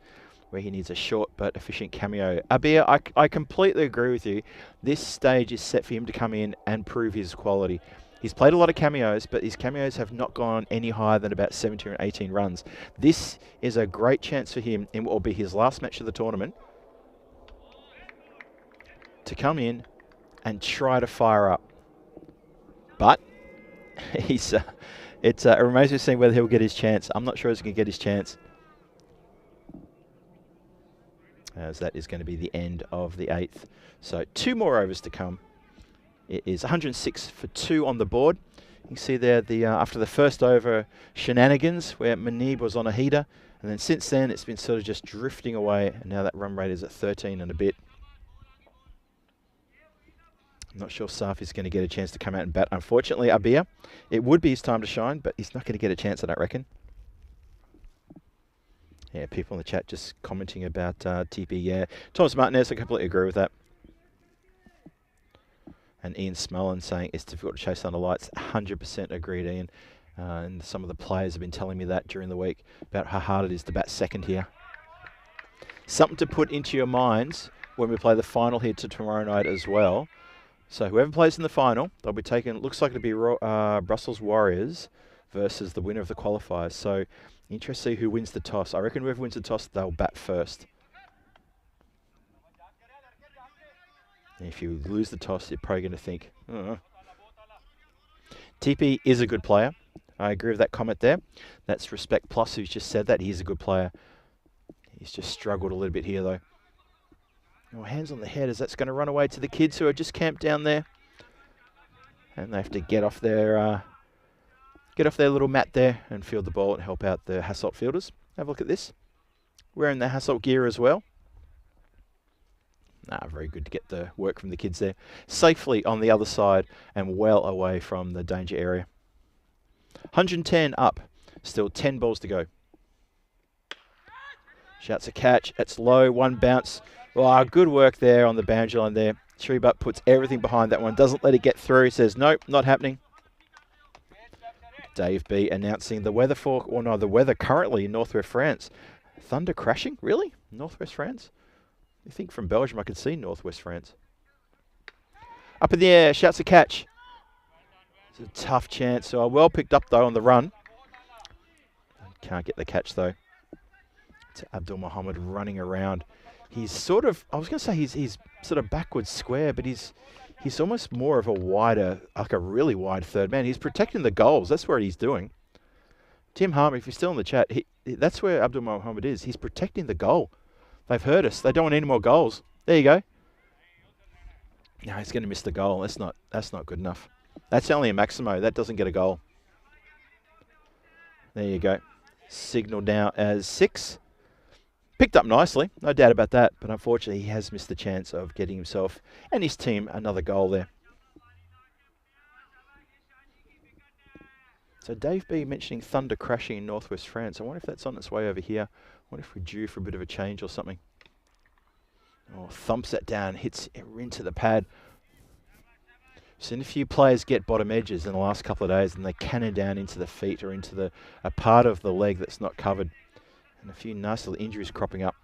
where he needs a short but efficient cameo. Abir, I completely agree with you. This stage is set for him to come in and prove his quality. He's played a lot of cameos, but his cameos have not gone any higher than about 17 or 18 runs. This is a great chance for him in what will be his last match of the tournament to come in and try to fire up. But he's it remains to be seen whether he'll get his chance. I'm not sure he's going to get his chance. as that is going to be the end of the 8th. So 2 more overs to come. It is 106 for 2 on the board. You can see there the after the first over shenanigans where Manib was on a heater, and then since then it's been sort of just drifting away, and now that run rate is at 13 and a bit. I'm not sure Safi's going to get a chance to come out and bat. Unfortunately, Abir, it would be his time to shine, but he's not going to get a chance, I don't reckon. Yeah, people in the chat just commenting about TP. Yeah, Thomas Martinez, I completely agree with that. And Ian Smullen saying it's difficult to chase under lights. 100% agreed, Ian. And some of the players have been telling me that during the week about how hard it is to bat second here. Something to put into your minds when we play the final here to tomorrow night as well. So whoever plays in the final, they'll be taking, looks like it'll be Brussels Warriors versus the winner of the qualifiers. So interesting to see who wins the toss. I reckon whoever wins the toss, they'll bat first. And if you lose the toss, you're probably going to think, TP is a good player. I agree with that comment there. That's Respect Plus who's just said that. He's a good player. He's just struggled a little bit here, though. Oh, hands on the head as that's going to run away to the kids who are just camped down there. And they have to get off their little mat there and field the ball and help out the Hassel fielders. Have a look at this. Wearing the Hassel gear as well. Very good to get the work from the kids there. Safely on the other side and well away from the danger area. 110 up. Still 10 balls to go. Shouts a catch. It's low. One bounce. Oh, good work there on the boundary line there. Shreebutt puts everything behind that one. Doesn't let it get through. He says, nope, not happening. Dave B announcing the weather the weather currently in northwest France. Thunder crashing? Really? Northwest France? You think from Belgium I could see northwest France. Up in the air. Shouts a catch. It's a tough chance. So well picked up though on the run. Can't get the catch though. It's Abdul Muhammad running around. He's sort of, I was going to say he's sort of backwards square, but he's almost more of a wider, like a really wide third man. He's protecting the goals. That's what he's doing. Tim Harmer, if you're still in the chat, that's where Abdul Muhammad is. He's protecting the goal. They've heard us. They don't want any more goals. There you go. No, he's going to miss the goal. That's not good enough. That's only a Maximo. That doesn't get a goal. There you go. Signal now as 6. Picked up nicely, no doubt about that, but unfortunately he has missed the chance of getting himself and his team another goal there. So Dave B mentioning thunder crashing in northwest France. I wonder if that's on its way over here. I wonder if we're due for a bit of a change or something. Oh, thumps that down, hits into the pad. Seen a few players get bottom edges in the last couple of days and they cannon down into the feet or into a part of the leg that's not covered. And a few nice little injuries cropping up.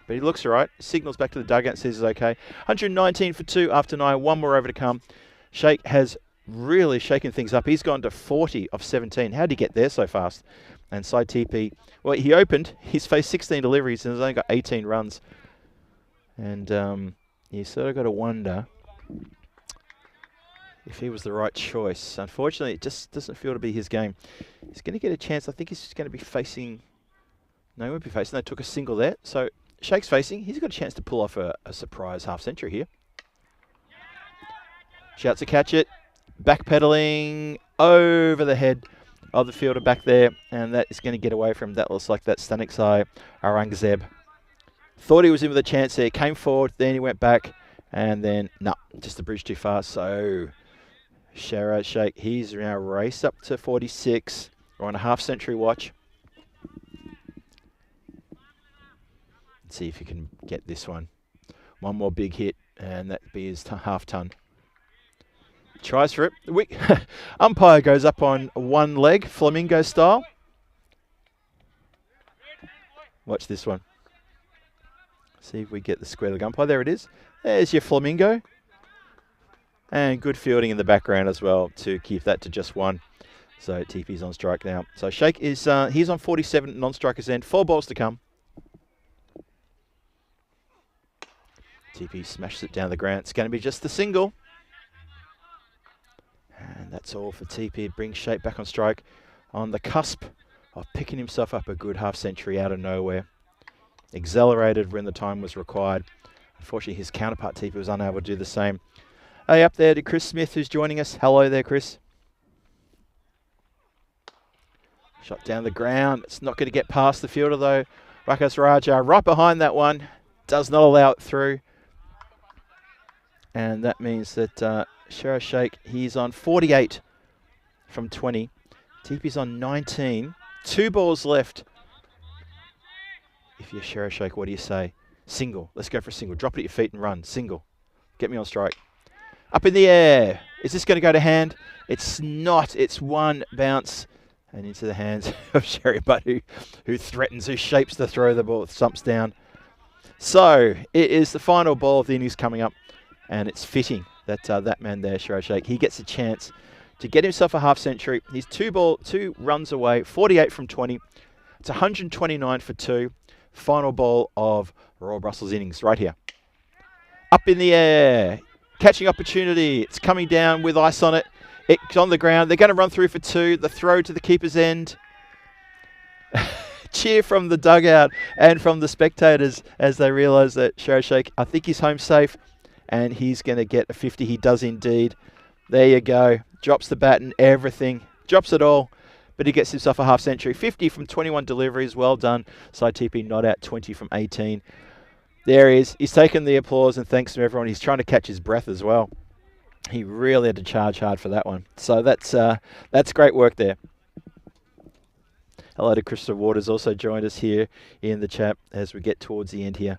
But he looks all right. Signals back to the dugout and says he's okay. 119 for 2 after 9. One more over to come. Sheikh has really shaken things up. He's gone to 40 of 17. How did he get there so fast? And side TP, well, he opened. He's faced 16 deliveries and has only got 18 runs. And you sort of got to wonder if he was the right choice. Unfortunately, it just doesn't feel to be his game. He's going to get a chance. I think he's just going to be facing... No, he won't be facing. They took a single there. So Sheikh's facing. He's got a chance to pull off a surprise half-century here. Shouts to catch it. Backpedaling over the head of the fielder back there. And that is going to get away from him. That looks like that Staniksai Aurangzeb. Thought he was in with a chance there. Came forward. Then he went back. And then, no, just the bridge too far. So Sharaz Sheikh, he's now raced up to 46. We're on a half-century watch. See if you can get this one. One more big hit, and that be his half ton. Tries for it. Umpire goes up on one leg, flamingo style. Watch this one. See if we get the square leg umpire. There it is. There's your flamingo. And good fielding in the background as well to keep that to just 1. So TP's on strike now. So Sheikh is he's on 47 non-strikers end. 4 balls to come. TP smashes it down the ground. It's going to be just the single. And that's all for TP. It brings Sheikh back on strike on the cusp of picking himself up a good half-century out of nowhere. accelerated when the time was required. Unfortunately, his counterpart T10 was unable to do the same. Hey, up there to Chris Smith, who's joining us. Hello there, Chris. Shot down the ground. It's not going to get past the fielder, though. Wakas Raja right behind that one. Does not allow it through. And that means that Shara Sheikh, he's on 48 from 20. Teepee's on 19. 2 balls left. If you're Shara Sheikh, what do you say? Single. Let's go for a single. Drop it at your feet and run. Single. Get me on strike. Up in the air. Is this going to go to hand? It's not. It's one bounce and into the hands of Sherry Butt, who threatens, who shapes to throw the ball, thumps down. So it is the final ball of the innings coming up, and it's fitting that that man there, Shara Sheikh, he gets a chance to get himself a half century. He's 2 runs away, 48 from 20. It's 129 for 2. Final ball of Royal Brussels innings right here. Up in the air. Catching opportunity. It's coming down with ice on it. It's on the ground. They're going to run through for 2. The throw to the keeper's end. Cheer from the dugout and from the spectators as they realise that Shara Sheikh, I think he's home safe and he's going to get a 50. He does indeed. There you go. Drops the bat and everything. Drops it all. But he gets himself a half century. 50 from 21 deliveries. Well done. Side TP not out. 20 from 18. There he is. He's taken the applause and thanks to everyone. He's trying to catch his breath as well. He really had to charge hard for that one. So that's great work there. Hello to Christopher Waters, also joined us here in the chat as we get towards the end here.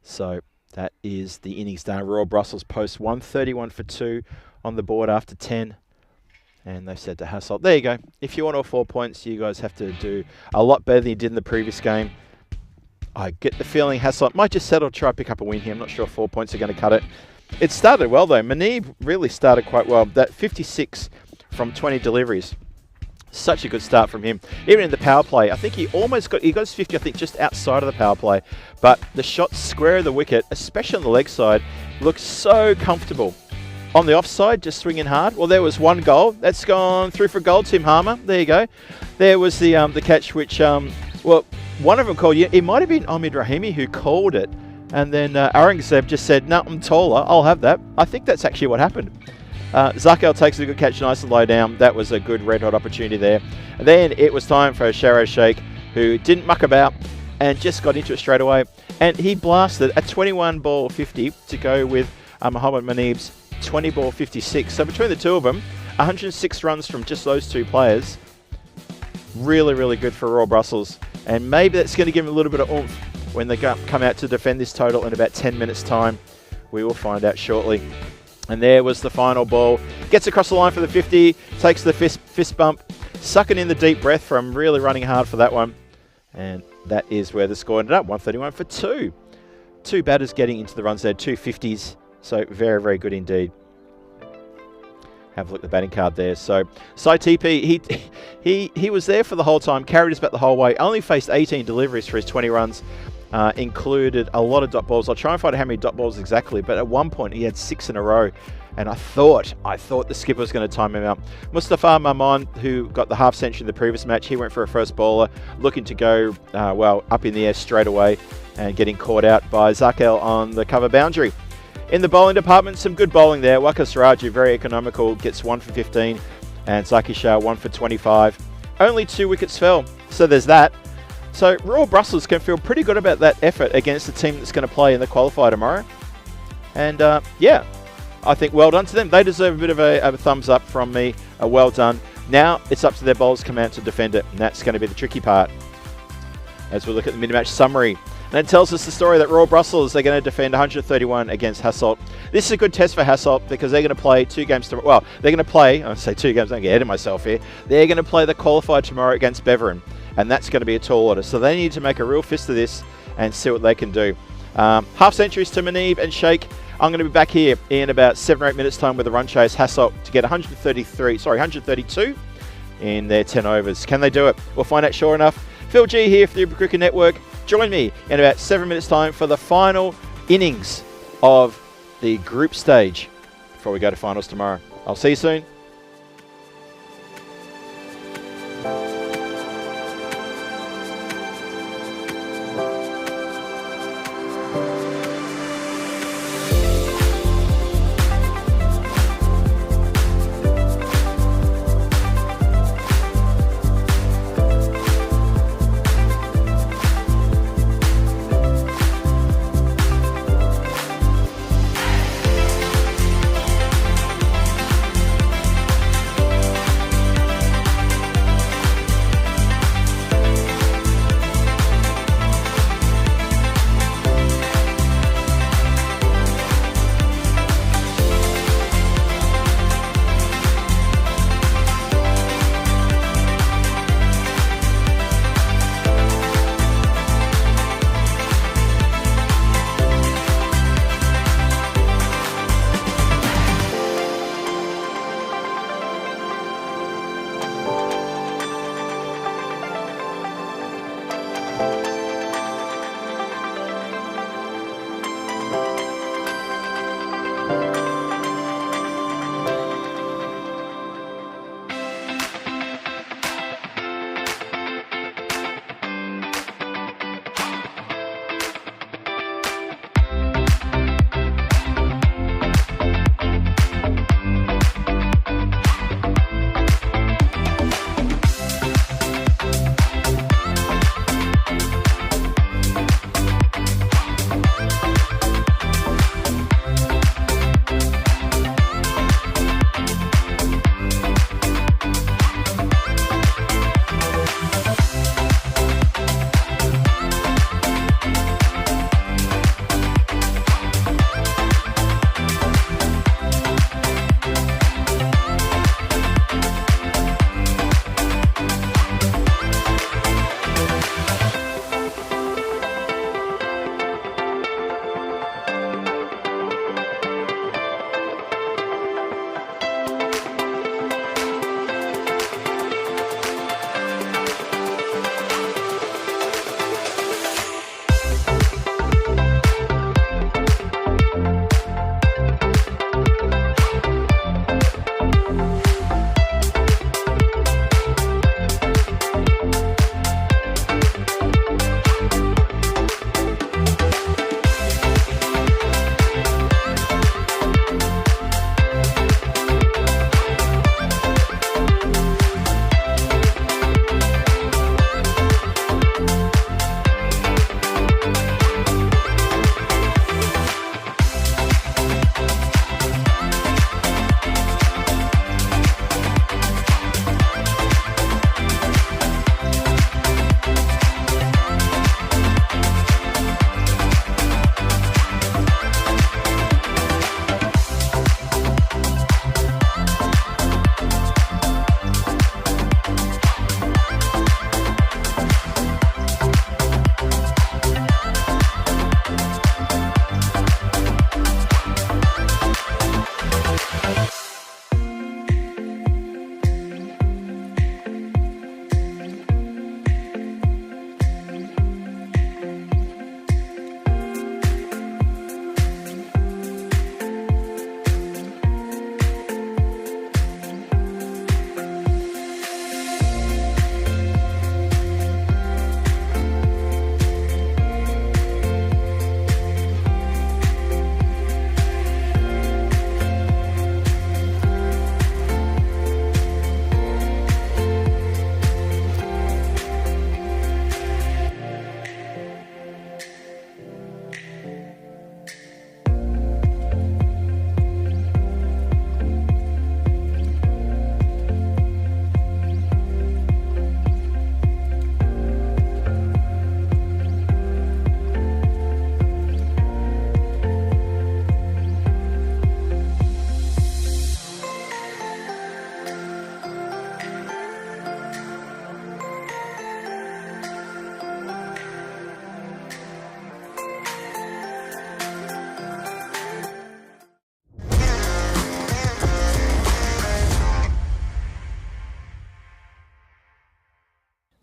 So that is the innings done. Royal Brussels post 131 for 2 on the board after 10. And they said to Hassel, there you go. If you want all 4 points, you guys have to do a lot better than you did in the previous game. I get the feeling Hassel might just settle, try to pick up a win here. I'm not sure if 4 points are going to cut it. It started well, though. Manib really started quite well. That 56 from 20 deliveries. Such a good start from him. Even in the power play, I think he got his 50, I think, just outside of the power play. But the shot square of the wicket, especially on the leg side, looks so comfortable. On the offside, just swinging hard. Well, there was one goal. That's gone through for goal, Tim Harmer. There you go. There was the catch which, well, one of them called, it might have been Omid Rahimi who called it. And then Aurangzeb just said, no, I'm taller. I'll have that. I think that's actually what happened. Zakel takes a good catch, nice and low down. That was a good red-hot opportunity there. And then it was time for Shara Sheikh, who didn't muck about and just got into it straight away. And he blasted a 21 ball 50 to go with Mohammad Manib's 20 ball 56. So between the two of them, 106 runs from just those 2 players. Really, really good for Royal Brussels. And maybe that's going to give him a little bit of oomph when they come out to defend this total in about 10 minutes' time. We will find out shortly. And there was the final ball. Gets across the line for the 50, takes the fist bump, sucking in the deep breath from really running hard for that one. And that is where the score ended up, 131 for 2. 2 batters getting into the runs there, 2 50s. So very, very good indeed. Have a look at the batting card there. So Sai TP, he was there for the whole time, carried us back the whole way, only faced 18 deliveries for his 20 runs. Included a lot of dot balls. I'll try and find out how many dot balls exactly, but at one point he had 6 in a row, and I thought the skipper was going to time him out. Mustafa Maman, who got the half century in the previous match, he went for a first bowler, looking to go up in the air straight away, and getting caught out by Zakel on the cover boundary. In the bowling department, some good bowling there. Wakas Raju, very economical, gets 1 for 15, and Zaki Shah 1 for 25. Only 2 wickets fell, so there's that. So Royal Brussels can feel pretty good about that effort against the team that's going to play in the qualifier tomorrow. And yeah, I think well done to them. They deserve a bit of a thumbs up from me. Well done. Now it's up to their bowlers to come out to defend it, and that's going to be the tricky part. As we look at the mid-match summary. And it tells us the story that Royal Brussels are going to defend 131 against Hassel. This is a good test for Hassel because they're going to play 2 games tomorrow. Well, they're going to play, I say 2 games, don't get ahead of myself here. They're going to play the qualifier tomorrow against Beveren. And that's going to be a tall order. So they need to make a real fist of this and see what they can do. Half centuries to Manib and Sheikh. I'm going to be back here in about 7 or 8 minutes time with a run chase. Hassel to get 132 in their 10 overs. Can they do it? We'll find out sure enough. Phil G here for the Uber Cricket Network. Join me in about 7 minutes time for the final innings of the group stage before we go to finals tomorrow. I'll see you soon.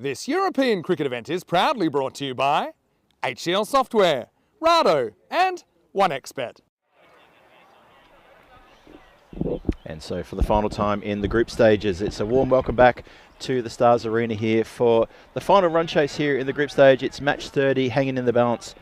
This European cricket event is proudly brought to you by HCL Software, Rado and OneXBet. And so for the final time in the group stages, it's a warm welcome back to the Stars Arena here for the final run chase here in the group stage. It's match 30, hanging in the balance.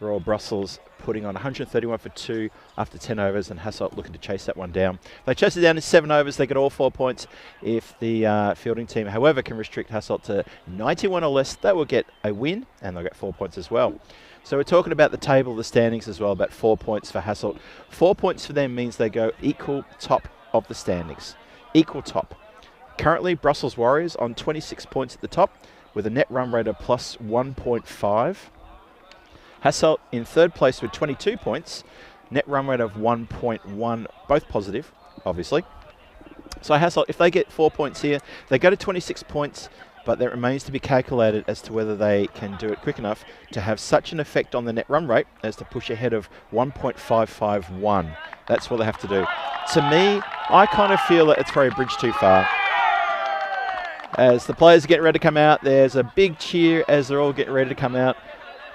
Royal Brussels putting on 131 for 2 after 10 overs, and Hassel looking to chase that one down. If they chase it down in 7 overs, they get all 4 points. If the fielding team, however, can restrict Hassel to 91 or less, they will get a win, and they'll get 4 points as well. So we're talking about the table, the standings as well, about 4 points for Hassel. 4 points for them means they go equal top of the standings. Equal top. Currently, Brussels Warriors on 26 points at the top with a net run rate of plus 1.5. Hassel in third place with 22 points, net run rate of 1.1, both positive, obviously. So Hassel, if they get 4 points here, they go to 26 points, but that remains to be calculated as to whether they can do it quick enough to have such an effect on the net run rate as to push ahead of 1.551. That's what they have to do. To me, I kind of feel that it's probably a bridge too far. As the players are getting ready to come out, there's a big cheer as they're all getting ready to come out.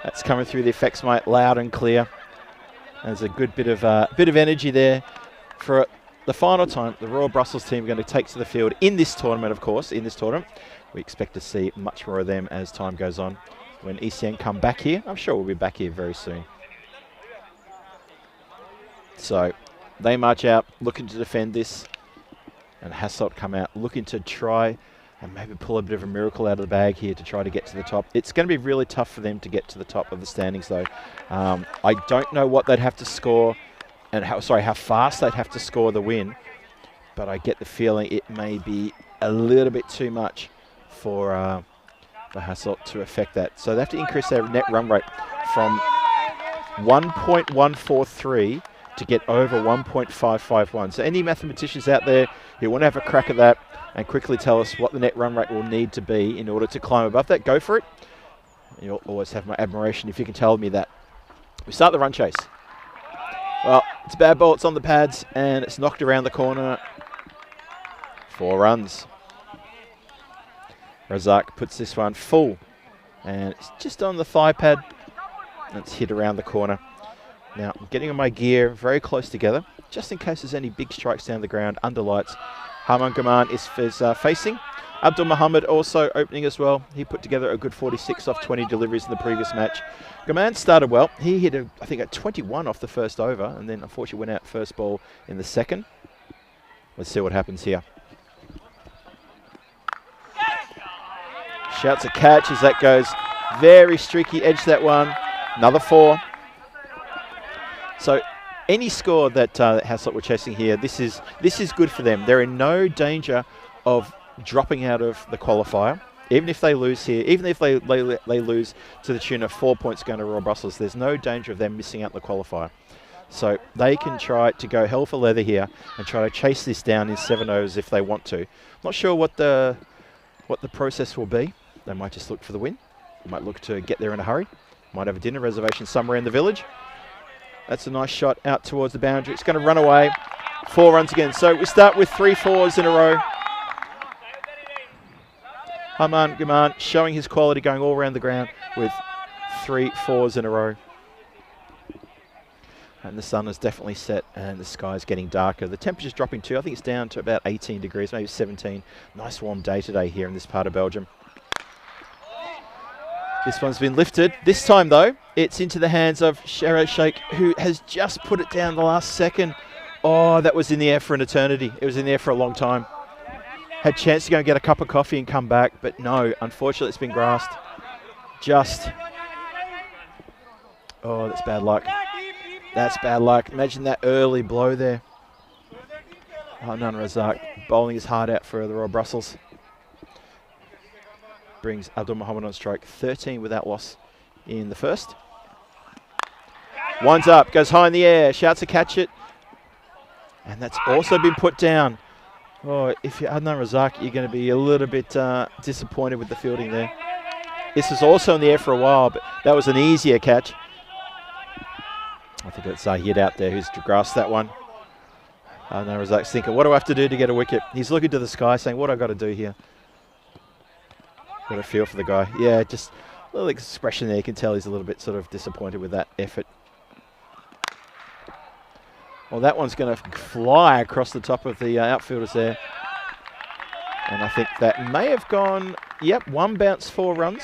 That's coming through the effects mic loud and clear. There's a good bit of energy there. For the final time, the Royal Brussels team are going to take to the field in this tournament, of course. In this tournament, we expect to see much more of them as time goes on. When ECN come back here, I'm sure we'll be back here very soon. So they march out looking to defend this, and Hassel come out looking to try and maybe pull a bit of a miracle out of the bag here to try to get to the top. It's going to be really tough for them to get to the top of the standings, though. I don't know what they'd have to score and how fast they'd have to score the win, but I get the feeling it may be a little bit too much for Hassel to affect that. So they have to increase their net run rate from 1.143 to get over 1.551. So any mathematicians out there who want to have a crack at that and quickly tell us what the net run rate will need to be in order to climb above that, go for it. You'll always have my admiration if you can tell me that. We start the run chase. Well, it's a bad ball, it's on the pads, and it's knocked around the corner. 4 runs. Razak puts this one full, and it's just on the thigh pad. And it's hit around the corner. Now, I'm getting on my gear very close together, just in case there's any big strikes down the ground under lights. Harman Gaman is facing. Abdul Muhammad also opening as well. He put together a good 46 off 20 deliveries in the previous match. Gaman started well. He hit, I think, a 21 off the first over, and then unfortunately went out first ball in the second. Let's see what happens here. Shouts a catch as that goes very streaky edge, that one. Another 4. So any score that Hassel were chasing here, this is good for them. They're in no danger of dropping out of the qualifier. Even if they lose here, even if they lose to the tune of 4 points going to Royal Brussels, there's no danger of them missing out the qualifier. So they can try to go hell for leather here and try to chase this down in 7 overs if they want to. Not sure what the process will be. They might just look for the win. They might look to get there in a hurry. Might have a dinner reservation somewhere in the village. That's a nice shot out towards the boundary. It's going to run away. 4 runs again. So we start with 3 4s in a row. Harman Gaman showing his quality, going all around the ground with 3 4s in a row. And the sun is definitely set and the sky is getting darker. The temperature's dropping too. I think it's down to about 18 degrees, maybe 17. Nice warm day today here in this part of Belgium. This one's been lifted. This time, though, it's into the hands of Sheraz Sheikh, who has just put it down the last second. Oh, that was in the air for an eternity. It was in the air for a long time. Had a chance to go and get a cup of coffee and come back, but no, unfortunately, it's been grassed. Just. Oh, that's bad luck. That's bad luck. Imagine that early blow there. Oh, Nan Razak bowling his heart out for the Royal Brussels. Brings Abdul Muhammad on stroke. 13 without loss in the first. Winds up, goes high in the air, shouts to catch it. And that's also been put down. Oh, if you're Adnan Razak, you're going to be a little bit disappointed with the fielding there. This was also in the air for a while, but that was an easier catch. I think it's Zahid out there who's grasped that one. Adnan Razak's thinking, what do I have to do to get a wicket? He's looking to the sky saying, what do I got to do here? Got a feel for the guy. Yeah, just a little expression there. You can tell he's a little bit sort of disappointed with that effort. Well, that one's going to fly across the top of the outfielders there. And I think that may have gone, yep, 1 bounce, 4 runs.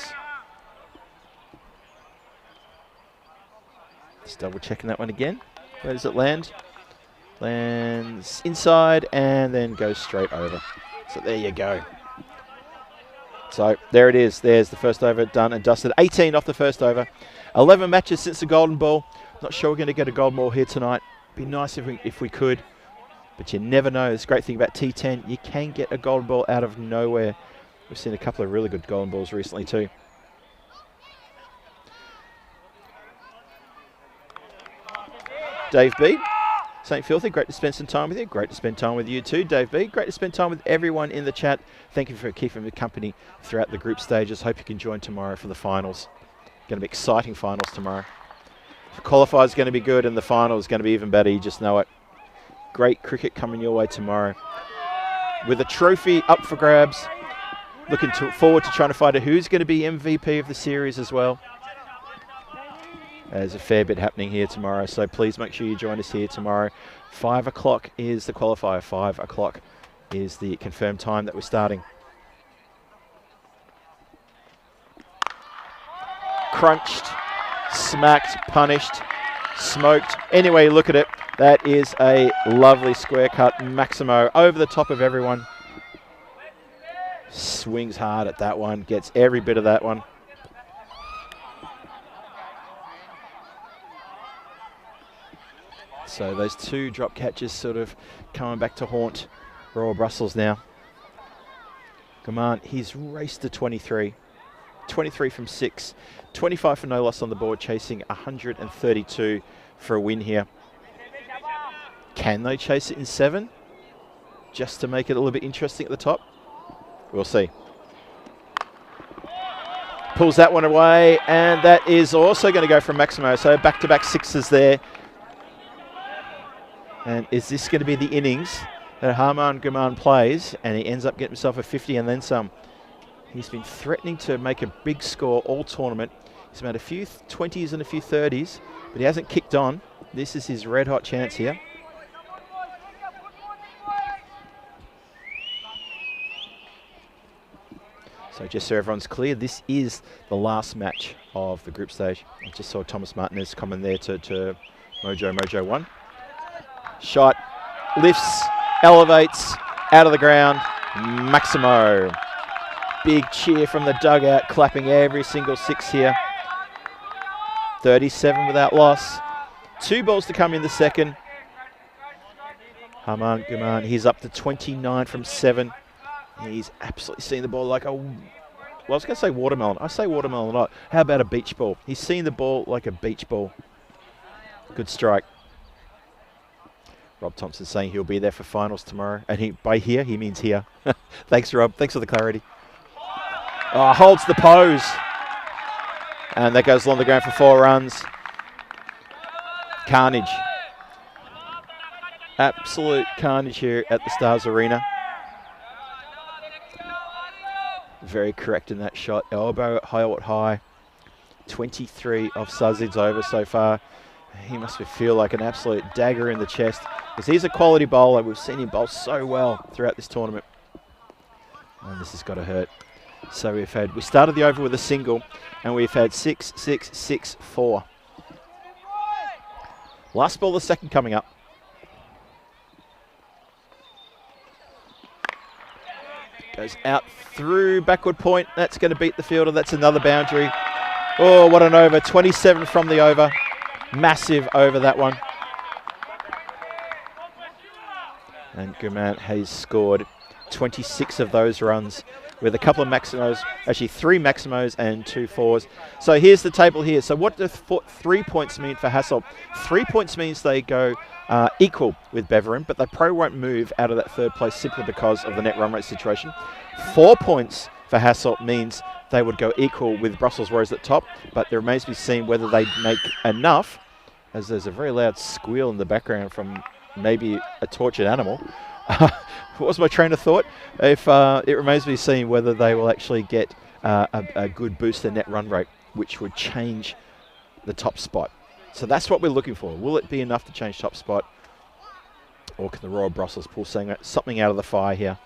Just double checking that one again. Where does it land? Lands inside and then goes straight over. So there you go. So there it is. There's the first over done and dusted. 18 off the first over. 11 matches since the golden ball. Not sure we're going to get a golden ball here tonight. Be nice if we could, but you never know. It's a great thing about T10. You can get a golden ball out of nowhere. We've seen a couple of really good golden balls recently too. Dave B. St. Filthy, great to spend some time with you. Great to spend time with you too, Dave B. Great to spend time with everyone in the chat. Thank you for keeping me company throughout the group stages. Hope you can join tomorrow for the finals. Going to be exciting finals tomorrow. The qualifier is going to be good and the final is going to be even better. You just know it. Great cricket coming your way tomorrow. With a trophy up for grabs. Looking forward to trying to find out who's going to be MVP of the series as well. There's a fair bit happening here tomorrow, so please make sure you join us here tomorrow. 5 o'clock is the qualifier. 5 o'clock is the confirmed time that we're starting. Crunched, smacked, punished, smoked. Anyway, look at it. That is a lovely square cut. Maximo over the top of everyone. Swings hard at that one. Gets every bit of that one. So those 2 drop catches sort of coming back to haunt Royal Brussels now. Come on, he's raced to 23. 23 from 6. 25 for no loss on the board, chasing 132 for a win here. Can they chase it in 7? Just to make it a little bit interesting at the top? We'll see. Pulls that one away, and that is also going to go from Maximo. So back-to-back 6s there. And is this going to be the innings that Harman Guman plays, and he ends up getting himself a 50 and then some? He's been threatening to make a big score all tournament. He's made a few 20s and a few 30s, but he hasn't kicked on. This is his red hot chance here. So just so everyone's clear, this is the last match of the group stage. I just saw Thomas Martinez coming there to Mojo 1. Shot, lifts, elevates, out of the ground, Maximo. Big cheer from the dugout, clapping every single 6 here. 37 without loss. 2 balls to come in the second. Harman Guman, he's up to 29 from 7. He's absolutely seen the ball like a, well, I was going to say watermelon. I say watermelon a lot. How about a beach ball? He's seen the ball like a beach ball. Good strike. Rob Thompson saying he'll be there for finals tomorrow. And by here, he means here. Thanks, Rob. Thanks for the clarity. Oh, holds the pose. And that goes along the ground for 4 runs. Carnage. Absolute carnage here at the Stars Arena. Very correct in that shot. Elbow at high. 23 of Sazid's over so far. He must feel like an absolute dagger in the chest, because he's a quality bowler. We've seen him bowl so well throughout this tournament. And this has got to hurt. So we started the over with a single, and we've had 6, 6, 6, 4. Last ball, the second coming up. Goes out through backward point. That's going to beat the fielder. That's another boundary. Oh, what an over. 27 from the over. Massive over that one. And Guman has scored 26 of those runs with a couple of Maximos, actually 3 Maximos and 2 4s. So here's the table here. So what do 3 points mean for Hassel? 3 points means they go equal with Beveren, but they probably won't move out of that 3rd place simply because of the net run rate situation. 4 points for Hassel means they would go equal with Brussels Warriors at top, but there remains to be seen whether they make enough, as there's a very loud squeal in the background from maybe a tortured animal. What was my train of thought? If it remains to be seen whether they will actually get a good booster net run rate, which would change the top spot. So that's what we're looking for. Will it be enough to change top spot? Or can the Royal Brussels pull something out of the fire here?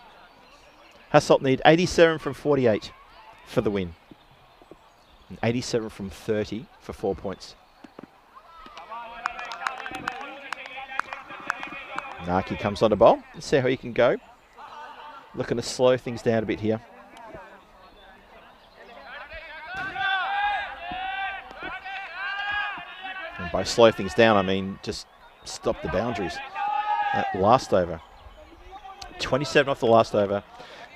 Hassel need 87 from 48 for the win. And 87 from 30 for 4 points. Naki comes on the bowl. Let's see how he can go. Looking to slow things down a bit here. And by slow things down, I mean just stop the boundaries. That last over. 27 off the last over.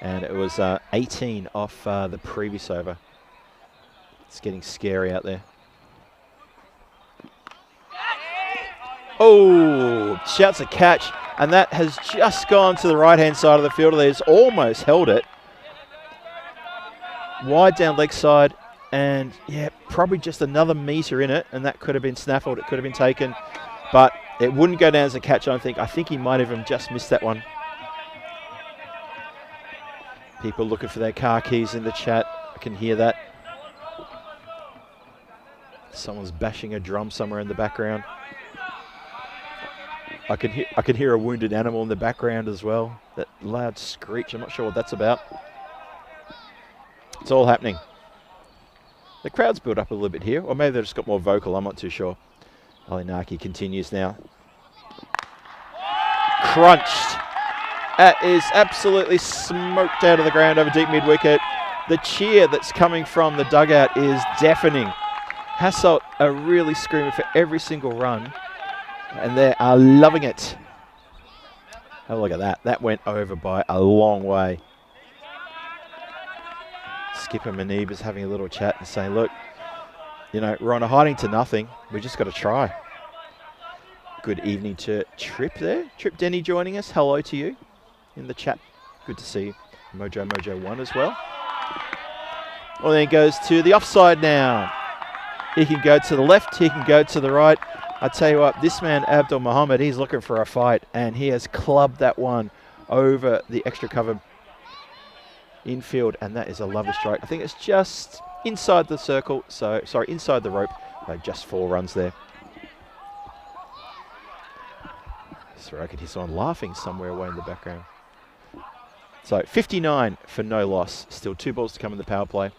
And it was 18 off the previous over. It's getting scary out there. Oh, shouts a catch. And that has just gone to the right-hand side of the fielder. There's almost held it. Wide down leg side. And, yeah, probably just another metre in it. And that could have been snaffled. It could have been taken. But it wouldn't go down as a catch, I don't think. I think he might have just missed that one. People looking for their car keys in the chat. I can hear that. Someone's bashing a drum somewhere in the background. I can hear a wounded animal in the background as well. That loud screech, I'm not sure what that's about. It's all happening. The crowd's built up a little bit here, or maybe they've just got more vocal, I'm not too sure. Alinaki continues now. Crunched. That is absolutely smoked out of the ground over deep mid-wicket. The cheer that's coming from the dugout is deafening. Hassel are really screaming for every single run. And they are loving it. Have a look at that. That went over by a long way. Skipper Manib is having a little chat and saying, look, you know, we're on a hiding to nothing. We just got to try. Good evening to Trip there. Trip Denny joining us. Hello to you in the chat. Good to see you. Mojo1 as well. Well, then he goes to the offside now. He can go to the left. He can go to the right. I tell you what, this man, Abdul Muhammad, he's looking for a fight, and he has clubbed that one over the extra cover infield, and that is a lovely strike. I think it's just inside the circle, inside the rope. Just 4 runs there. So I could hear someone laughing somewhere away in the background. So 59 for no loss. Still 2 balls to come in the power play.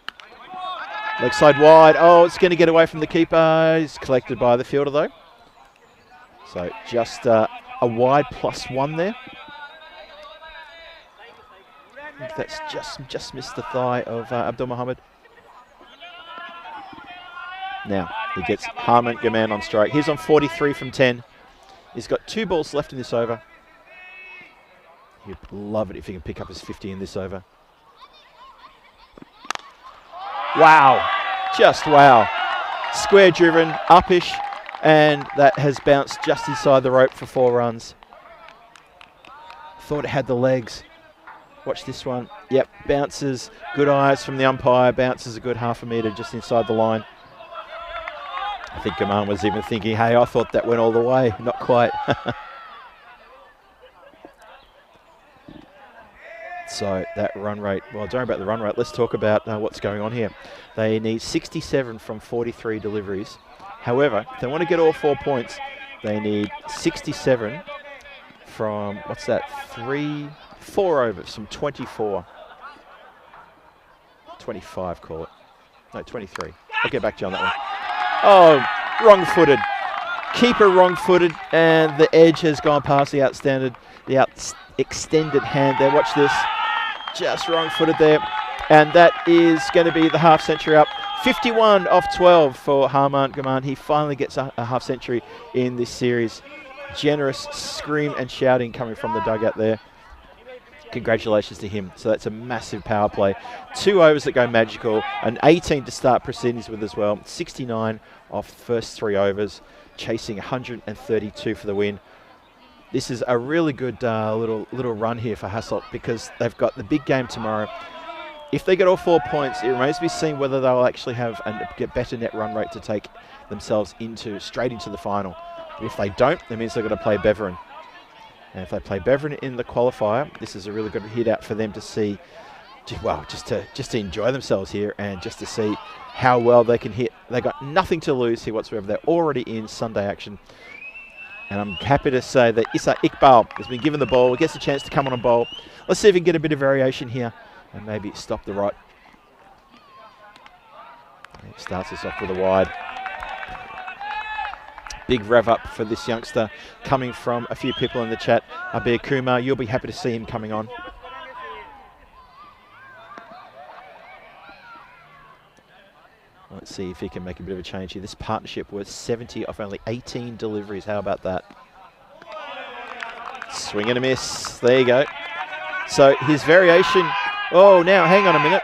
Leg side wide. Oh, it's going to get away from the keeper. He's collected by the fielder though. So just a wide +1 there. I think that's just missed the thigh of Abdul Muhammad. Now he gets Harman Gaman on strike. He's on 43 from 10. He's got 2 balls left in this over. He'd love it if he can pick up his 50 in this over. Wow, just wow. Square driven, uppish, and that has bounced just inside the rope for 4 runs. Thought it had the legs. Watch this one. Yep, bounces, good eyes from the umpire, bounces a good ½ metre just inside the line. I think Gaman was even thinking, hey, I thought that went all the way. Not quite. So that run rate, well, don't worry about the run rate. Let's talk about what's going on here. They need 67 from 43 deliveries. However, if they want to get all 4 points, they need 67 from, what's that, 4 overs from 24. 25, call it. No, 23. I'll get back to you on that one. Oh, wrong-footed. Keeper wrong-footed, and the edge has gone past the extended hand there. Watch this. Just wrong-footed there. And that is going to be the half century up. 51 off 12 for Harman Gaman. He finally gets a half century in this series. Generous scream and shouting coming from the dugout there. Congratulations to him. So that's a massive power play. 2 overs that go magical. An 18 to start proceedings with as well. 69 off the first 3 overs. Chasing 132 for the win. This is a really good little run here for Hassel because they've got the big game tomorrow. If they get all 4 points, it remains to be seen whether they'll actually have a better net run rate to take themselves straight into the final. If they don't, that means they've got to play Beveren. And if they play Beveren in the qualifier, this is a really good hit out for them to see just to enjoy themselves here and just to see how well they can hit. They got nothing to lose here whatsoever. They're already in Sunday action. And I'm happy to say that Issa Iqbal has been given the ball, gets a chance to come on and bowl. Let's see if we can get a bit of variation here and maybe stop the right. He starts us off with a wide. Big rev up for this youngster coming from a few people in the chat. Abir Kumar, you'll be happy to see him coming on. Let's see if he can make a bit of a change here. This partnership was 70 off only 18 deliveries. How about that? Swing and a miss. There you go. So his variation. Oh, now hang on a minute.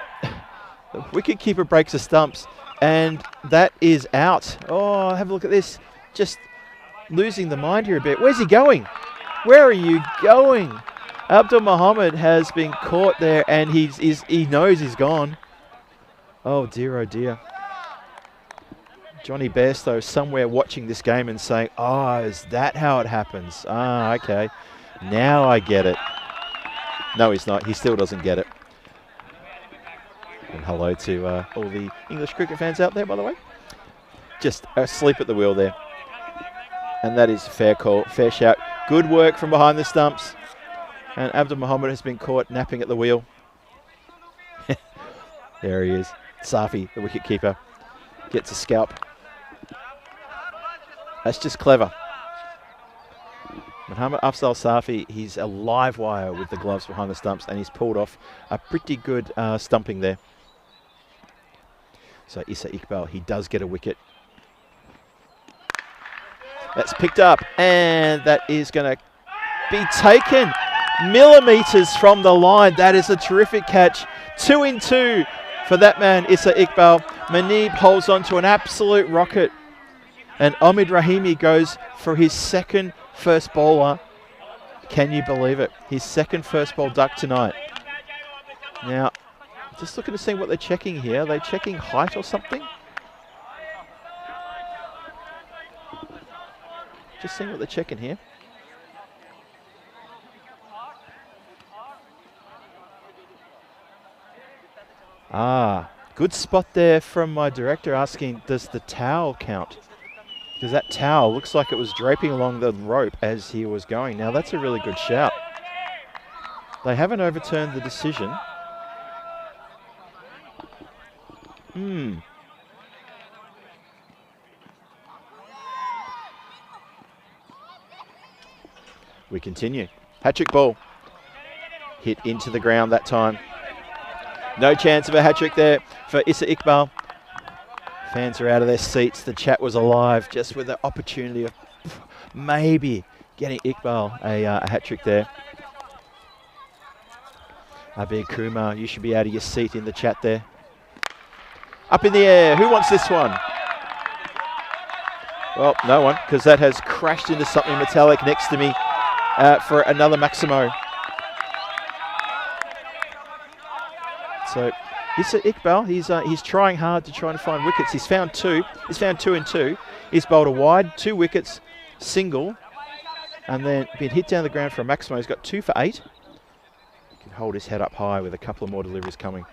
The wicketkeeper breaks the stumps, and that is out. Oh, have a look at this. Just losing the mind here a bit. Where's he going? Where are you going? Abdul Muhammad has been caught there, and he knows he's gone. Oh dear, oh dear. Johnny Bairstow somewhere watching this game and saying, oh, is that how it happens? Ah, okay. Now I get it. No, he's not. He still doesn't get it. And hello to all the English cricket fans out there, by the way. Just asleep at the wheel there. And that is a fair call, fair shout. Good work from behind the stumps. And Abdul Muhammad has been caught napping at the wheel. There he is. Safi, the wicket keeper, gets a scalp. That's just clever. Muhammad Afzal Safi, he's a live wire with the gloves behind the stumps, and he's pulled off a pretty good stumping there. So Issa Iqbal, he does get a wicket. That's picked up, and that is going to be taken millimetres from the line. That is a terrific catch. 2 in 2 for that man, Issa Iqbal. Manib holds on to an absolute rocket, and Omid Rahimi goes for his second first bowler. Can you believe it? His second first ball duck tonight. Now, just looking to see what they're checking here. Are they checking height or something? Just seeing what they're checking here. Ah, good spot there from my director asking, does the towel count? Because that towel looks like it was draping along the rope as he was going. Now that's a really good shout. They haven't overturned the decision. We continue. Hat-trick ball. Hit into the ground that time. No chance of a hat-trick there for Issa Iqbal. Fans are out of their seats. The chat was alive just with the opportunity of maybe getting Iqbal a hat-trick there. Abir Kumar, you should be out of your seat in the chat there. Up in the air. Who wants this one? Well, no one, because that has crashed into something metallic next to me for another Maximo. So Issa Iqbal, he's trying hard to try and find wickets. He's found 2. He's found 2 in 2. He's bowled a wide, 2 wickets, single, and then been hit down the ground for a Maximo. He's got 2 for 8. He can hold his head up high with a couple of more deliveries coming.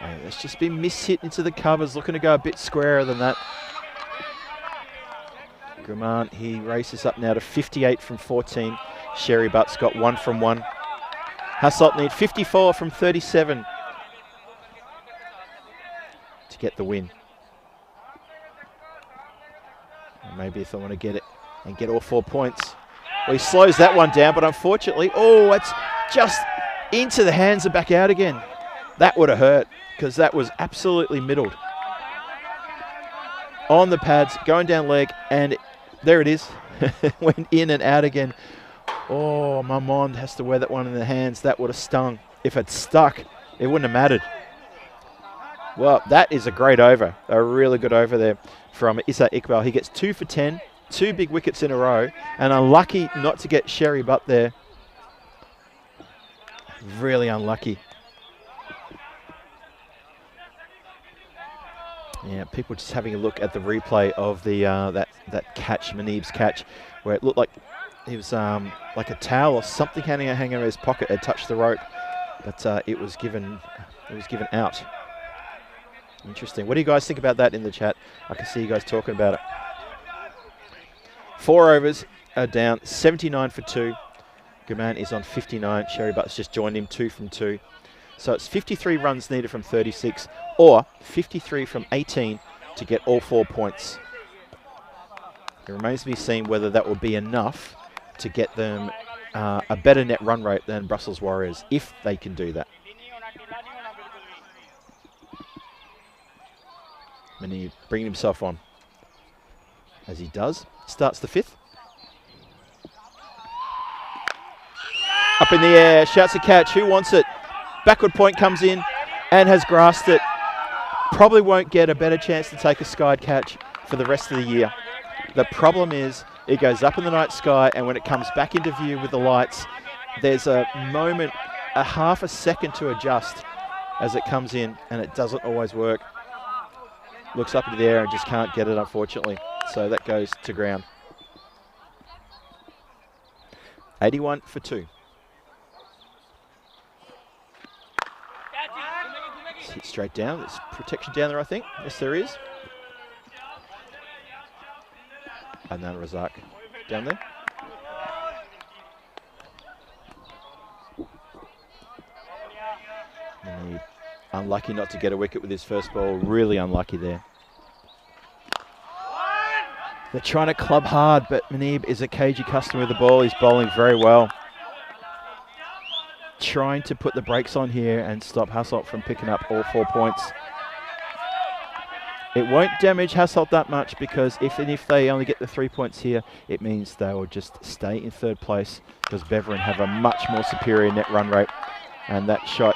And it's just been mishit into the covers, looking to go a bit squarer than that. Gurman, he races up now to 58 from 14. Sherry Butt's got 1 from 1. Hassel need 54 from 37 to get the win. And maybe if they want to get it and get all 4 points. Well, he slows that one down, but unfortunately, oh, it's just into the hands and back out again. That would have hurt, because that was absolutely middled. On the pads, going down leg, and there it is. Went in and out again. Oh, Mamond has to wear that one in the hands. That would have stung. If it stuck, it wouldn't have mattered. Well, that is a great over. A really good over there from Issa Iqbal. He gets 2 for 10, 2 big wickets in a row, and unlucky not to get Sherry Butt there. Really unlucky. Yeah, people just having a look at the replay of the that catch, Manib's catch, where it looked like he was like a towel or something hanging out of his pocket had touched the rope. but it was given out. Interesting. What do you guys think about that in the chat? I can see you guys talking about it. 4 overs are down, 79 for 2. Gaman is on 59. Sherry Butt's just joined him, 2 from 2. So it's 53 runs needed from 36 or 53 from 18 to get all 4 points. It remains to be seen whether that will be enough to get them a better net run rate than Brussels Warriors, if they can do that. And he bringing himself on, as he does. Starts the 5th. Up in the air, shouts a catch. Who wants it? Backward point comes in and has grasped it. Probably won't get a better chance to take a skied catch for the rest of the year. The problem is it goes up in the night sky, and when it comes back into view with the lights, there's a moment, a half a second to adjust as it comes in, and it doesn't always work. Looks up into the air and just can't get it, unfortunately. So that goes to ground. 81 for 2. It's hit straight down. There's protection down there, I think. Yes, there is. And then Razak down there. And unlucky not to get a wicket with his first ball. Really unlucky there. They're trying to club hard, but Manib is a cagey customer with the ball. He's bowling very well. Trying to put the brakes on here and stop Hassel from picking up all 4 points. It won't damage Hassel that much, because if they only get the 3 points here, it means they will just stay in 3rd place, because Beveren have a much more superior net run rate. And that shot,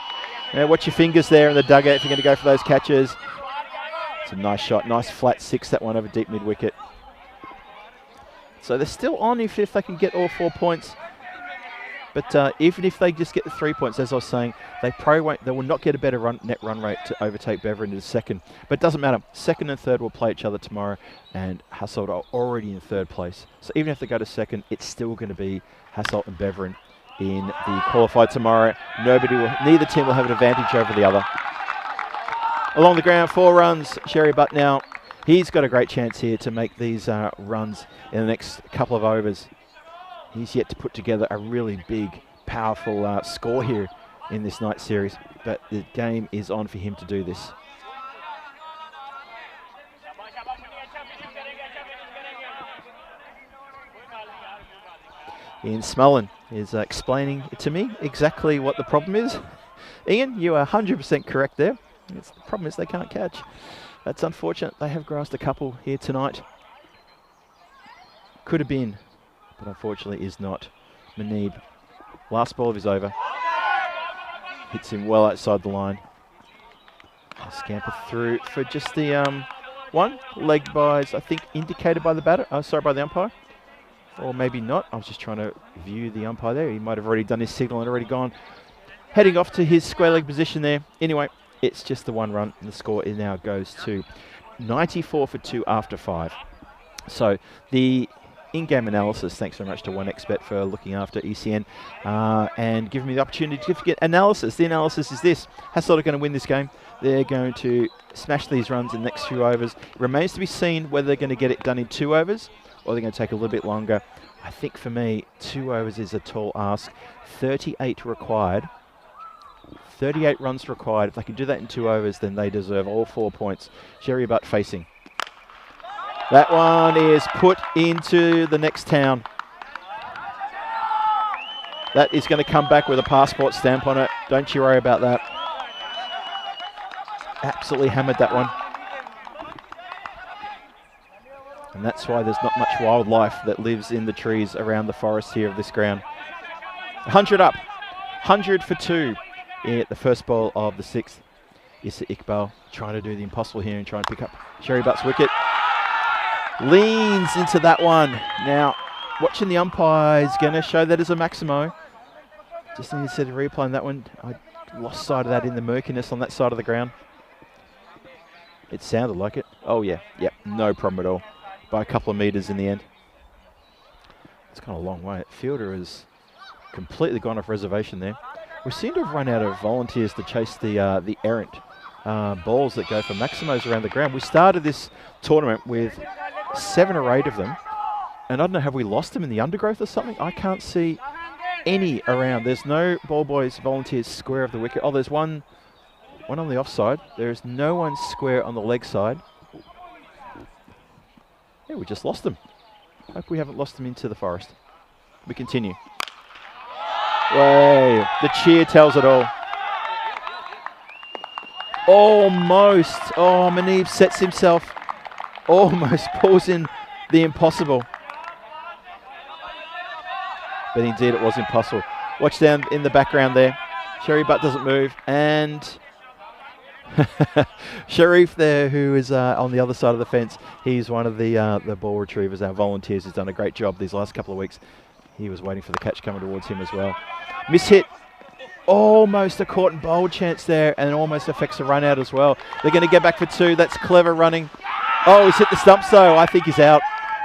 watch your fingers there in the dugout if you're going to go for those catches. It's a nice shot, nice flat 6, that one over deep mid wicket. So they're still on if they can get all 4 points. But even if they just get the 3 points, as I was saying, they will not get a better net run rate to overtake Beveren in the 2nd. But it doesn't matter. 2nd and 3rd will play each other tomorrow, and Hassel are already in 3rd place. So even if they go to 2nd, it's still going to be Hassel and Beveren in the qualified tomorrow. Neither team will have an advantage over the other. Along the ground, 4 runs. Sherry Butt now, he's got a great chance here to make these runs in the next couple of overs. He's yet to put together a really big, powerful score here in this night series, but the game is on for him to do this. Ian Smullen is explaining to me exactly what the problem is. Ian, you are 100% correct there. The problem is they can't catch. That's unfortunate. They have grasped a couple here tonight. Could have been, but unfortunately is not. Manib, last ball of his over. Hits him well outside the line. A scamper through for just the one. Leg buys, I think, indicated by the batter. By the umpire. Or maybe not. I was just trying to view the umpire there. He might have already done his signal and already gone. Heading off to his square leg position there. Anyway, it's just the 1 run, and the score now goes to 94 for 2 after 5. So the in-game analysis, thanks very much to 1xBet for looking after ECN and giving me the opportunity to get analysis. The analysis is this: Hassel are going to win this game. They're going to smash these runs in the next few overs. It remains to be seen whether they're going to get it done in 2 overs or they're going to take a little bit longer. I think for me, 2 overs is a tall ask. 38 required. 38 runs required. If they can do that in 2 overs, then they deserve all 4 points. Sherry Butt facing. That one is put into the next town. That is going to come back with a passport stamp on it. Don't you worry about that. Absolutely hammered that one. And that's why there's not much wildlife that lives in the trees around the forest here of this ground. 100 up. 100 for 2 at the first ball of the 6th. Issa Iqbal trying to do the impossible here and trying to pick up Sherry Butt's wicket. Leans into that one. Now, watching the umpire is going to show that as a Maximo. Just instead of replaying that one, I lost sight of that in the murkiness on that side of the ground. It sounded like it. Oh, yeah. Yep, no problem at all. By a couple of metres in the end. It's gone a long way. Fielder has completely gone off reservation there. We seem to have run out of volunteers to chase the errant balls that go for maximos around the ground. We started this tournament with 7 or 8 of them, and I don't know, have we lost them in the undergrowth or something? I can't see any around. There's no ball boys volunteers square of the wicket. Oh, there's one on the offside. There's no one square on the leg side. Yeah, we just lost them. Hope we haven't lost them into the forest. We continue. Way, the cheer tells it all. Almost. Oh, Manib sets himself. Almost pulls in the impossible. But indeed it was impossible. Watch down in the background there. Sherry Butt doesn't move. And Sharif there, who is on the other side of the fence. He's one of the ball retrievers, our volunteers. He's done a great job these last couple of weeks. He was waiting for the catch coming towards him as well. Miss hit. Almost a caught and bowled chance there, and almost affects a run out as well. They're going to get back for 2. That's clever running. Oh, he's hit the stumps though. I think he's out.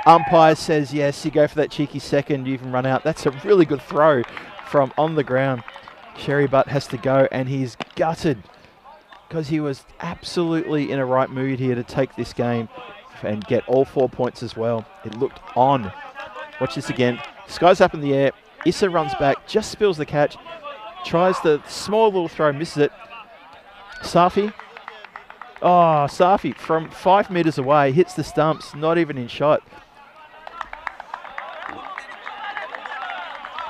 Umpire says yes, you go for that cheeky second, you can run out. That's a really good throw from on the ground. Sherry Butt has to go, and he's gutted because he was absolutely in a right mood here to take this game and get all 4 points as well. It looked on. Watch this again. Sky's up in the air. Issa runs back, just spills the catch. Tries the small little throw, misses it. Safi. Oh, Safi from 5 metres away, hits the stumps, not even in shot.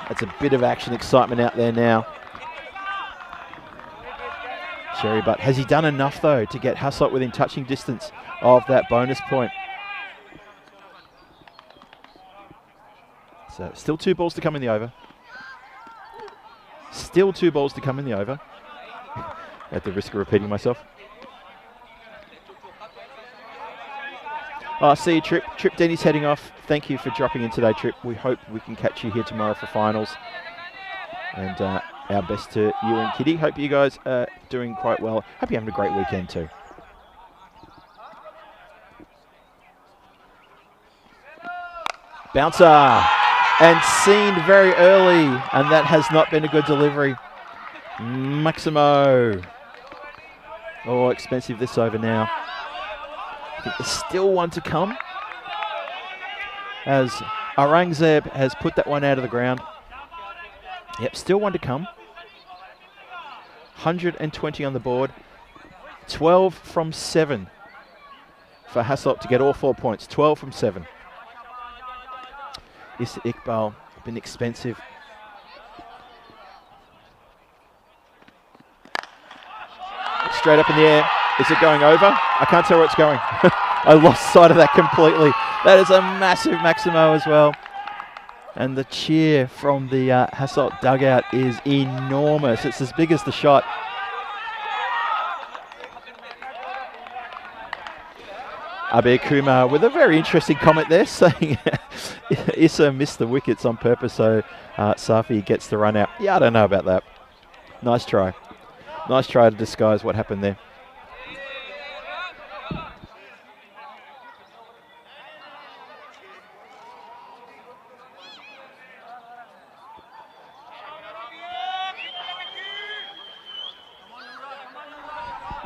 That's a bit of action, excitement out there now. Sherry Butt, has he done enough though to get Hassel within touching distance of that bonus point? So still 2 balls to come in the over. Still 2 balls to come in the over. At the risk of repeating myself. See you, Trip. Trip Denny's heading off. Thank you for dropping in today, Trip. We hope we can catch you here tomorrow for finals. And our best to you and Kitty. Hope you guys are doing quite well. Hope you're having a great weekend too. Bouncer. And seen very early, and that has not been a good delivery. Maximo. Oh, expensive this over now. I think there's still one to come, as Aurangzeb has put that one out of the ground. Yep, still one to come. 120 on the board. 12 from 7 for Hassel to get all 4 points. 12 from 7. Issa Iqbal, been expensive. Straight up in the air. Is it going over? I can't tell where it's going. I lost sight of that completely. That is a massive Maximo as well. And the cheer from the Hassel dugout is enormous. It's as big as the shot. Abir Kumar with a very interesting comment there, saying Issa missed the wickets on purpose, so Safi gets the run out. Yeah, I don't know about that. Nice try. Nice try to disguise what happened there.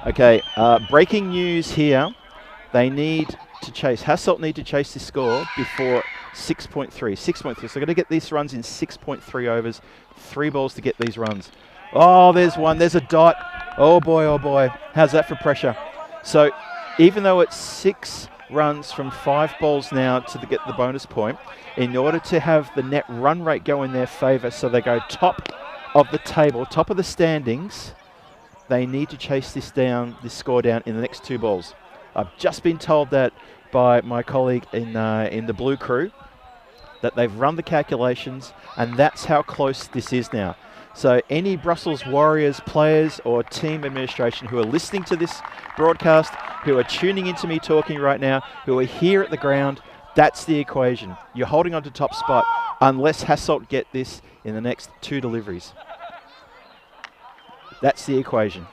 Okay, breaking news here. They need to chase, Hassel need to chase this score before 6.3. 6.3, so they're going to get these runs in 6.3 overs. 3 balls to get these runs. Oh, there's one, there's a dot. Oh boy, how's that for pressure? So even though it's 6 runs from 5 balls now to get the bonus point, in order to have the net run rate go in their favour, so they go top of the table, top of the standings, they need to chase this score down in the next 2 balls. I've just been told that by my colleague in the Blue Crew, that they've run the calculations, and that's how close this is now. So any Brussels Warriors players or team administration who are listening to this broadcast, who are tuning into me talking right now, who are here at the ground, that's the equation. You're holding on to top spot unless Hassel get this in the next 2 deliveries. That's the equation.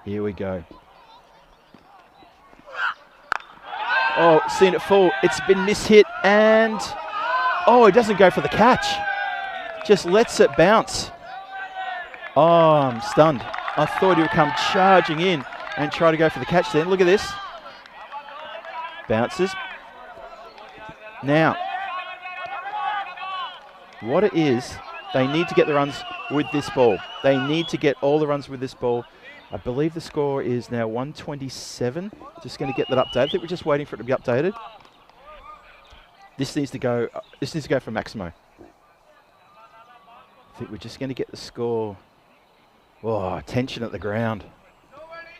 Here we go. Oh, seen it fall. It's been mishit, and oh, it doesn't go for the catch. just lets it bounce. Oh, I'm stunned. I thought he would come charging in and try to go for the catch then. Look at this. Bounces. Now, what it is, they need to get the runs with this ball. They need to get all the runs with this ball. I believe the score is now 127. Just going to get that updated. I think we're just waiting for it to be updated. This needs to go. This needs to go for Maximo. I think we're just going to get the score. Oh, tension at the ground.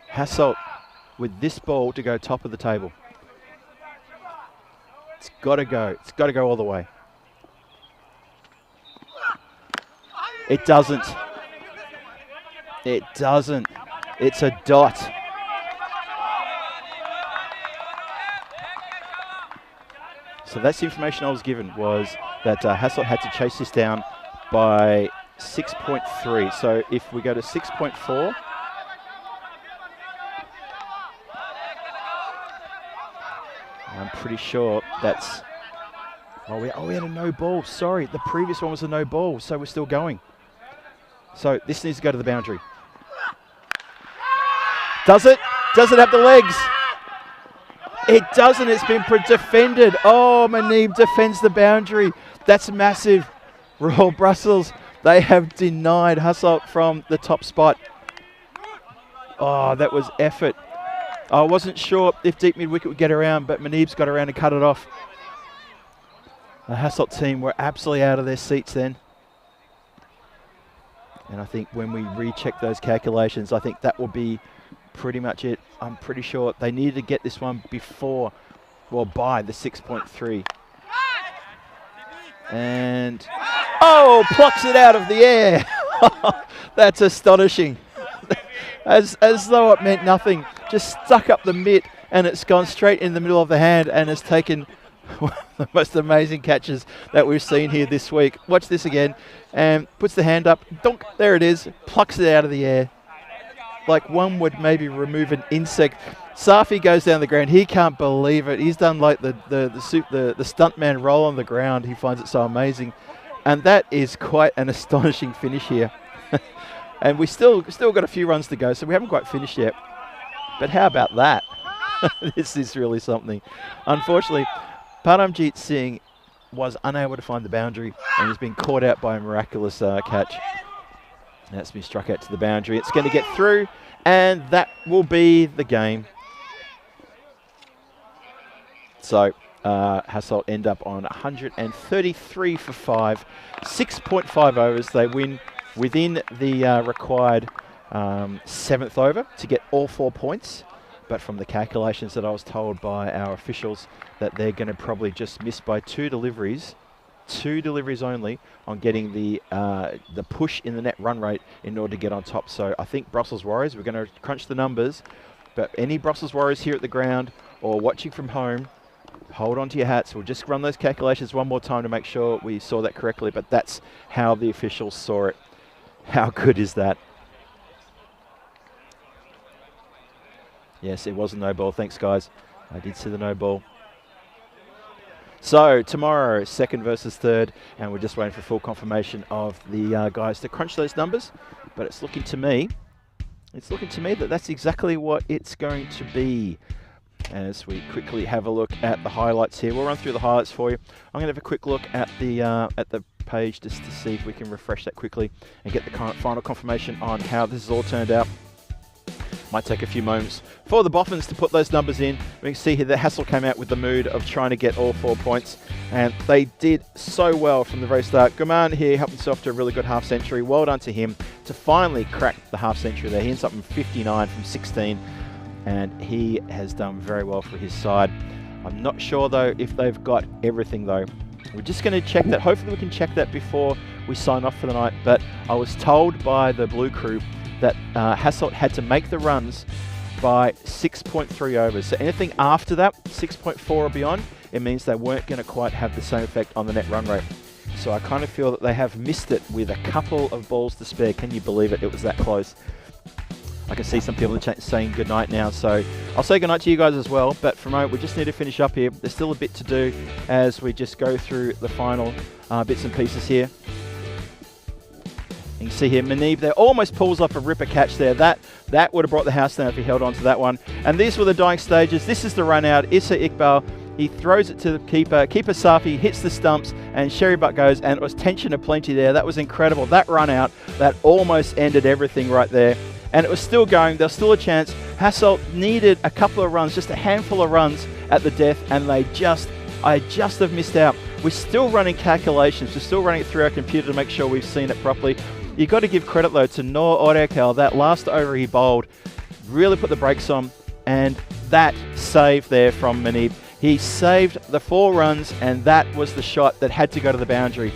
Hassel with this ball to go top of the table. It's got to go. It's got to go all the way. It doesn't. It doesn't. It's a dot. So that's the information I was given, was that Hassel had to chase this down by 6.3. So if we go to 6.4, I'm pretty sure that's... Oh, we had a no ball. Sorry, the previous one was a no ball, so we're still going. So this needs to go to the boundary. Does it? Does it have the legs? It doesn't. It's been defended. Oh, Manib defends the boundary. That's massive. Royal Brussels, they have denied Hassel from the top spot. Oh, that was effort. I wasn't sure if deep mid-wicket would get around, but Manib's got around and cut it off. The Hassel team were absolutely out of their seats then. And I think when we recheck those calculations, I think that will be pretty much it. I'm pretty sure they needed to get this one before, well, by the 6.3. And, oh, plucks it out of the air. That's astonishing. As though it meant nothing. Just stuck up the mitt and it's gone straight in the middle of the hand and has taken one of the most amazing catches that we've seen here this week. Watch this again. And puts the hand up. Donk, there it is. Plucks it out of the air. Like one would maybe remove an insect. Safi goes down the ground. He can't believe it. He's done like the stuntman roll on the ground. He finds it so amazing. And that is quite an astonishing finish here. And we still got a few runs to go, so we haven't quite finished yet. But how about that? This is really something. Unfortunately, Paramjit Singh was unable to find the boundary and has been caught out by a miraculous catch. That's been struck out to the boundary. It's going to get through, and that will be the game. So Hassel end up on 133 for 5, 6.5 overs. They win within the required 7th over to get all 4 points. But from the calculations that I was told by our officials, that they're going to probably just miss by 2 deliveries only on getting the push in the net run rate in order to get on top. So I think Brussels Warriors, we're going to crunch the numbers, but any Brussels Warriors here at the ground or watching from home, hold on to your hats. We'll just run those calculations one more time to make sure we saw that correctly, but that's how the officials saw it. How good is that? Yes, it was a no ball. Thanks, guys. I did see the no ball. So tomorrow, 2nd versus 3rd, and we're just waiting for full confirmation of the guys to crunch those numbers. But it's looking to me that that's exactly what it's going to be. As we quickly have a look at the highlights here, we'll run through the highlights for you. I'm going to have a quick look at the page just to see if we can refresh that quickly and get the final confirmation on how this has all turned out. Might take a few moments for the Boffins to put those numbers in. We can see here that Hassel came out with the mood of trying to get all 4 points, and they did so well from the very start. Guman here helped himself to a really good half century. Well done to him to finally crack the half century there. He ends up in 59 from 16, and he has done very well for his side. I'm not sure though if they've got everything though. We're just going to check that. Hopefully we can check that before we sign off for the night. But I was told by the Blue crew that Hassel had to make the runs by 6.3 overs. So anything after that, 6.4 or beyond, it means they weren't going to quite have the same effect on the net run rate. So I kind of feel that they have missed it with a couple of balls to spare. Can you believe it? It was that close. I can see some people saying goodnight now, so I'll say goodnight to you guys as well. But for a moment, we just need to finish up here. There's still a bit to do as we just go through the final bits and pieces here. You can see here, Manib there almost pulls off a ripper catch there. That would have brought the house down if he held on to that one. And these were the dying stages. This is the run out. Issa Iqbal, he throws it to the keeper. Keeper Safi hits the stumps and Sherry Butt goes, and it was tension aplenty there. That was incredible. That run out, that almost ended everything right there. And it was still going. There was still a chance. Hassel needed a couple of runs, just a handful of runs at the death, and I just have missed out. We're still running calculations. We're still running it through our computer to make sure we've seen it properly. You've got to give credit, though, to Noor Orekel. That last over he bowled really put the brakes on, and that save there from Manib. He saved the 4 runs, and that was the shot that had to go to the boundary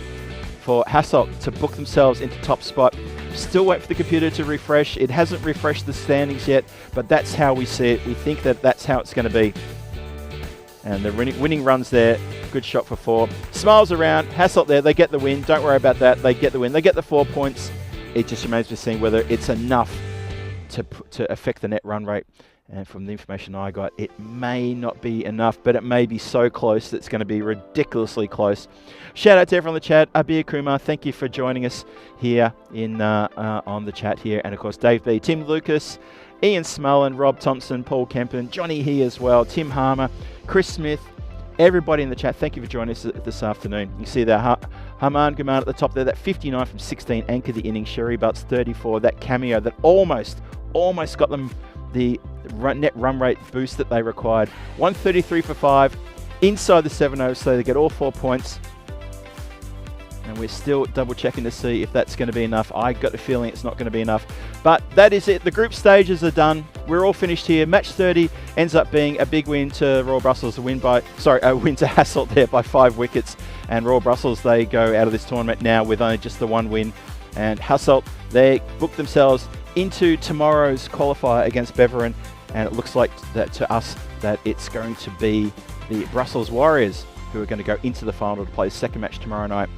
for Hassel to book themselves into top spot. Still wait for the computer to refresh. It hasn't refreshed the standings yet, but that's how we see it. We think that that's how it's going to be. And the winning runs there. Good shot for 4. Smiles around. Hassel there. They get the win. Don't worry about that. They get the win. They get the 4 points. It just remains to be seen whether it's enough to affect the net run rate. And from the information I got, it may not be enough, but it may be so close that it's going to be ridiculously close. Shout out to everyone in the chat. Abir Kumar, thank you for joining us here on the chat here. And of course, Dave B, Tim Lucas, Ian Smullen, Rob Thompson, Paul Kempen, Johnny here as well, Tim Harmer, Chris Smith, everybody in the chat, thank you for joining us this afternoon. You see there, Haman Guman at the top there, that 59 from 16 anchored the innings. Sherry Butts 34, that cameo that almost got them the net run rate boost that they required. 133 for 5 inside the 7-0, so they get all 4 points. And we're still double checking to see if that's going to be enough. I got the feeling it's not going to be enough. But that is it. The group stages are done. We're all finished here. Match 30 ends up being a big win to Royal Brussels, a win to Hassel there by 5 wickets. And Royal Brussels, they go out of this tournament now with only just the 1 win. And Hassel, they book themselves into tomorrow's qualifier against Beveren. And it looks like that to us that it's going to be the Brussels Warriors who are going to go into the final to play the second match tomorrow night.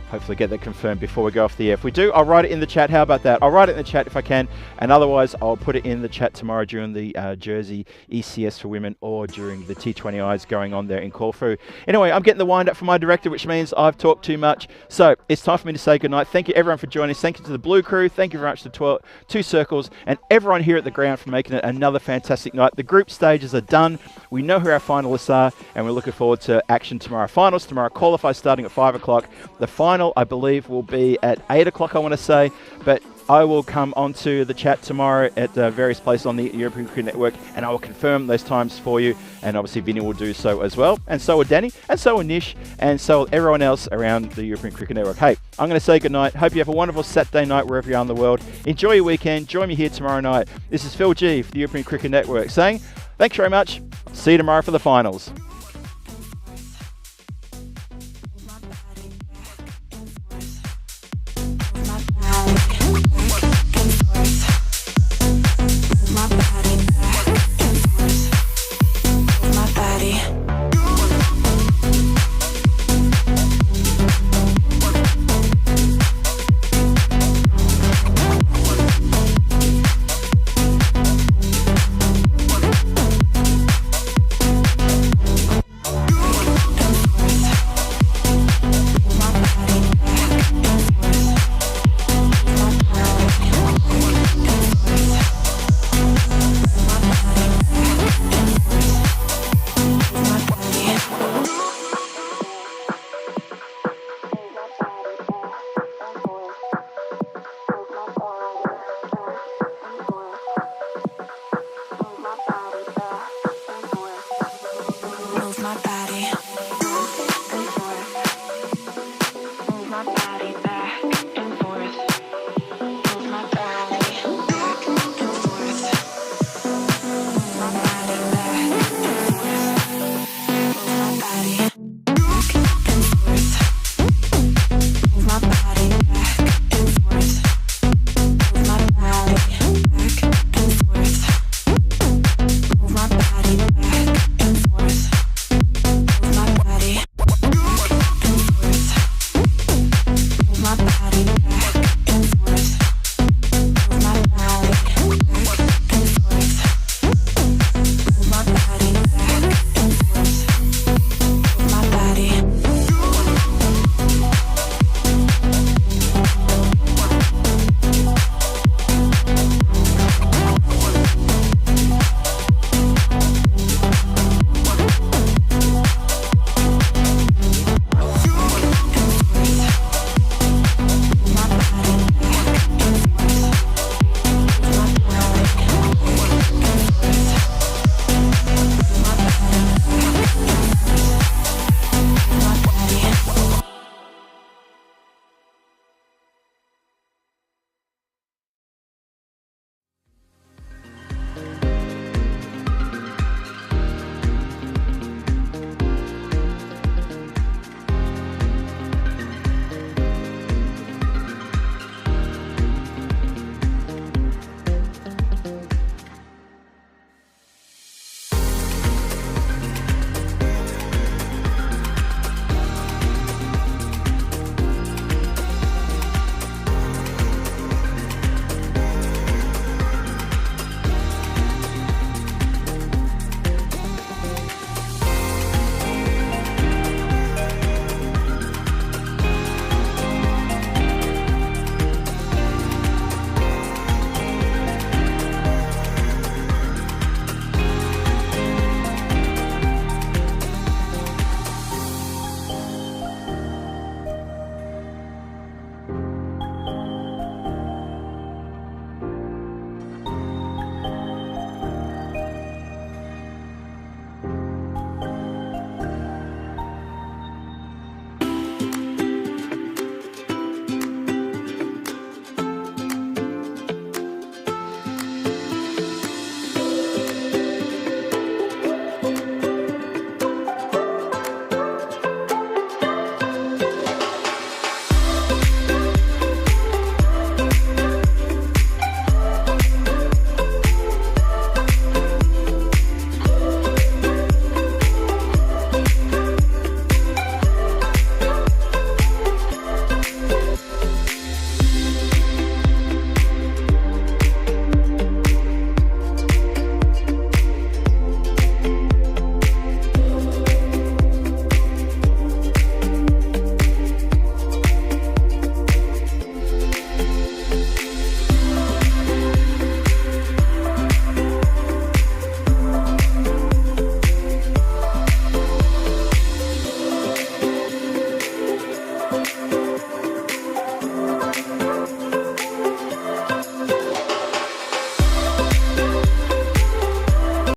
Hopefully get that confirmed before we go off the air. If we do, I'll write it in the chat. How about that? I'll write it in the chat if I can. And otherwise, I'll put it in the chat tomorrow during the Jersey ECS for women or during the T20Is going on there in Corfu. Anyway, I'm getting the wind up from my director, which means I've talked too much. So it's time for me to say goodnight. Thank you everyone for joining us. Thank you to the Blue Crew. Thank you very much to 2 Circles and everyone here at the ground for making it another fantastic night. The group stages are done. We know who our finalists are, and we're looking forward to action tomorrow. Finals tomorrow, qualify starting at 5 o'clock. The final, I believe, will be at 8 o'clock, I want to say, but I will come onto the chat tomorrow at various places on the European Cricket Network, and I will confirm those times for you, and obviously Vinny will do so as well, and so will Danny, and so will Nish, and so will everyone else around the European Cricket Network. Hey, I'm going to say goodnight. Hope you have a wonderful Saturday night wherever you are in the world. Enjoy your weekend. Join me here tomorrow night. This is Phil G for the European Cricket Network saying thanks very much. See you tomorrow for the finals.